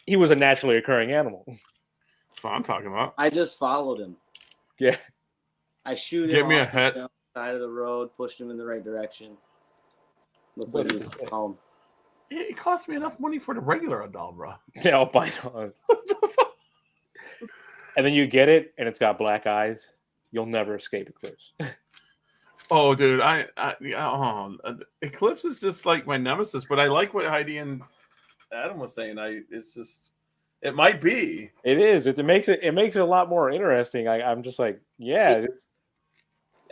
he was a naturally occurring animal. That's what I'm talking about. I just followed him. Yeah. I shoot him off the side of the road, pushed him in the right direction. Looked like he was home. It cost me enough money for the regular Aldabra. Yeah, I'll buy it. And then you get it, and it's got black eyes. You'll never escape Eclipse. Oh, dude, Eclipse is just like my nemesis. But I like what Heidi and Adam was saying. It's It might be. It is. It makes it a lot more interesting. I'm just like, yeah, it's.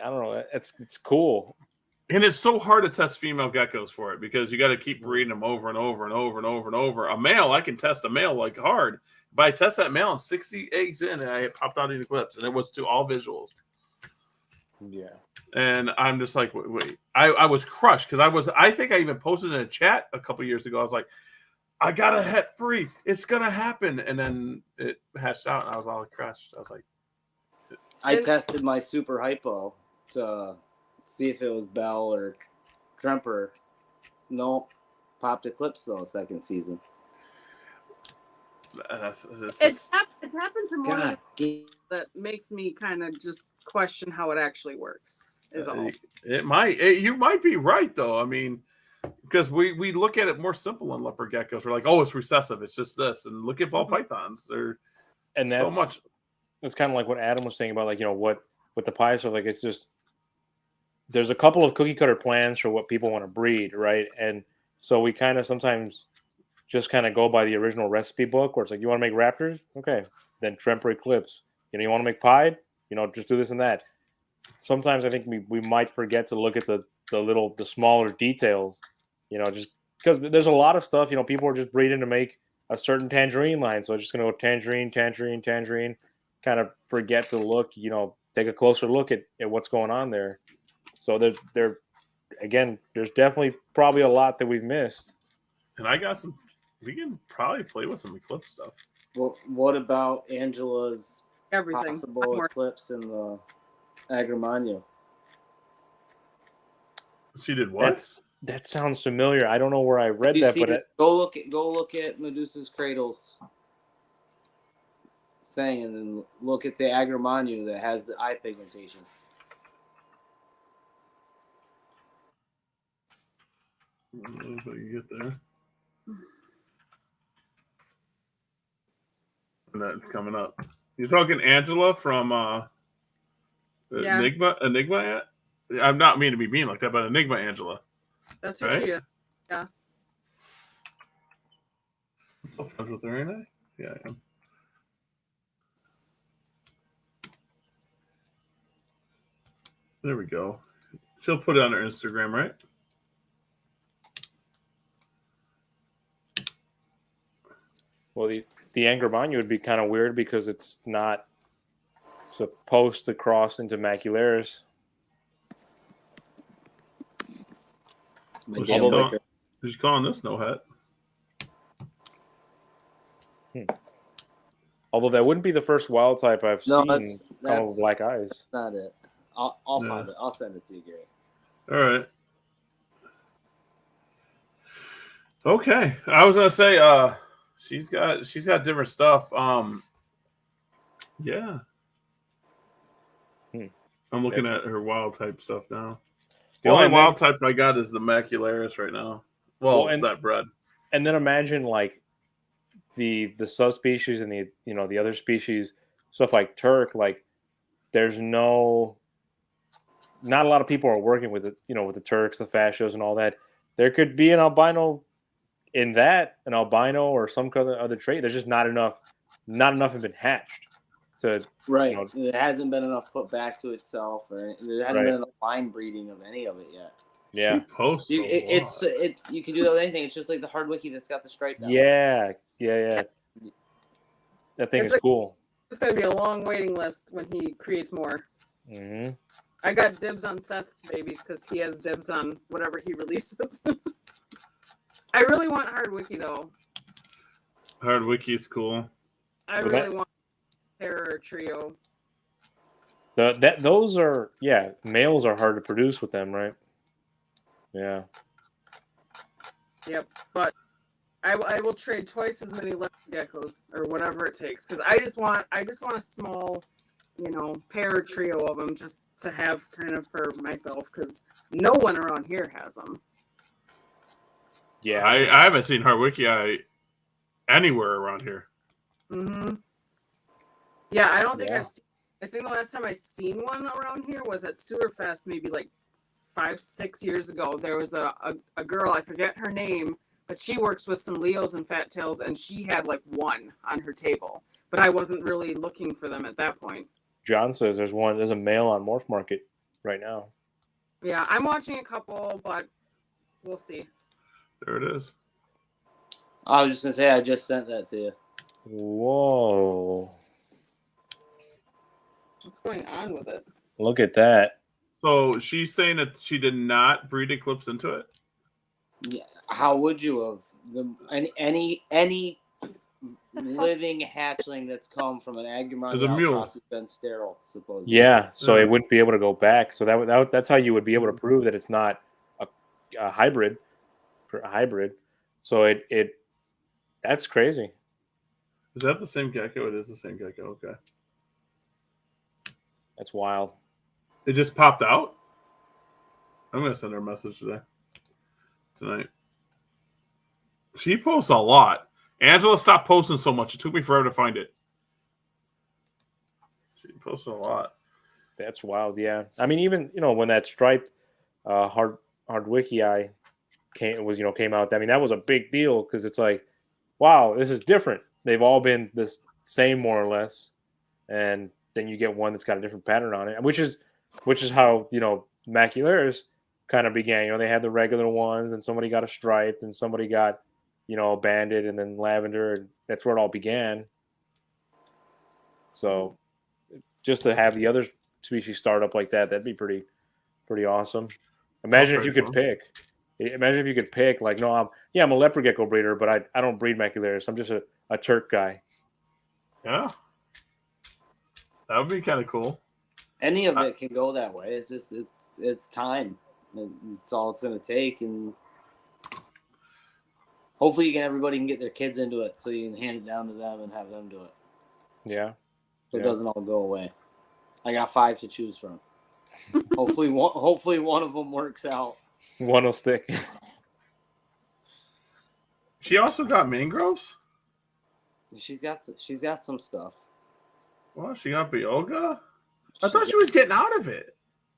I don't know. It's cool. And it's so hard to test female geckos for it because you got to keep breeding them over and over and over and over and over. A male, I can test a male like hard, but I test that male and 60 eggs in, and I popped out in Eclipse, and it was to all visuals. Yeah. And I'm just like, wait. I was crushed because I think I even posted in a chat a couple years ago. I was like, I got a het free. It's gonna happen, and then it hatched out, and I was all crushed. I was like, I tested my super hypo to see if it was Bell or Tremper. Nope. Popped Eclipse though, second season. It's happened to more God damn. that makes me kind of just question how it actually works. Is all. It might. You might be right though. I mean, because we look at it more simple in leopard geckos. We're like, oh, it's recessive. It's just this. And look at ball pythons. They're so much. That's kind of like what Adam was saying about, like, what with the pies are like. It's just there's a couple of cookie cutter plans for what people want to breed, right? And so we kind of sometimes just kind of go by the original recipe book, where it's like, you want to make raptors, okay, then Tremper Eclipse. You want to make pied, just do this and that. Sometimes I think we might forget to look at the smaller details, just because there's a lot of stuff. People are just breeding to make a certain tangerine line, so it's just going to go tangerine, tangerine, tangerine. Kind of forget to look, take a closer look at what's going on there. So there's definitely probably a lot that we've missed. And I got some. We can probably play with some Eclipse stuff. Well, what about Angela's Everything. possible Eclipse in the Agramagno? She did what? That sounds familiar. I don't know where I read that, but go look at Medusa's Cradles thing, and then look at the Agramagno that has the eye pigmentation. I don't know if I can get there. And that's coming up. You're talking Angela from Enigma? I'm not mean to be mean like that, but Enigma Angela. That's what right? she is. Yeah. So friends with her, ain't I? Yeah, I am. There we go. She'll put it on her Instagram, right? Well, the Agramagno would be kind of weird because it's not supposed to cross into Macularis. She's calling this no hat. Although that wouldn't be the first wild type I've seen that's with black eyes. Not it. I'll find it. I'll send it to you, Gary. All right. Okay. I was gonna say she's got different stuff. Yeah. I'm looking at her wild type stuff now. The only wild type I got is the Macularis right now. Well, that bred. And then imagine like the subspecies and the other species, stuff like Turk, like there's not a lot of people are working with it, with the Turks, the fascios and all that. There could be an albino in that, an albino or some other trait. There's just not enough have been hatched to right. It hasn't been enough put back to itself, or there hasn't been enough line breeding of any of it yet. Yeah, she posts it's you can do that with anything. It's just like the Hardwickie that's got the stripe down. Yeah. That thing is cool. It's gonna be a long waiting list when he creates more. Mm-hmm. I got dibs on Seth's babies because he has dibs on whatever he releases. I really want Hardwickie though. Hardwickie is cool. I really want Terror Trio. Those are males are hard to produce with them, right? Yeah. Yep, but I will trade twice as many leopard geckos or whatever it takes because I just want a small, pair or trio of them just to have kind of for myself because no one around here has them. Yeah, I haven't seen Hardwickie anywhere around here. Mm-hmm. Yeah, I don't think I've seen. I think the last time I seen one around here was at Sewerfest, maybe like 5-6 years ago. There was a girl, I forget her name, but she works with some Leos and fat tails, and she had like one on her table. But I wasn't really looking for them at that point. John says there's a male on Morph Market right now. Yeah, I'm watching a couple, but we'll see. There it is. I was just gonna say I just sent that to you. Whoa. What's going on with it? Look at that. So she's saying that she did not breed Eclipse into it? Yeah, how would you have? Any living hatchling that's come from an Agumon There's a mule. cross has been sterile, supposedly. Yeah, so it wouldn't be able to go back. So that's how you would be able to prove that it's not a hybrid. So it that's crazy. Is that the same gecko? It is the same gecko. Okay. That's wild. It just popped out? I'm going to send her a message tonight. She posts a lot. Angela, stop posting so much. It took me forever to find it. She posts a lot. That's wild, yeah. I mean, even when that striped hard wiki eye came out. I mean, that was a big deal because it's like, wow, this is different. They've all been the same more or less, and then you get one that's got a different pattern on it, which is how Macularis kind of began. They had the regular ones, and somebody got a striped, and somebody got a banded, and then lavender, and that's where it all began. So just to have the other species start up like that, that'd be pretty awesome. Imagine if you could pick. Imagine if you could pick, like, no, I'm a leopard gecko breeder, but I don't breed Macularis. I'm just a Turk guy. Yeah. That would be kind of cool. Any of it can go that way. It's just it's time. It's all it's going to take, and hopefully everybody can get their kids into it, so you can hand it down to them and have them do it. Yeah. So it doesn't all go away. I got 5 to choose from. Hopefully one of them works out. One will stick. She also got mangroves? She's got some stuff. Well, she got Bioga? I thought she was getting out of it.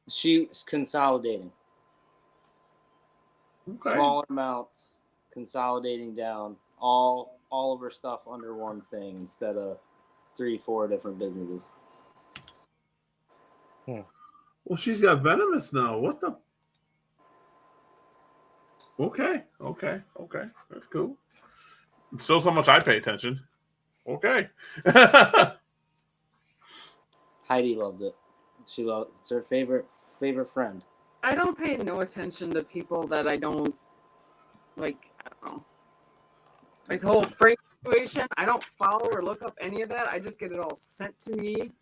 She's consolidating. Okay. Smaller amounts, consolidating down all of her stuff under one thing instead of 3-4 different businesses. Well, she's got venomous now. What the? Okay. That's cool. It shows how much I pay attention. Okay. Heidi loves it. It's her favorite friend. I don't pay no attention to people that I don't like. I don't know. Like the whole Frank situation, I don't follow or look up any of that. I just get it all sent to me.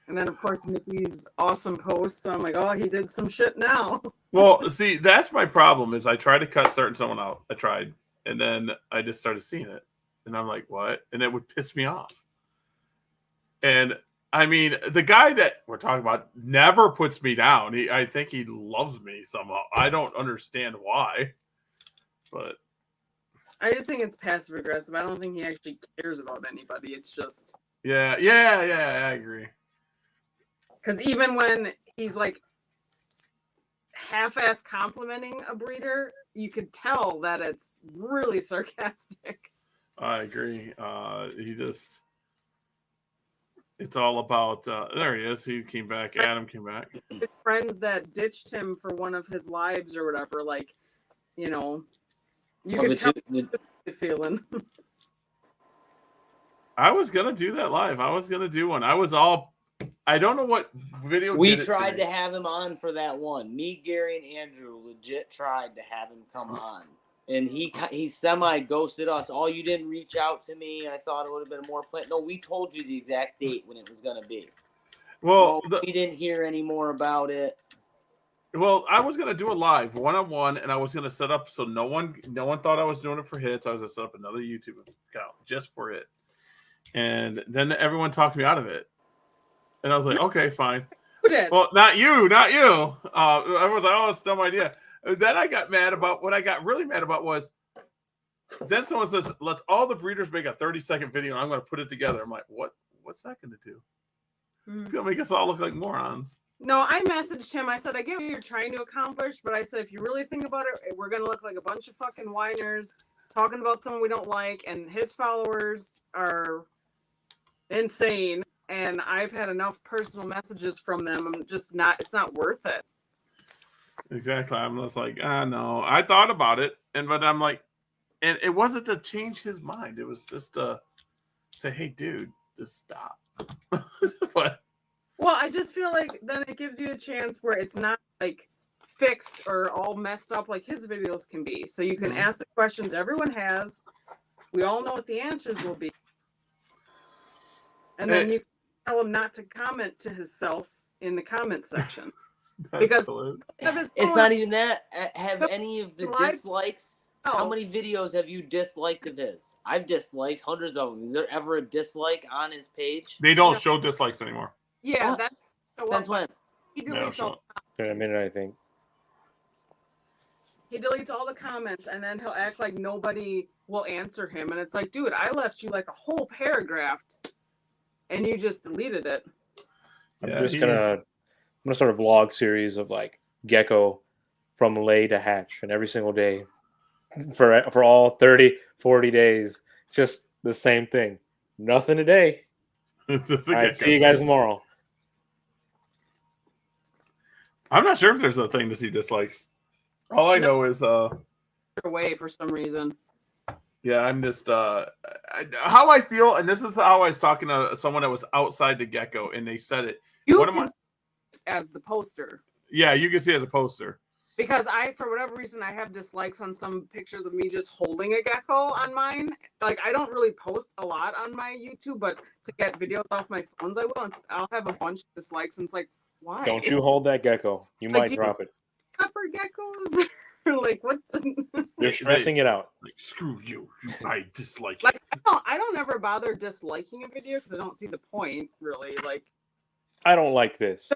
And then, of course, Nikki's awesome posts. So I'm like, oh, he did some shit now. Well, see, that's my problem is I tried to cut someone out. I tried. And then I just started seeing it. And I'm like, what? And it would piss me off. And, I mean, the guy that we're talking about never puts me down. I think he loves me somehow. I don't understand why. But I just think it's passive aggressive. I don't think he actually cares about anybody. It's just... Yeah, I agree. Because even when he's like half-ass complimenting a breeder, you could tell that it's really sarcastic. I agree. It's all about, there he is. He came back. Adam came back. His friends that ditched him for one of his lives or whatever, like, you could tell the feeling. I was going to do that live. I was going to do one. I don't know what video we tried to have him on for that one. Me, Gary, and Andrew legit tried to have him come on. And he semi-ghosted us. Oh, you didn't reach out to me. I thought it would have been more planned. No, we told you the exact date when it was going to be. Well, we didn't hear any more about it. Well, I was going to do a live one-on-one, and I was going to set up so no one thought I was doing it for hits. I was going to set up another YouTube account just for it. And then everyone talked me out of it. And I was like, okay, fine. Who did? Well, not you. Everyone's like, oh, it's a dumb idea. Then I got mad about what I got really mad about was then someone says, let's all the breeders make a 30-second video and I'm going to put it together. I'm like, what's that going to do? It's going to make us all look like morons. No, I messaged him. I said, I get what you're trying to accomplish, but I said, if you really think about it, we're going to look like a bunch of fucking whiners talking about someone we don't like, and his followers are insane. And I've had enough personal messages from them. I'm just not, it's not worth it. Exactly. I'm just like, no. I thought about it, but I'm like, and it wasn't to change his mind. It was just to say, hey, dude, just stop. But well, I just feel like then it gives you a chance where it's not like fixed or all messed up like his videos can be. So you can ask the questions everyone has. We all know what the answers will be. And then you can tell him not to comment to himself in the comment section. Because it's not even that. Have any of the dislikes? How many videos have you disliked of his? I've disliked hundreds of them. Is there ever a dislike on his page? They don't show dislikes anymore. Yeah, that's when he deletes all. In a minute, I think. He deletes all the comments, and then he'll act like nobody will answer him. And it's like, dude, I left you like a whole paragraph, and you just deleted it. I'm gonna start a vlog series of like gecko from lay to hatch, and every single day for all 30, 40 days, just the same thing. Nothing today. All right, see you guys tomorrow. I'm not sure if there's a thing to see dislikes. All I know is away for some reason. Yeah, I'm just how I feel, and this is how I was talking to someone that was outside the gecko, and they said it. You can see as the poster. Yeah, you can see it as a poster. Because for whatever reason, I have dislikes on some pictures of me just holding a gecko on mine. Like, I don't really post a lot on my YouTube, but to get videos off my phones, I will. And I'll have a bunch of dislikes, and it's like, why? Don't you hold that gecko. You might drop it. Leopard geckos? Like, what's... They're stressing it out. Like, screw you. I dislike like, I don't ever bother disliking a video because I don't see the point, really. Like, I don't like this.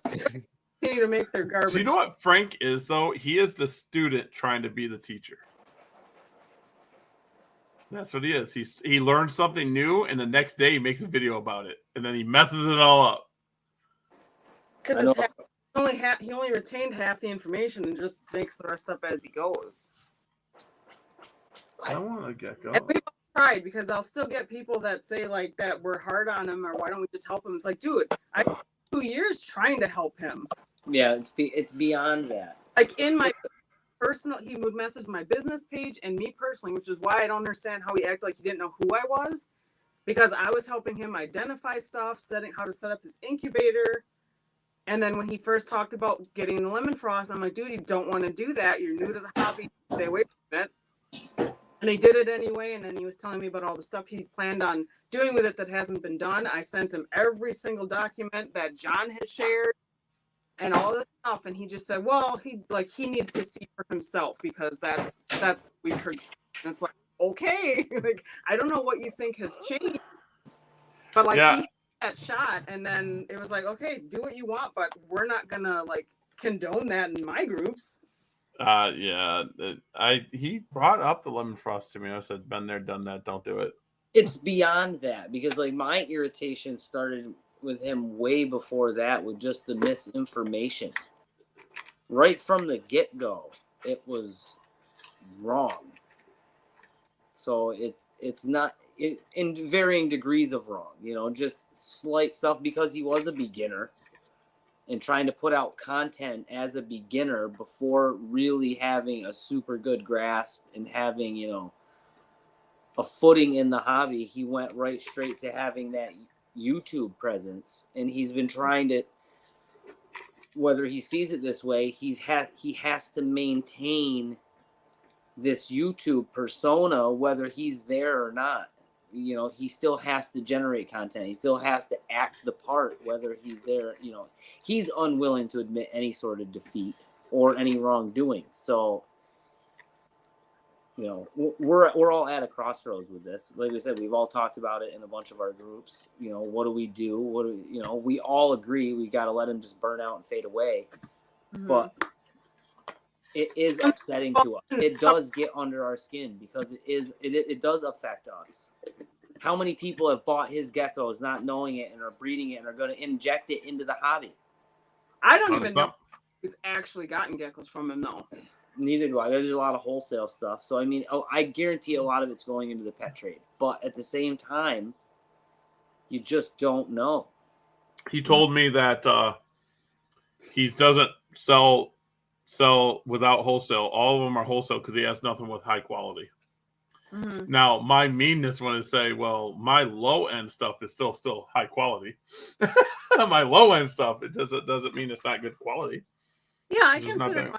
Continue to make their garbage. So you know what Frank is, though? He is the student trying to be the teacher. That's what he is. He learns something new, and the next day he makes a video about it, and then he messes it all up. Because he only retained half the information and just makes the rest up as he goes. I want a gecko. And we've tried, because I'll still get people that say like that we're hard on him, or why don't we just help him? It's like, dude, I spent 2 years trying to help him. Yeah, it's beyond that. Like, in my personal, he would message my business page and me personally, which is why I don't understand how he acted like he didn't know who I was, because I was helping him identify stuff, how to set up his incubator. And then when he first talked about getting the lemon frost, I'm like, dude, you don't want to do that. You're new to the hobby. Stay away from it. And he did it anyway. And then he was telling me about all the stuff he planned on doing with it that hasn't been done. I sent him every single document that John has shared and all this stuff. And he just said, well, he needs to see for himself, because that's what we heard. And it's like, okay, like, I don't know what you think has changed, but like, he that shot, and then it was like, okay, do what you want, but we're not gonna like condone that in my groups. He brought up the lemon frost to me. I said, been there, done that, don't do it. It's beyond that, because like my irritation started with him way before that, with just the misinformation. Right from the get-go, it was wrong. So it's not in varying degrees of wrong, just slight stuff, because he was a beginner and trying to put out content as a beginner before really having a super good grasp and having, a footing in the hobby. He went right straight to having that YouTube presence, and he's been trying to, whether he sees it this way, he has to maintain this YouTube persona, whether he's there or not. He still has to generate content. He still has to act the part, whether he's there. He's unwilling to admit any sort of defeat or any wrongdoing. So, we're all at a crossroads with this. Like I said, we've all talked about it in a bunch of our groups. What do we do? We all agree we got to let him just burn out and fade away. Mm-hmm. But it is upsetting to us. It does get under our skin, because it does affect us. How many people have bought his geckos not knowing it and are breeding it and are going to inject it into the hobby? I don't even know who's actually gotten geckos from him though. Neither do I. There's a lot of wholesale stuff. So, I mean, I guarantee a lot of it's going into the pet trade. But at the same time, you just don't know. He told me that he doesn't sell without wholesale. All of them are wholesale because he has nothing with high quality. Mm-hmm. Now, my meanness want to say, well, my low end stuff is still high quality. My low end stuff, it doesn't mean it's not good quality. Yeah, I consider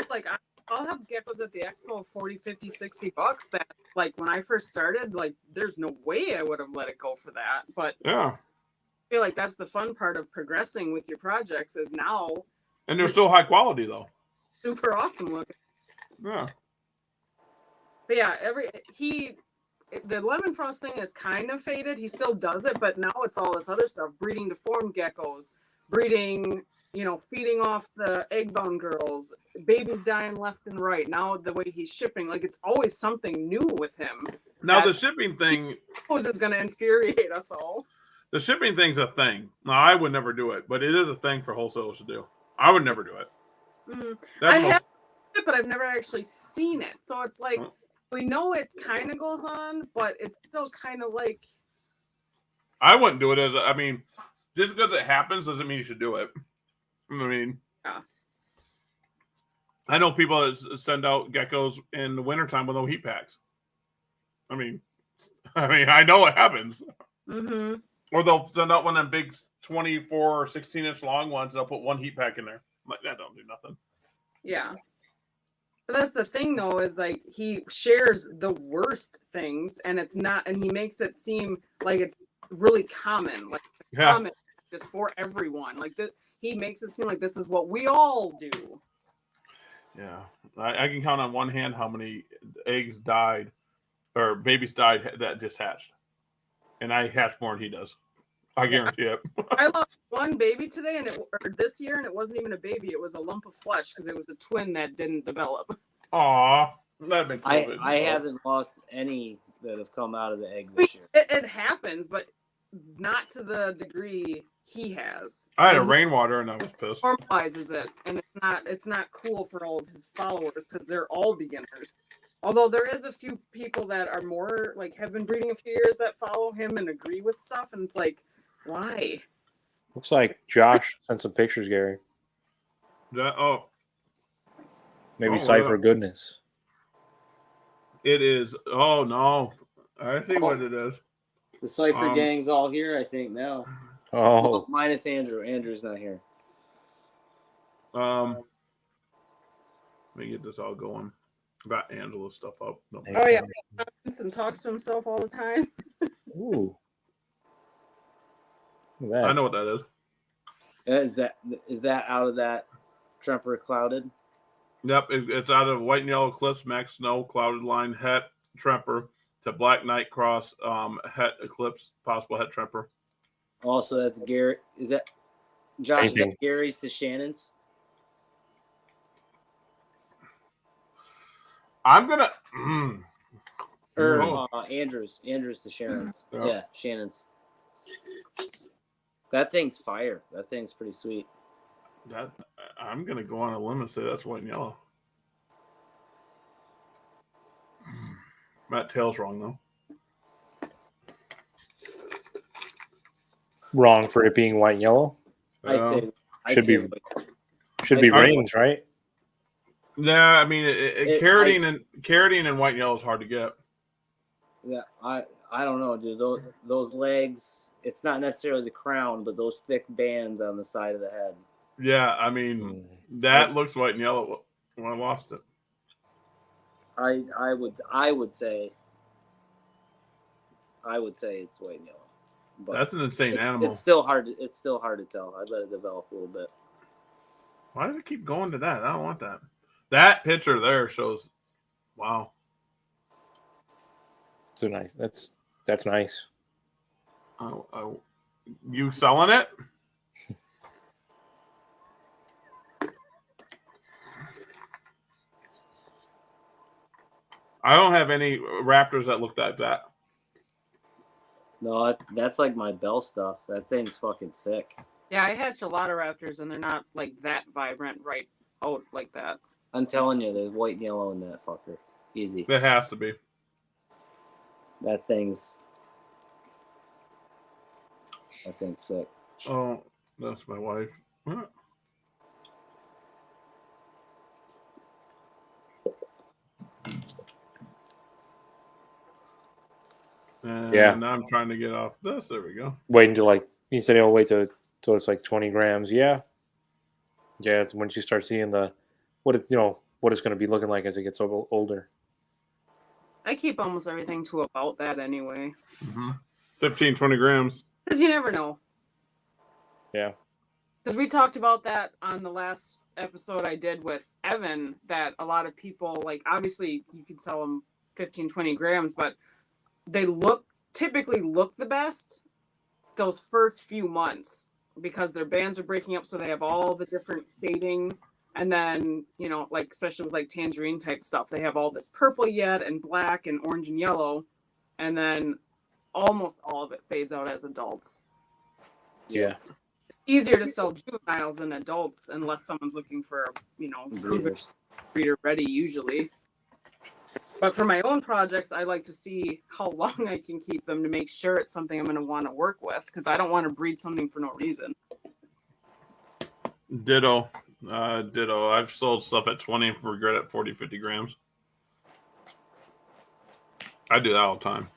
like I'll have geckos at the expo $40, $50, $60 that like when I first started, like there's no way I would have let it go for that. But yeah, I feel like that's the fun part of progressing with your projects is now. And they're still high quality though. Super awesome looking. Yeah. But yeah, the lemon frost thing is kind of faded. He still does it, but now it's all this other stuff: breeding deformed geckos, breeding, feeding off the egg-bound girls, babies dying left and right. Now the way he's shipping, like it's always something new with him. Now the shipping thing is going to infuriate us all. The shipping thing's a thing. Now I would never do it, but it is a thing for wholesalers to do. I would never do it. Mm-hmm. I have it, but I've never actually seen it. So it's like we know it kind of goes on, but it's still kind of like I wouldn't do it just because it happens doesn't mean you should do it. Yeah. I know people that send out geckos in the wintertime with no heat packs. I know it happens. Mm-hmm. Or they'll send out one of them big 24 or 16-inch long ones. They'll put one heat pack in there. I'm like, that don't do nothing. Yeah. But that's the thing, though, is like he shares the worst things, and it's not, and he makes it seem like it's really common, like common just for everyone. Like he makes it seem like this is what we all do. Yeah, I can count on one hand how many eggs died or babies died that just hatched, and I hatch more than he does. I guarantee it. I lost one baby today, or this year, and it wasn't even a baby. It was a lump of flesh because it was a twin that didn't develop. Aw, that'd been cool. I haven't lost any that have come out of the egg this year. It happens, but not to the degree he has. I had a rainwater and I was pissed. Normalizes it, and it's not cool for all of his followers because they're all beginners. Although there is a few people that are more like have been breeding a few years that follow him and agree with stuff, and it's like, why? Looks like Josh sent some pictures, Gary. Maybe Cypher goodness. It is. Oh no, I see what it is. The Cypher gang's all here, I think now. Oh, well, minus Andrew. Andrew's not here. Let me get this all going. Got Angela's stuff up. No. Oh yeah, and talks to himself all the time. Ooh. I know what that is. Is that out of that Tremper Clouded? Yep, it's out of White and Yellow Eclipse, Max Snow, Clouded Line, Het, Tremper, to Black Knight Cross, Het Eclipse, possible Het Tremper. Also, that's Gary. Is that Josh? Is that Gary's to Shannon's? I'm gonna. Andrew's to Shannon's. Yeah, Shannon's. That thing's fire. That thing's pretty sweet. I'm gonna go on a limb and say that's white and yellow. Matt Tail's wrong though. Wrong for it being white and yellow. Should be Reigns, right? Yeah, carroting and white and yellow is hard to get. Yeah, I don't know, dude. Those legs. It's not necessarily the crown, but those thick bands on the side of the head. Yeah, that looks white and yellow when I lost it. I would say it's white and yellow. But that's an insane animal. It's still hard to tell. I'd let it develop a little bit. Why does it keep going to that? I don't want that. That picture there shows. Wow. So nice. That's nice. You selling it? I don't have any Raptors that look like that. No, that's like my Bell stuff. That thing's fucking sick. Yeah, I hatch a lot of raptors, and they're not like that vibrant right out like that. I'm telling you, there's white and yellow in that fucker. Easy. It has to be. That thing's sick. Oh, that's my wife. Huh. And now I'm trying to get off this. There we go. Wait until you said he'll wait till it's like 20 grams. Yeah. Yeah, it's once you start seeing what it's going to be looking like as it gets older. I keep almost everything to about that anyway. 15, 20 grams. Because you never know. Yeah. Because we talked about that on the last episode I did with Evan, that a lot of people, like, obviously you can sell them 15, 20 grams, but they typically look the best those first few months because their bands are breaking up, so they have all the different shading. And then, like, especially with like tangerine type stuff, they have all this purple yet and black and orange and yellow. And then almost all of it fades out as adults. Yeah. Easier to sell juveniles than adults unless someone's looking for, breeder ready usually. But for my own projects, I like to see how long I can keep them to make sure it's something I'm going to want to work with, because I don't want to breed something for no reason. Ditto. I've sold stuff at 20 and regret at 40, 50 grams. I do that all the time.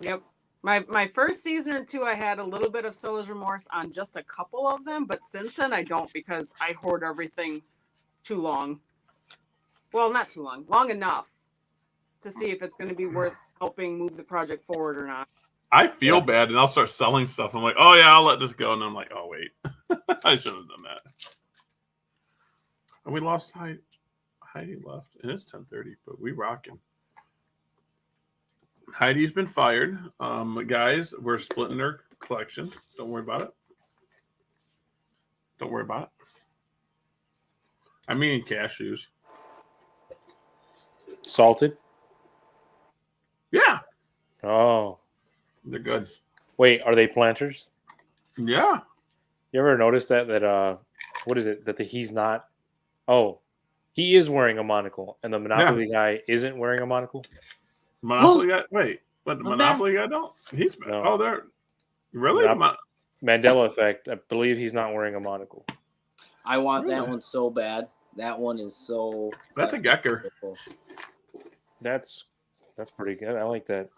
Yep. My first season or two, I had a little bit of seller's remorse on just a couple of them, but since then I don't, because I hoard everything too long. Well, not too long. Long enough to see if it's going to be worth helping move the project forward or not. I feel bad, and I'll start selling stuff. I'm like, oh, yeah, I'll let this go. And I'm like, oh, wait. I shouldn't have done that. And we lost Heidi. Heidi left. And it's 10:30, but we rocking. Heidi's been fired. Guys, we're splitting her collection. Don't worry about it. Don't worry about it. I mean cashews. Salted? Yeah. Oh. They're good. Wait, are they planters? Yeah. You ever notice that what is it? That he's not... Oh, he is wearing a monocle, and the Monopoly guy isn't wearing a monocle? Monopoly guy? Wait, but the Monopoly guy don't? He's... No. Oh, they're... Really? Mandela effect. I believe he's not wearing a monocle. I want that one so bad. That one is so... That's a Gecko. That's pretty good. I like that.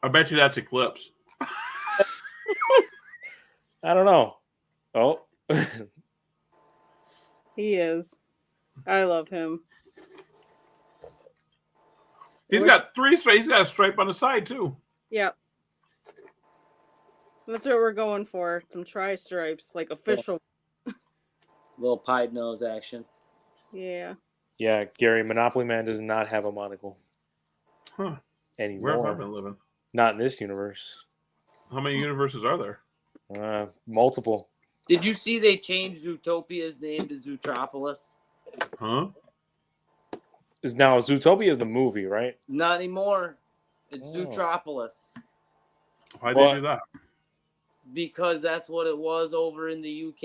I bet you that's Eclipse. I don't know. Oh. He is. I love him. He's got 3 stripes. He's got a stripe on the side, too. Yep. That's what we're going for. Some tri-stripes, like official. Little pied nose action. Yeah. Yeah, Gary, Monopoly Man does not have a monocle. Huh. Anymore. Where have I been living? Not in this universe. How many universes are there? Multiple. Did you see they changed Zootopia's name to Zootropolis? Huh? Now, Zootopia is the movie, right? Not anymore. It's Zootropolis. Why did they do that? Because that's what it was over in the UK,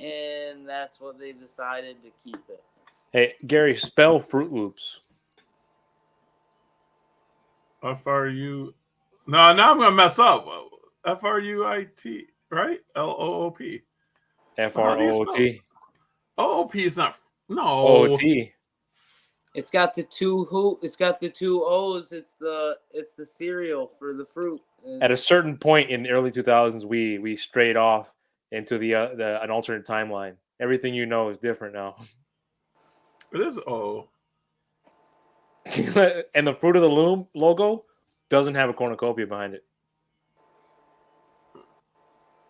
and that's what they decided to keep it. Hey, Gary, spell Fruit Loops. F-R-U... No, now I'm going to mess up. F-R-U-I-T, right? L-O-O-P. F-R-O-O-T. O-O-P is not... No. O-O-T. It's got the two O's. It's the cereal for the fruit. At a certain point in the early 2000s, we strayed off into an alternate timeline. Everything you know is different now. It is O. And the Fruit of the Loom logo doesn't have a cornucopia behind it.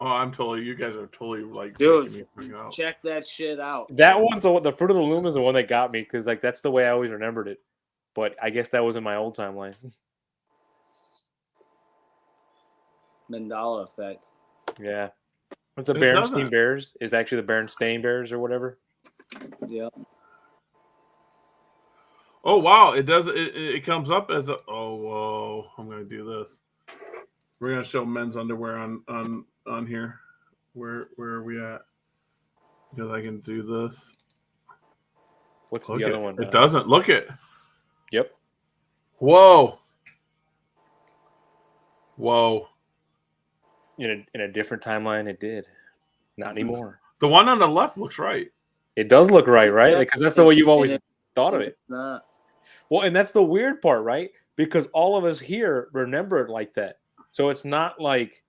Oh, you guys are totally like, dude, check that shit out. That one's the Fruit of the Loom is the one that got me, because like that's the way I always remembered it. But I guess that was in my old timeline. Mandela effect. Yeah. With the Berenstain Bears is actually the Berenstain Bears or whatever. Yeah. Oh wow! It does. It comes up as a. Oh whoa! I'm gonna do this. We're gonna show men's underwear on here. Where are we at? Because I can do this. What's Look the it. other one? It doesn't. Look it. Yep. Whoa. In a different timeline, it did. Not anymore. The one on the left looks right. It does look right? Yeah. Because that's the way you've always And thought of it. It's not. Well, and that's the weird part, right? Because all of us here remember it like that. So it's not like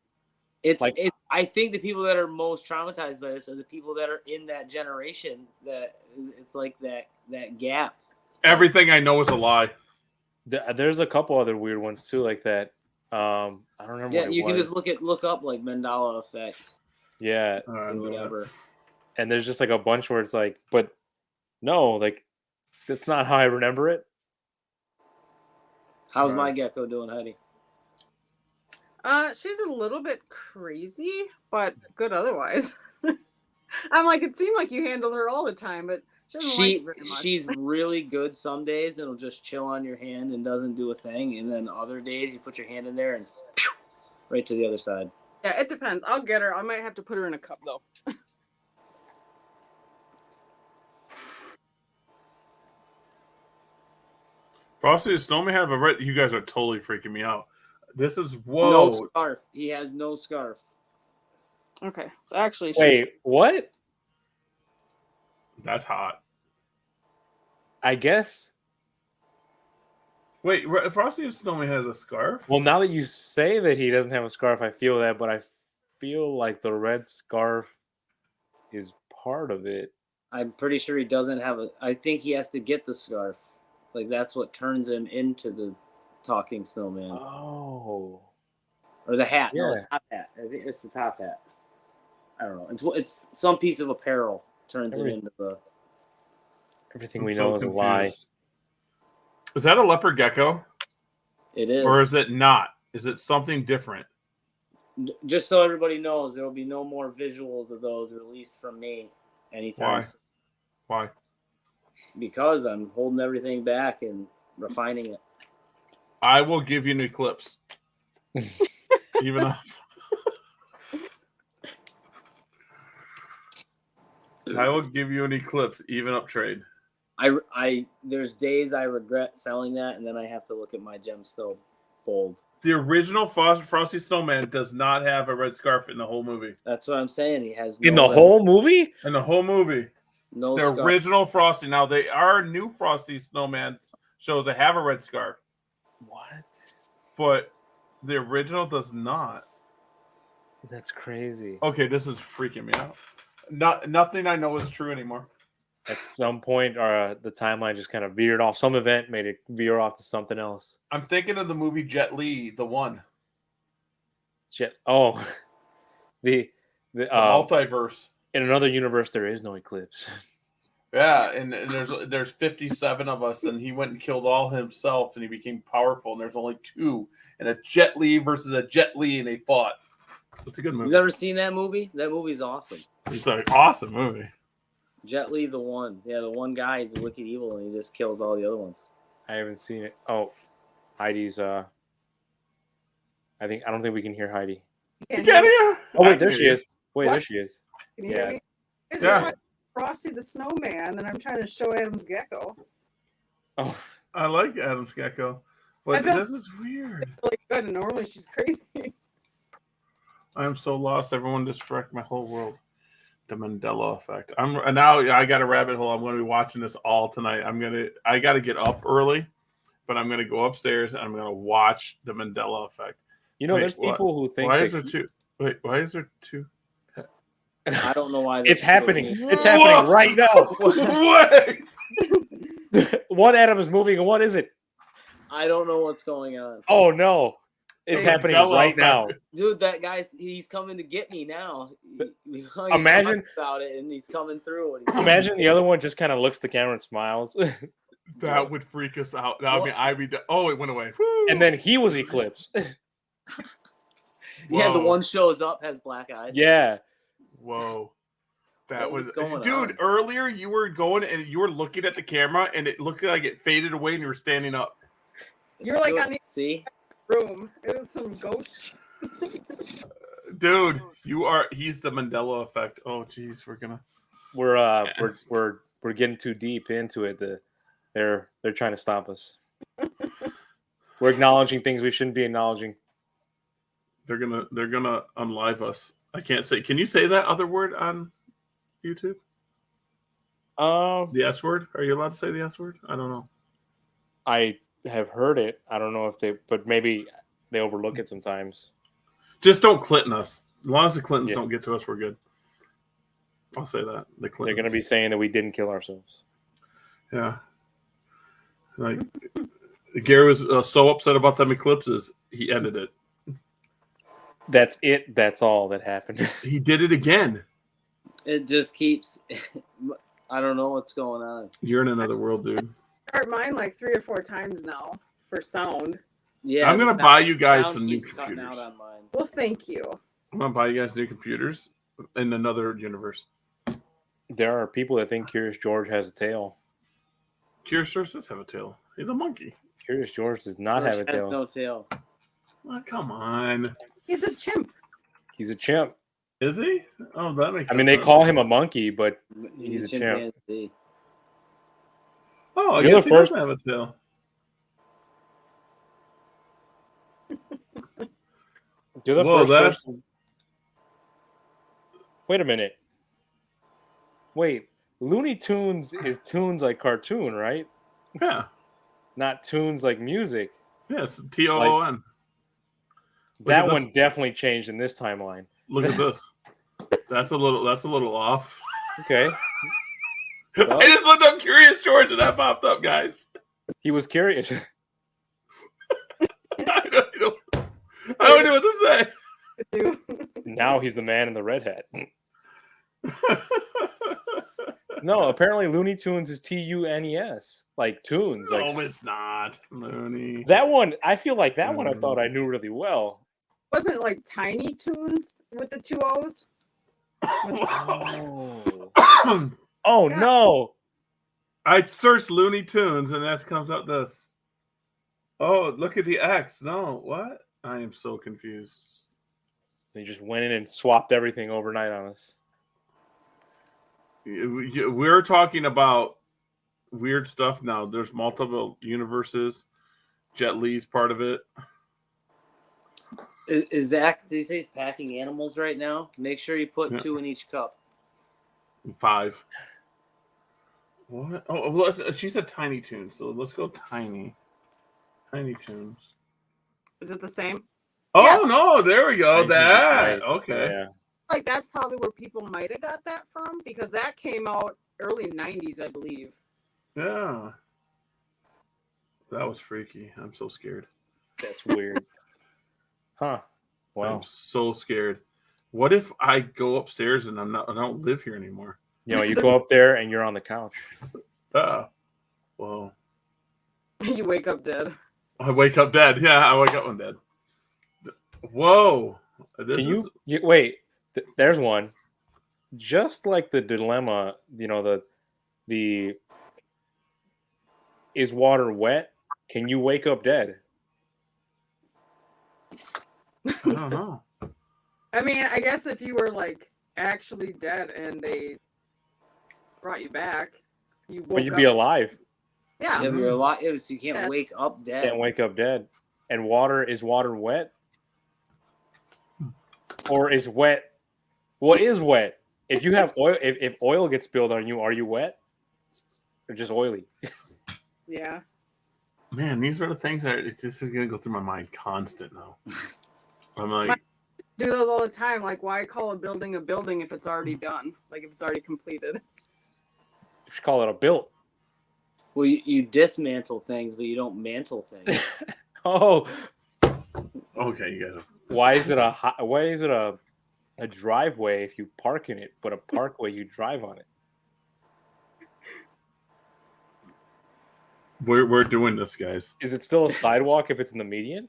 I think the people that are most traumatized by this are the people that are in that generation. That it's like that gap. Everything I know is a lie. there's a couple other weird ones too, like that. I don't remember. Yeah, what it you can was. just look up like Mandela effect Yeah, or whatever. and there's just like a bunch where it's like, but no, like that's not how I remember it. How's my gecko doing, Heidi? She's a little bit crazy, but good otherwise. I'm like, it seemed like you handle her all the time, but she doesn't like it very much. She's really good some days and will just chill on your hand and doesn't do a thing, and then other days you put your hand in there and right to the other side. Yeah, it depends. I'll get her. I might have to put her in a cup though. Frosty the Snowman have a red. You guys are totally freaking me out. This is whoa. No scarf. He has no scarf. Okay, so actually, Wait, what? That's hot. I guess. Wait, Frosty the Snowman has a scarf? Well, now that you say that he doesn't have a scarf, I feel that, but I feel like the red scarf is part of it. I'm pretty sure he doesn't have a. I think he has to get the scarf. Like that's what turns him into the talking snowman. Oh. Or the hat. Yeah. No, the top hat. I think it's the top hat. I don't know. It's some piece of apparel turns it into the. Everything we know is a lie. Is that a leopard gecko? It is. Or is it not? Is it something different? Just so everybody knows, there will be no more visuals of those released from me anytime soon. Why? Because I'm holding everything back and refining it. I will give you an eclipse. Even up. I will give you an eclipse, even up trade. I there's days I regret selling that, and then I have to look at my gemstone bold. The original Frosty Snowman does not have a red scarf in the whole movie. That's what I'm saying. He has In the whole movie? In the whole movie. No the scarf. original Frosty. Now, they are new Frosty Snowman shows that have a red scarf. What? But the original does not. That's crazy. Okay, this is freaking me out. Nothing I know is true anymore. At some point, the timeline just kind of veered off. Some event made it veer off to something else. I'm thinking of the movie Jet Li, the one. Oh, the multiverse. In another universe, there is no eclipse. Yeah, and there's 57 of us, and he went and killed all himself, and he became powerful. And there's only two, and a Jet Li versus a Jet Li, and they fought. It's a good movie. You've never seen that movie? That movie's awesome. It's an awesome movie. Jet Li, the one. Yeah, the one guy is wicked evil, and he just kills all the other ones. I haven't seen it. Oh, Heidi's. I don't think we can hear Heidi. You Get here! Oh wait, there she is. Wait, What? there she is. Can you hear Yeah. me? It's Yeah. like Frosty the Snowman, and I'm trying to show Adam's gecko. Oh, I like Adam's Gecko, but I feel- this is weird. Really good, and normally she's crazy. I'm so lost. Everyone just wrecked my whole world. The Mandela effect. Now I got a rabbit hole. I'm going to be watching this all tonight. I got to get up early, but I'm going to go upstairs and I'm going to watch the Mandela effect. you know, Wait, there's people who think Why that is there two? Wait, why is there two? I don't know why. it's happening. Movie. It's happening right now. Wait. One Adam is moving, and what is it? I don't know what's going on. Oh no, it's Hey, happening Mandela right effect. now. Dude, that guy's coming to get me now. We Imagine- talked about it, and he's coming through. Imagine the other one just kind of looks at the camera and smiles, That would freak us out. That would What? mean oh, it went away. Woo. and then he was eclipsed. Yeah, the Whoa. one shows up, has black eyes. Yeah, Whoa. That What was going dude. on? Earlier, you were going and you were looking at the camera, and it looked like it faded away, and you were standing up. You're like Good. on the See? room. It was some ghost. Dude, he's the Mandela effect. Oh geez, We're getting too deep into it. They're trying to stop us. We're acknowledging things we shouldn't be acknowledging. they're gonna unlive us. I can't say. Can you say that other word on YouTube? The S word? Are you allowed to say the S word? I don't know. I have heard it. I don't know if but maybe they overlook it sometimes. Just don't Clinton us. As long as the Clintons don't get to us, we're good. I'll say that. The Clintons. They're going to be saying that we didn't kill ourselves. Yeah. Like, Gary was so upset about them eclipses, he ended it. That's it. That's all that happened. He did it again. It just keeps. I don't know what's going on. You're in another world, dude. Start mine like 3 or 4 times now for sound. Yeah, I'm gonna buy you guys some new keeps cutting computers. out on mine. Well, thank you. I'm gonna buy you guys new computers in another universe. There are people that think Curious George has a tail. Curious George does have a tail. He's a monkey. Curious George does not have a Has tail. no tail. Oh, come on. He's a chimp. He's a chimp. Is he? Oh, that makes I mean, they sense. call him a monkey, but He's a chimp. chimpanzee. Oh, I You're guess the he first- does have a tail. You're the Whoa, first that's- person. Wait a minute. Wait, Looney Tunes is tunes like cartoon, right? Yeah. Not tunes like music. Yes. TOON. That at one this. definitely changed in this timeline. Look at this. That's a little off. Okay. I just looked up Curious George and that popped up, guys. He was curious. I don't know what to say. Now he's the man in the red hat. No, apparently Looney Tunes is TUNES, like tunes. Like No, it's not. Looney. that one. I feel like that one. I thought I knew really well. Wasn't it like Tiny Toons with the 2 O's? Oh, oh Yeah. no! I searched Looney Tunes and that comes up this. Oh, look at the X. No, what? I am so confused. They just went in and swapped everything overnight on us. We're talking about weird stuff now. There's multiple universes. Jet Li's part of it. Is Zach? Did he say he's packing animals right now? Make sure you put 2 in each cup. 5. What? Oh, well, she said Tiny Toons, so let's go Tiny. Tiny Toons. Is it the same? Oh Yes. no! There we go. Tiny Toons is That right. okay. Yeah. Like that's probably where people might have got that from because that came out early 90s, I believe. Yeah. That was freaky. I'm so scared. That's weird. Huh. Wow. I'm so scared. What if I go upstairs and I don't live here anymore? You know, you go up there and you're on the couch. Whoa. You wake up dead. I wake up dead. Yeah, I wake up when dead. Whoa. Can you wait? There's one. Just like the dilemma, you know, the is water wet? Can you wake up dead? I don't know. I mean, I guess if you were like actually dead and they brought you back, you woke But you'd up. be alive. Yeah. Yeah, but you're a lot. So you can't Yeah. wake up dead. Can't wake up dead. And water is water wet? Or is wet? What is wet? If you have oil, if oil gets spilled on you, are you wet? Or just oily? Yeah. Man, these are the things that this is gonna go through my mind constant now. I'm like, Do those all the time. Like, why call a building if it's already done? Like, if it's already completed. You should call it a built. Well, you dismantle things, but you don't mantle things. Oh, okay, you guys. why is it a driveway if you park in it, but a parkway you drive on it? We're doing this, guys. Is it still a sidewalk if it's in the median?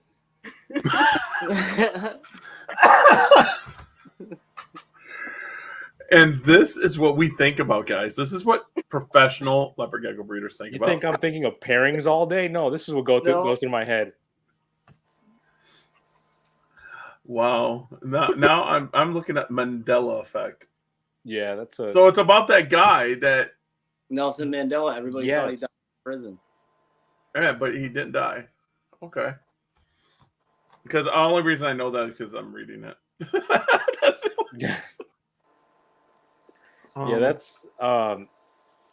And this is what we think about, guys. This is what professional leopard gecko breeders think You about. think I'm thinking of pairings all day? No, this is what goes through my head. Wow. Now I'm looking at Mandela effect. Yeah, that's a. So it's about that guy that. Nelson Mandela. Everybody thought he Yes. died in prison. Yeah, but he didn't die. Okay. Because the only reason I know that is because I'm reading it. That's Yeah, that's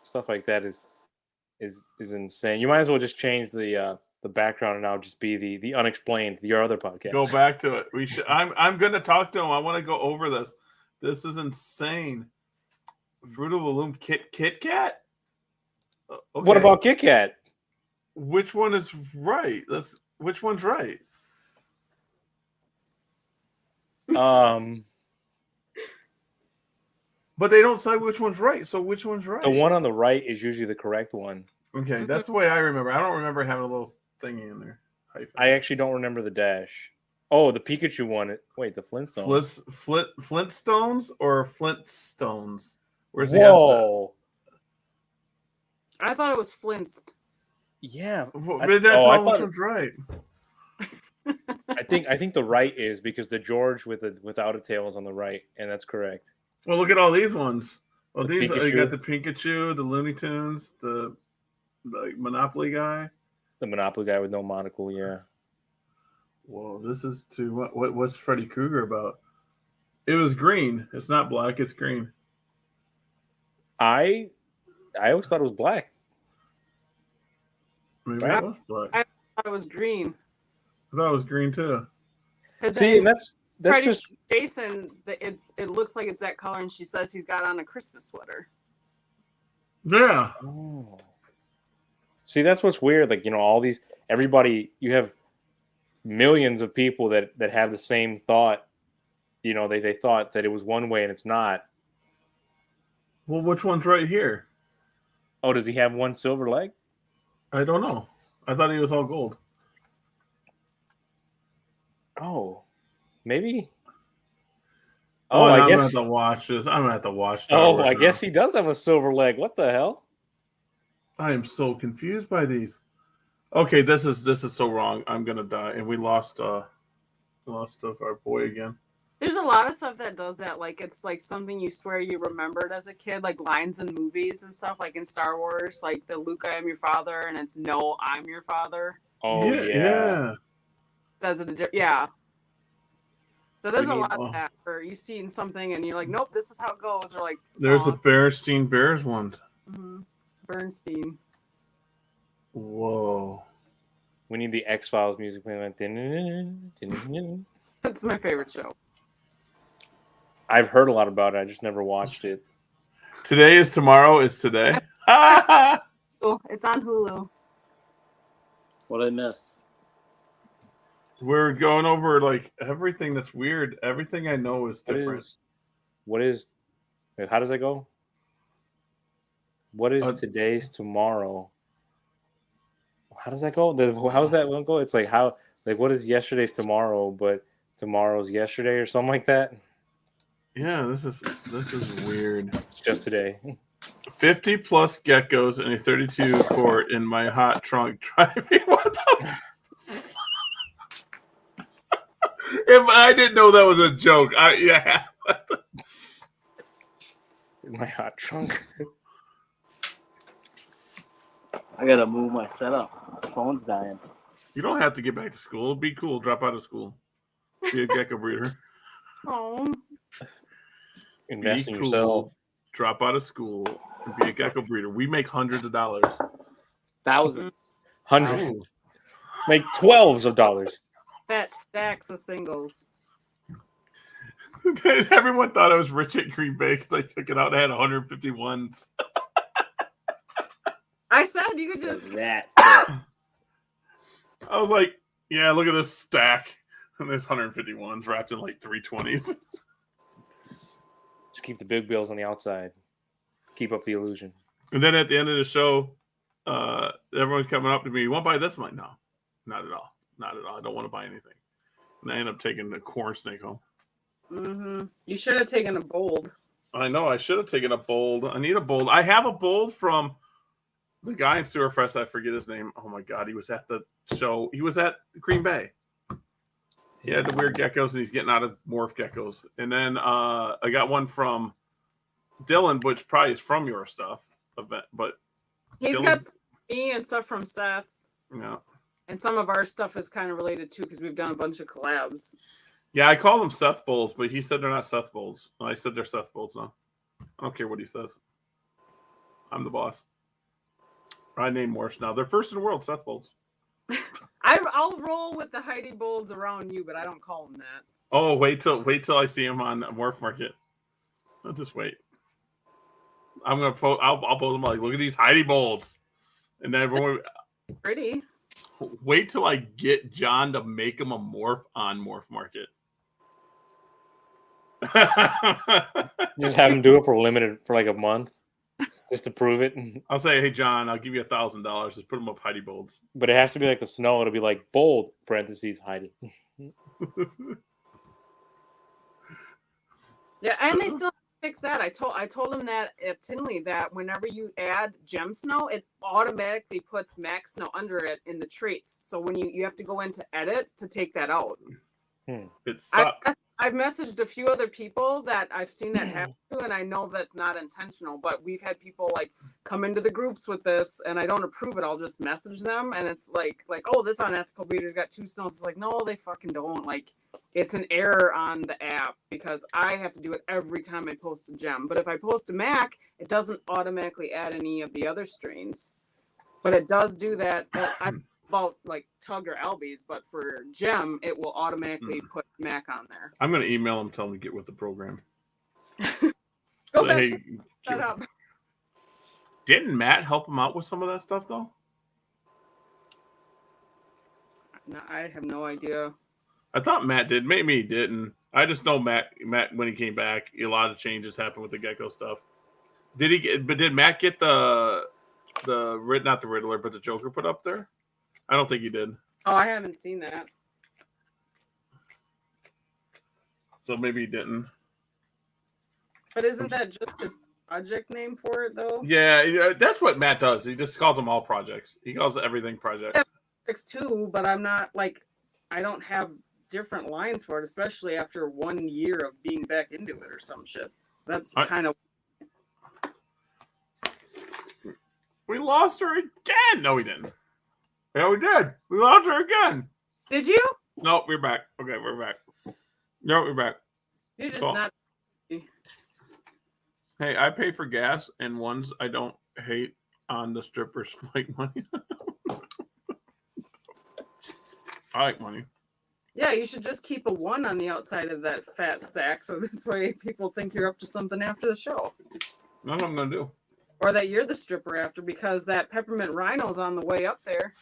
stuff like that is insane. You might as well just change the background and now just be the unexplained, your other podcast. Go back to it. We should. I'm going to talk to him. I want to go over this. This is insane. Fruit of the Loom Kit Kat. Okay. What about Kit Kat? Which one is right? Which one's right? But they don't say which one's right. So which one's right? The one on the right is usually the correct one. Okay, that's the way I remember. I don't remember having a little thingy in there. Hyphen. I actually don't remember the dash. Oh, the Pikachu one. Wait, the Flintstones. Flintstones or Flintstones? Where's the Whoa. I thought it was Flintst. Yeah. That's all which one's right. I think the right is because the George without a tail is on the right, and that's correct. Well, look at all these ones. Well, The these you Pikachu. got the Pikachu, the Looney Tunes, the Monopoly guy. The Monopoly guy with no monocle, yeah. Whoa, this is too. What's Freddy Krueger about? It was green. It's not black. It's green. I always thought it was black. Maybe Right. it was black. I thought it was green. I thought it was green too. 'Cause See, then and that's Freddy- just Jason. It looks like it's that color, and she says he's got on a Christmas sweater. Yeah. oh. See, that's what's weird. Like, all these everybody you have millions of people that have the same thought. They thought that it was one way and it's not. Well, which one's right here? Oh, does he have one silver leg? I don't know. I thought he was all gold. Oh, maybe. Oh, I I'm guess. gonna have to watch this. I'm gonna have to watch. Oh, I guess he does have a silver leg. What the hell? I am so confused by these. Okay, this is so wrong. I'm gonna die, and we lost our boy again. There's a lot of stuff that does that. Like it's like something you swear you remembered as a kid, like lines in movies and stuff, like in Star Wars, like the Luke, I am your father, and it's no, I'm your father. Oh yeah. Does it? Yeah. So there's We a need- lot of that where you see something and you're like, nope, this is how it goes, or like There's the song. Berenstein Bears one. Mhm. Bernstein. Whoa. We need the X-Files music. That's my favorite show. I've heard a lot about it. I just never watched it. Today is tomorrow is today. Oh, it's on Hulu. What did I miss? We're going over like everything that's weird. Everything I know is different. What is how does that go? What is today's tomorrow? How does that go? How's that one go? It's like what is yesterday's tomorrow, but tomorrow's yesterday or something like that? Yeah, this is weird. It's just today. 50 plus geckos and a 32 quart in my hot trunk driving. What the? If I didn't know that was a joke, yeah. In my hot trunk. I gotta move my setup. The phone's dying. You don't have to get back to school. Be cool. Drop out of school. Be a gecko breeder. Oh, Invest in Be yourself. cool. Drop out of school and be a gecko breeder. We make hundreds of dollars. Thousands. Hundreds. Make 12s of dollars. fat stacks of singles. Everyone thought I was rich at Green Bay because I took it out. I had 151s. I said you could just. That. I was like, yeah, look at this stack. And there's 151s wrapped in like 320s. Just keep the big bills on the outside. Keep up the illusion. And then at the end of the show, everyone's coming up to me. You want to buy this? I'm like, no, not at all. Not at all. I don't want to buy anything. And I end up taking the corn snake home. Mm-hmm. You should have taken a bold. I know. I should have taken a bold. I need a bold. I have a bold from the guy in Sewerfest. I forget his name. Oh, my God. He was at the show. He was at Green Bay. He had the weird geckos, and he's getting out of morph geckos. And then I got one from Dylan, which probably is from your stuff, but He's Dylan's- got some me and stuff from Seth. Yeah. And some of our stuff is kind of related too because we've done a bunch of collabs. Yeah, I call them Seth Bowls, but he said they're not Seth Bowls. I said they're Seth Bowls now. I don't care what he says. I'm the boss. I name morphs now. They're first in the world, Seth Bowls. I'll roll with the Heidi Bolds around you, but I don't call them that. Oh, wait till I see him on Morph Market. I'll just wait. I'm gonna post. I'll post them like, look at these Heidi Bolds, and then everyone Pretty. wait till I get John to make him a morph on Morph Market. Just have him do it for like a month, just to prove it. I'll say, hey John, I'll give you $1,000. Just put him up Heidi Bolds. But it has to be like the snow. It'll be like bold parentheses Heidi. Yeah, and they still fix that. I told him that at Tinley that whenever you add gem snow, it automatically puts max snow under it in the traits. So when you have to go into edit to take that out. It sucks. I've messaged a few other people that I've seen that happen to, and I know that's not intentional, but we've had people like come into the groups with this and I don't approve it. I'll just message them and it's like, oh, this unethical breeder's got 2 snows. It's like, no, they fucking don't. Like, it's an error on the app because I have to do it every time I post a gem. But if I post a Mac, it doesn't automatically add any of the other strains. But it does do that. About like Tug or Albies, but for Gem, it will automatically put Mac on there. I'm gonna email him, tell him to get with the program. Go back to that up. Didn't Matt help him out with some of that stuff though? No, I have no idea. I thought Matt did. Maybe he didn't. I just know Matt when he came back, a lot of changes happened with the Gecko stuff. Did Matt get not the Riddler, but the Joker put up there? I don't think he did. Oh, I haven't seen that. So maybe he didn't. But isn't that just his project name for it, though? Yeah, that's what Matt does. He just calls them all projects. He calls everything project. Projects too, but I'm not like, I don't have different lines for it, especially after 1 year of being back into it or some shit. That's kind of. We lost her again. No, we didn't. Yeah, we did. We lost her again. Did you? No, we're back. Okay, we're back. No, we're back. You're just So- not. Hey, I pay for gas and ones I don't hate on the strippers like money. I like money. Yeah, you should just keep a 1 on the outside of that fat stack so this way people think you're up to something after the show. That's what I'm gonna do. Or that you're the stripper after because that peppermint rhino's on the way up there.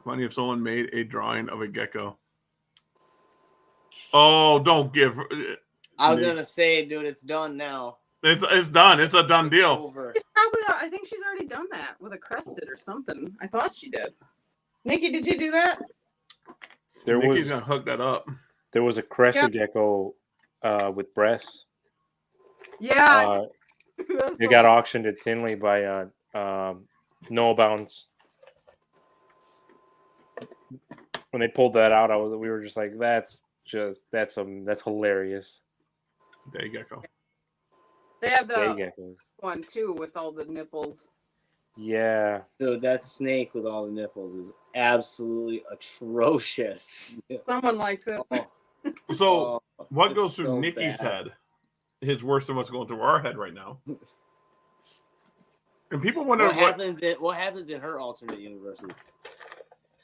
Funny if someone made a drawing of a gecko. Oh, don't give. I was gonna say, dude, it's done now. It's done. It's a done deal. Over. I think she's already done that with a crested or something. I thought she did. Nikki, did you do that? Nikki's gonna hook that up. There was a crescent gecko with breasts. Yeah. It got auctioned at Tinley by Noah Bounds. When they pulled that out, we were just like, that's hilarious. Day gecko. They have Day the geckos. one too with all the nipples. Yeah. Dude, that snake with all the nipples is absolutely atrocious. Someone likes it. Oh, So what it's goes through so Nikki's bad. head is worse than what's going through our head right now. And people wonder what happens in her alternate universes.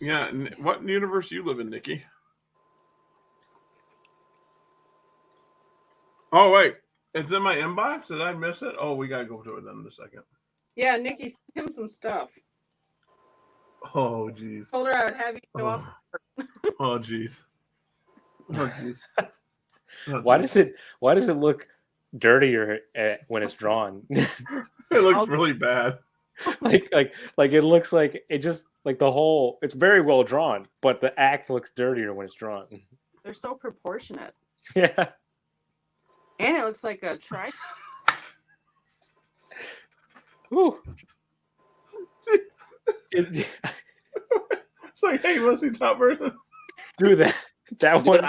Yeah, what universe you live in, Nikki? Oh wait, it's in my inbox. Did I miss it? Oh, we gotta go to it then in a second. Yeah, Nikki, send him some stuff. Oh jeez. Told her I would have you go off. Oh jeez. Oh jeez. Why does it look dirtier when it's drawn? It looks really bad. like it looks like it just like the whole. It's very well drawn, but the act looks dirtier when it's drawn. They're so proportionate. Yeah. And it looks like a tri. Ooh. It's like, hey, what's the top version? Dude, that Dude, one.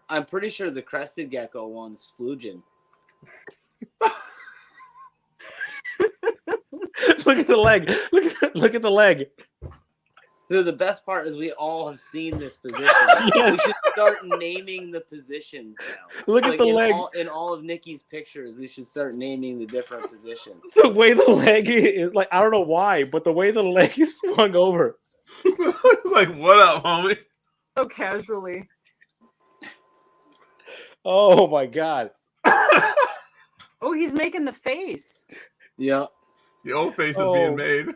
I'm pretty sure the crested gecko one's splooging. Look at the leg. Look at the leg. Dude, the best part is we all have seen this position. Yes. We should start naming the positions now. Look at the leg. In all of Nikki's pictures, we should start naming the different positions. The way the leg is, like, I don't know why, but the way the leg is swung over. It's like, what up, homie? So casually. Oh my god. Oh, he's making the face. Yeah. The old face is being made.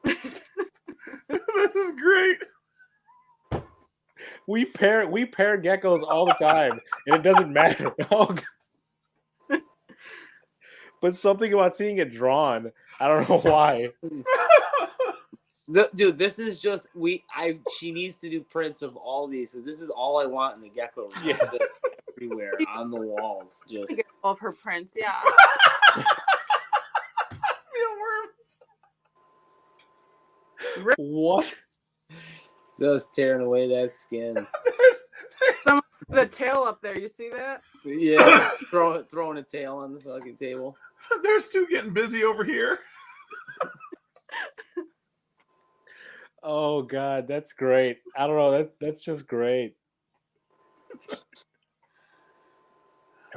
This is great. We pair geckos all the time, and it doesn't matter. Oh, but something about seeing it drawn, I don't know why. Dude, this is just she needs to do prints of all these because this is all I want in the gecko room. Yes. This everywhere on the walls. Just To get all of her prints, yeah. Mealworms. What? just tearing away that skin. The tail up there, you see that? Yeah, throwing a tail on the fucking table. There's two getting busy over here. Oh god, that's great. I don't know. That's just great.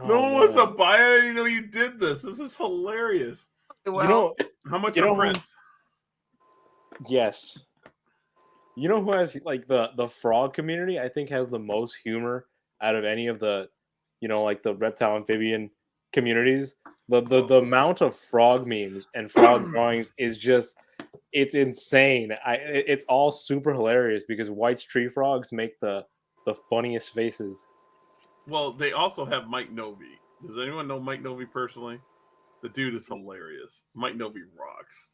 No one wants to buy it. You know, you did this. This is hilarious. Well, You know, How much You know are who- prints? yes. You know who has like the frog community? I think has the most humor out of any of the, like the reptile amphibian communities. The amount of frog memes and frog drawings is just, it's insane. It's all super hilarious because White's tree frogs make the funniest faces. Well, they also have Mike Novi. Does anyone know Mike Novi personally? The dude is hilarious. Mike Novi rocks.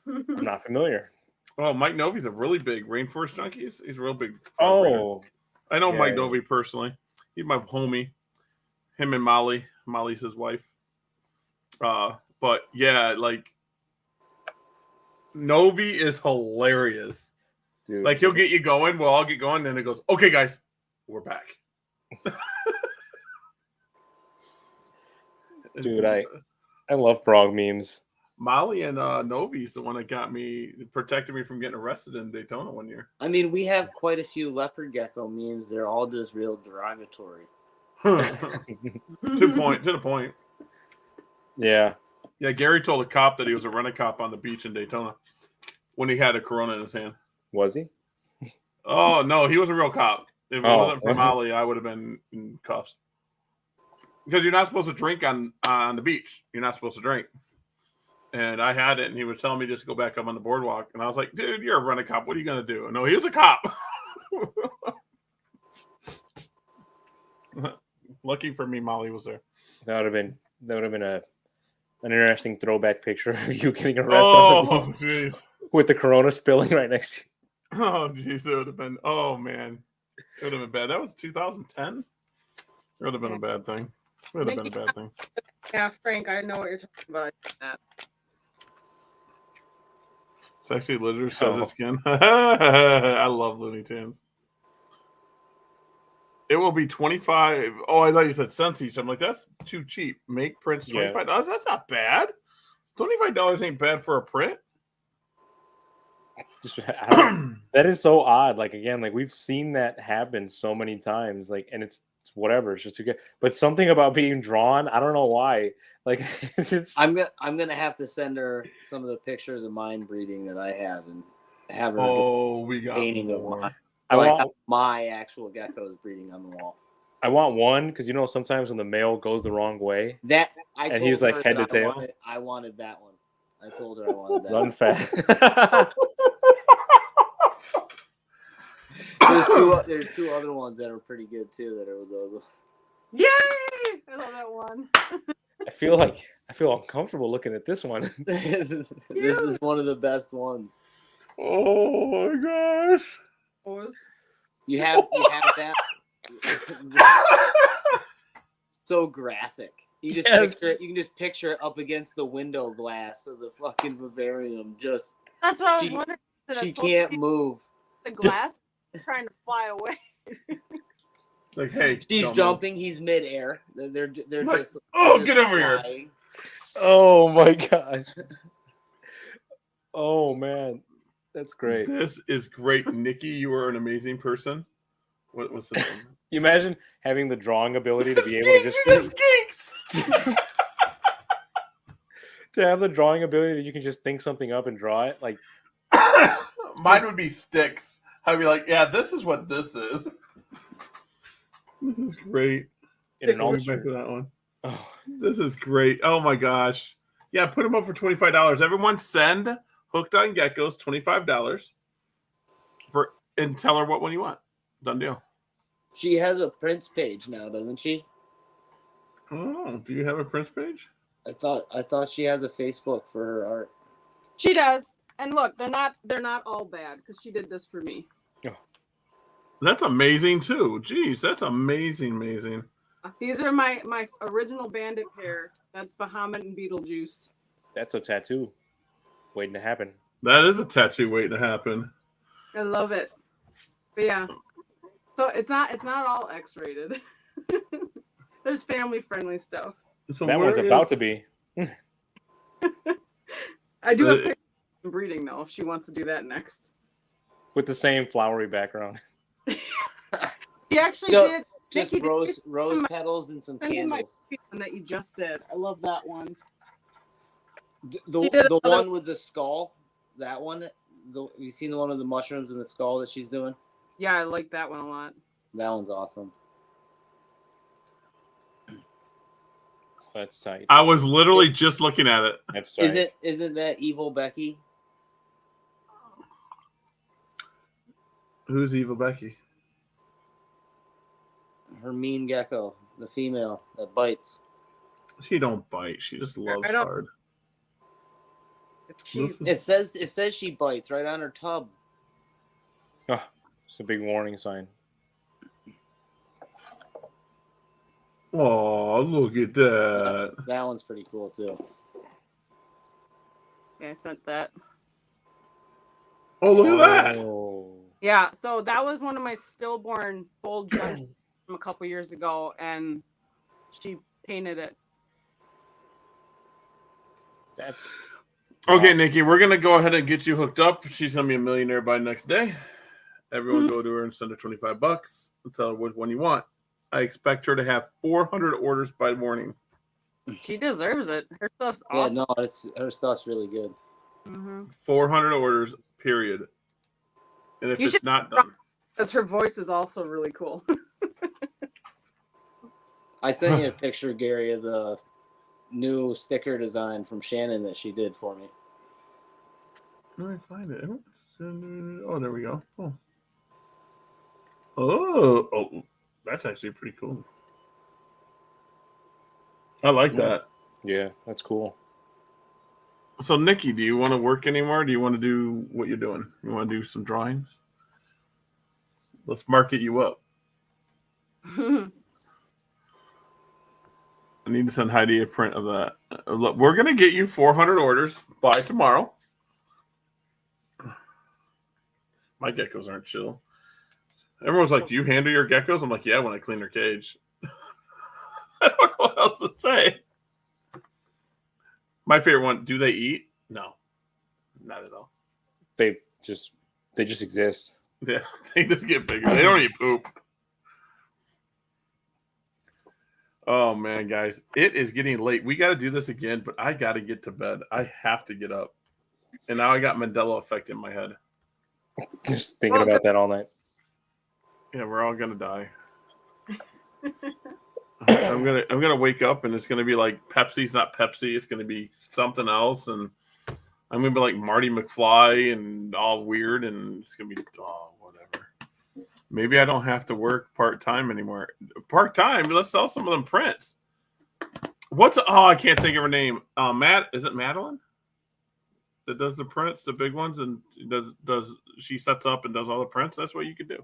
I'm not familiar. Oh, Mike Novi's a really big rainforest junkie. He's a real big. Oh, I know yeah, Mike yeah. Novi personally. He's my homie. Him and Molly. Molly's his wife. But yeah, like Novi is hilarious. dude. Like he'll get you going. We'll all get going. Then it goes, okay, guys, we're back. Dude, I love frog memes. Molly and Novi's the one that protected me from getting arrested in Daytona one year. I mean, we have quite a few leopard gecko memes. They're all just real derogatory. To the point. Yeah. Yeah, Gary told a cop that he was a rent-a-cop on the beach in Daytona when he had a Corona in his hand. Was he? Oh, no, he was a real cop. If it Oh. wasn't for Molly, I would have been in cuffs. Because you're not supposed to drink on the beach. You're not supposed to drink. And I had it, and he was telling me just to go back up on the boardwalk. And I was like, dude, you're a rent-a-cop. What are you going to do? No, he was a cop. Lucky for me, Molly was there. That would have been an interesting throwback picture of you getting arrested Oh, jeez. with the Corona spilling right next to you. Oh, jeez. It would have been, oh, man. It would have been bad. That was 2010? It would have been a bad thing. It would have been a bad thing. Yeah, Frank, I know what you're talking about. Sexy lizard says his skin. I love Looney Tunes. It will be 25. Oh, I thought you said cents each. I'm like, that's too cheap. Make prints $25. That's not bad. $25 ain't bad for a print. That is so odd. Like, again, like we've seen that happen so many times. Like, and it's whatever. It's just too good. But something about being drawn, I don't know why. Like, it's just... I'm gonna have to send her some of the pictures of mine breeding that I have and have her We got painting of more. mine. I So I want- have my actual geckos breeding on the wall. I want one because sometimes when the male goes the wrong way, That I And told he's, like, her head that to tail? I wanted that one. I told her I wanted that. run one. fast. There's two other ones that are pretty good too. That are those. Yay! I love that one. I feel uncomfortable looking at this one. This is one of the best ones. Oh, my gosh. You have that. So graphic. You just Yes. picture it. You can just picture it up against the window glass of the fucking vivarium. Just That's what I was She- wondering. Is it she supposed to can't be- move. the glass, trying to fly away. Like, hey, She's don't jumping. He's midair. They're Like, just. oh, they're get just over here. flying. Oh my gosh. Oh man, that's great. This is great, Nikki. You are an amazing person. What's the name? You imagine having the drawing ability to be able to just skinks. to have the drawing ability that you can just think something up and draw it. Like Mine would be sticks. I'd be like, yeah, this is what this is. This is great. in an Going back alternate. to that one. Oh, This is great. Oh my gosh. Yeah, put them up for $25. Everyone send Hooked on Geckos $25 and tell her what one you want. Done deal. She has a Prince page now, doesn't she? Oh, do you have a Prince page? I thought she has a Facebook for her art. She does. And look, they're not all bad because she did this for me. That's amazing too. Jeez, that's amazing. These are my original bandit pair. That's Bahamut and Beetlejuice. that's a tattoo waiting to happen. That is a tattoo waiting to happen. I love it. But yeah. So it's not all X-rated. There's family friendly stuff. So That where one's about is- to be. I do have pictures of breeding though, if she wants to do that next. With the same flowery background. She actually No, did. Just Nikki, rose petals and some send me my candles. one that you just did. I love that one. The She did the another- one with the skull, that one. You seen the one with the mushrooms and the skull that she's doing? Yeah, I like that one a lot. That one's awesome. That's tight. I was literally just looking at it. That's tight. Isn't that Evil Becky? Who's Evil Becky? Her mean gecko, the female that bites. She don't bite. She just loves I don't- hard. She's This is- It says she bites right on her tub. Oh, it's a big warning sign. Oh, look at that. That one's pretty cool too. yeah, I sent that. Oh, look at that. Oh. Yeah, so that was one of my stillborn bold gems from a couple years ago, and she painted it. That's Okay, Nikki, we're going to go ahead and get you hooked up. She's going to be a millionaire by next day. Everyone go to her and send her $25 and tell her which one you want. I expect her to have 400 orders by morning. She deserves it. Her stuff's Yeah, awesome. no, her stuff's really good. 400 orders, period. And if You it's should- not done. Because her voice is also really cool. I sent you a picture, Gary, of the new sticker design from Shannon that she did for me. Let me find it. Oh, there we go. Oh, that's actually pretty cool. I like that. yeah, that's cool. So, Nikki, do you want to work anymore? Do you want to do what you're doing? You want to do some drawings? Let's market you up. I need to send Heidi a print of that. Look, we're going to get you 400 orders by tomorrow. My geckos aren't chill. Everyone's like, do you handle your geckos? I'm like, yeah, when I clean their cage. I don't know what else to say. My favorite one, do they eat? No, not at all. They just exist. Yeah, they just get bigger. They don't eat poop. Oh, man, guys. It is getting late. We got to do this again, but I got to get to bed. I have to get up. And now I got Mandela effect in my head. Just thinking about that all night. Yeah, we're all going to die. I'm gonna wake up and it's gonna be like Pepsi's not Pepsi. It's gonna be something else, and I'm gonna be like Marty McFly and all weird, and it's gonna be whatever. Maybe I don't have to work part-time anymore. Part-time? Let's sell some of them prints. I can't think of her name. Is it Madeline? That does the prints, the big ones, and does she sets up and does all the prints? That's what you could do.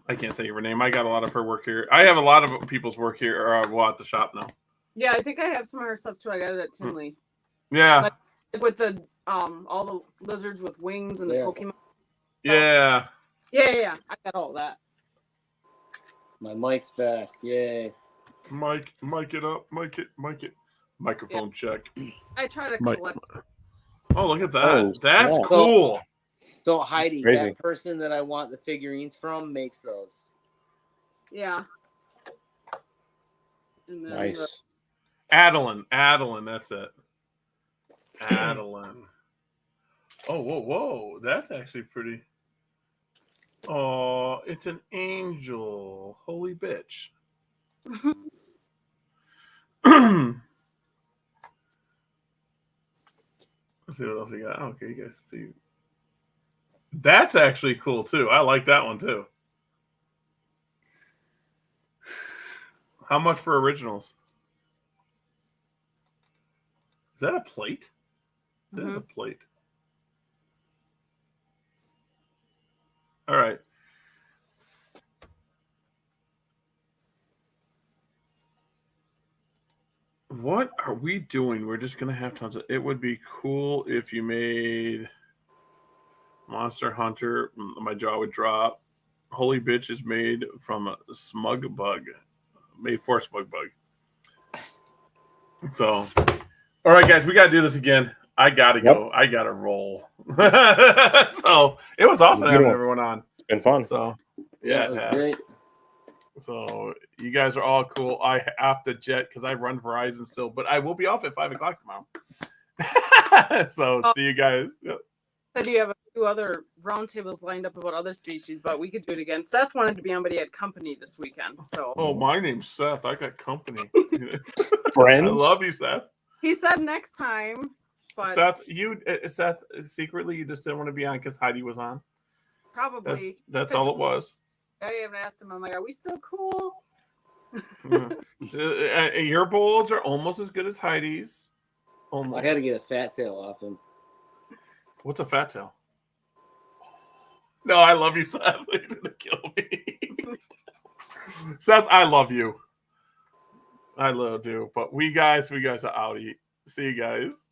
I can't think of her name. I got a lot of her work here. I have a lot of people's work here at the shop now. Yeah, I think I have some of her stuff too. I got it at Tinley. Yeah. Like with the all the lizards with wings and the Yeah. Pokemon. Yeah. Yeah. I got all that. My mic's back. Yay. Mic it up. Mic it. Microphone check. I try to Mike. collect. Oh, look at that. Oh, That's snap. cool. So Heidi, Crazy. that person that I want the figurines from makes those. Yeah. And then Nice. Adeline, that's it. Adeline. Oh, whoa. That's actually pretty. Oh, it's an angel. Holy bitch. Let's see what else we got. Okay, you guys see. That's actually cool too. I like that one too. How much for originals? Is that a plate? That is a plate. All right. What are we doing? We're just gonna have tons of. It would be cool if you made Monster Hunter. My jaw would drop. Holy bitch is made from a smug bug. Made for a smug bug. So, all right, guys, we gotta do this again. I gotta go. I gotta roll. So it was awesome having everyone on. It's been fun. So yeah, it was it has. great. So you guys are all cool. I have to jet because I run Verizon still, but I will be off at 5 o'clock tomorrow. So see you guys. Yep. Said you have a few other roundtables lined up about other species, but we could do it again. Seth wanted to be on, but he had company this weekend. So Oh, my name's Seth. I got company. Friends. I love you, Seth. he said next time. But Seth, secretly you just didn't want to be on because Heidi was on. probably That's all it was. I haven't asked him. I'm like, are we still cool? Your bolds are almost as good as Heidi's. Almost. I got to get a fat tail off him. What's a fat tail? No, I love you, Seth. He's gonna kill me. Seth, I love you. I love you. But we guys are outie. See you guys.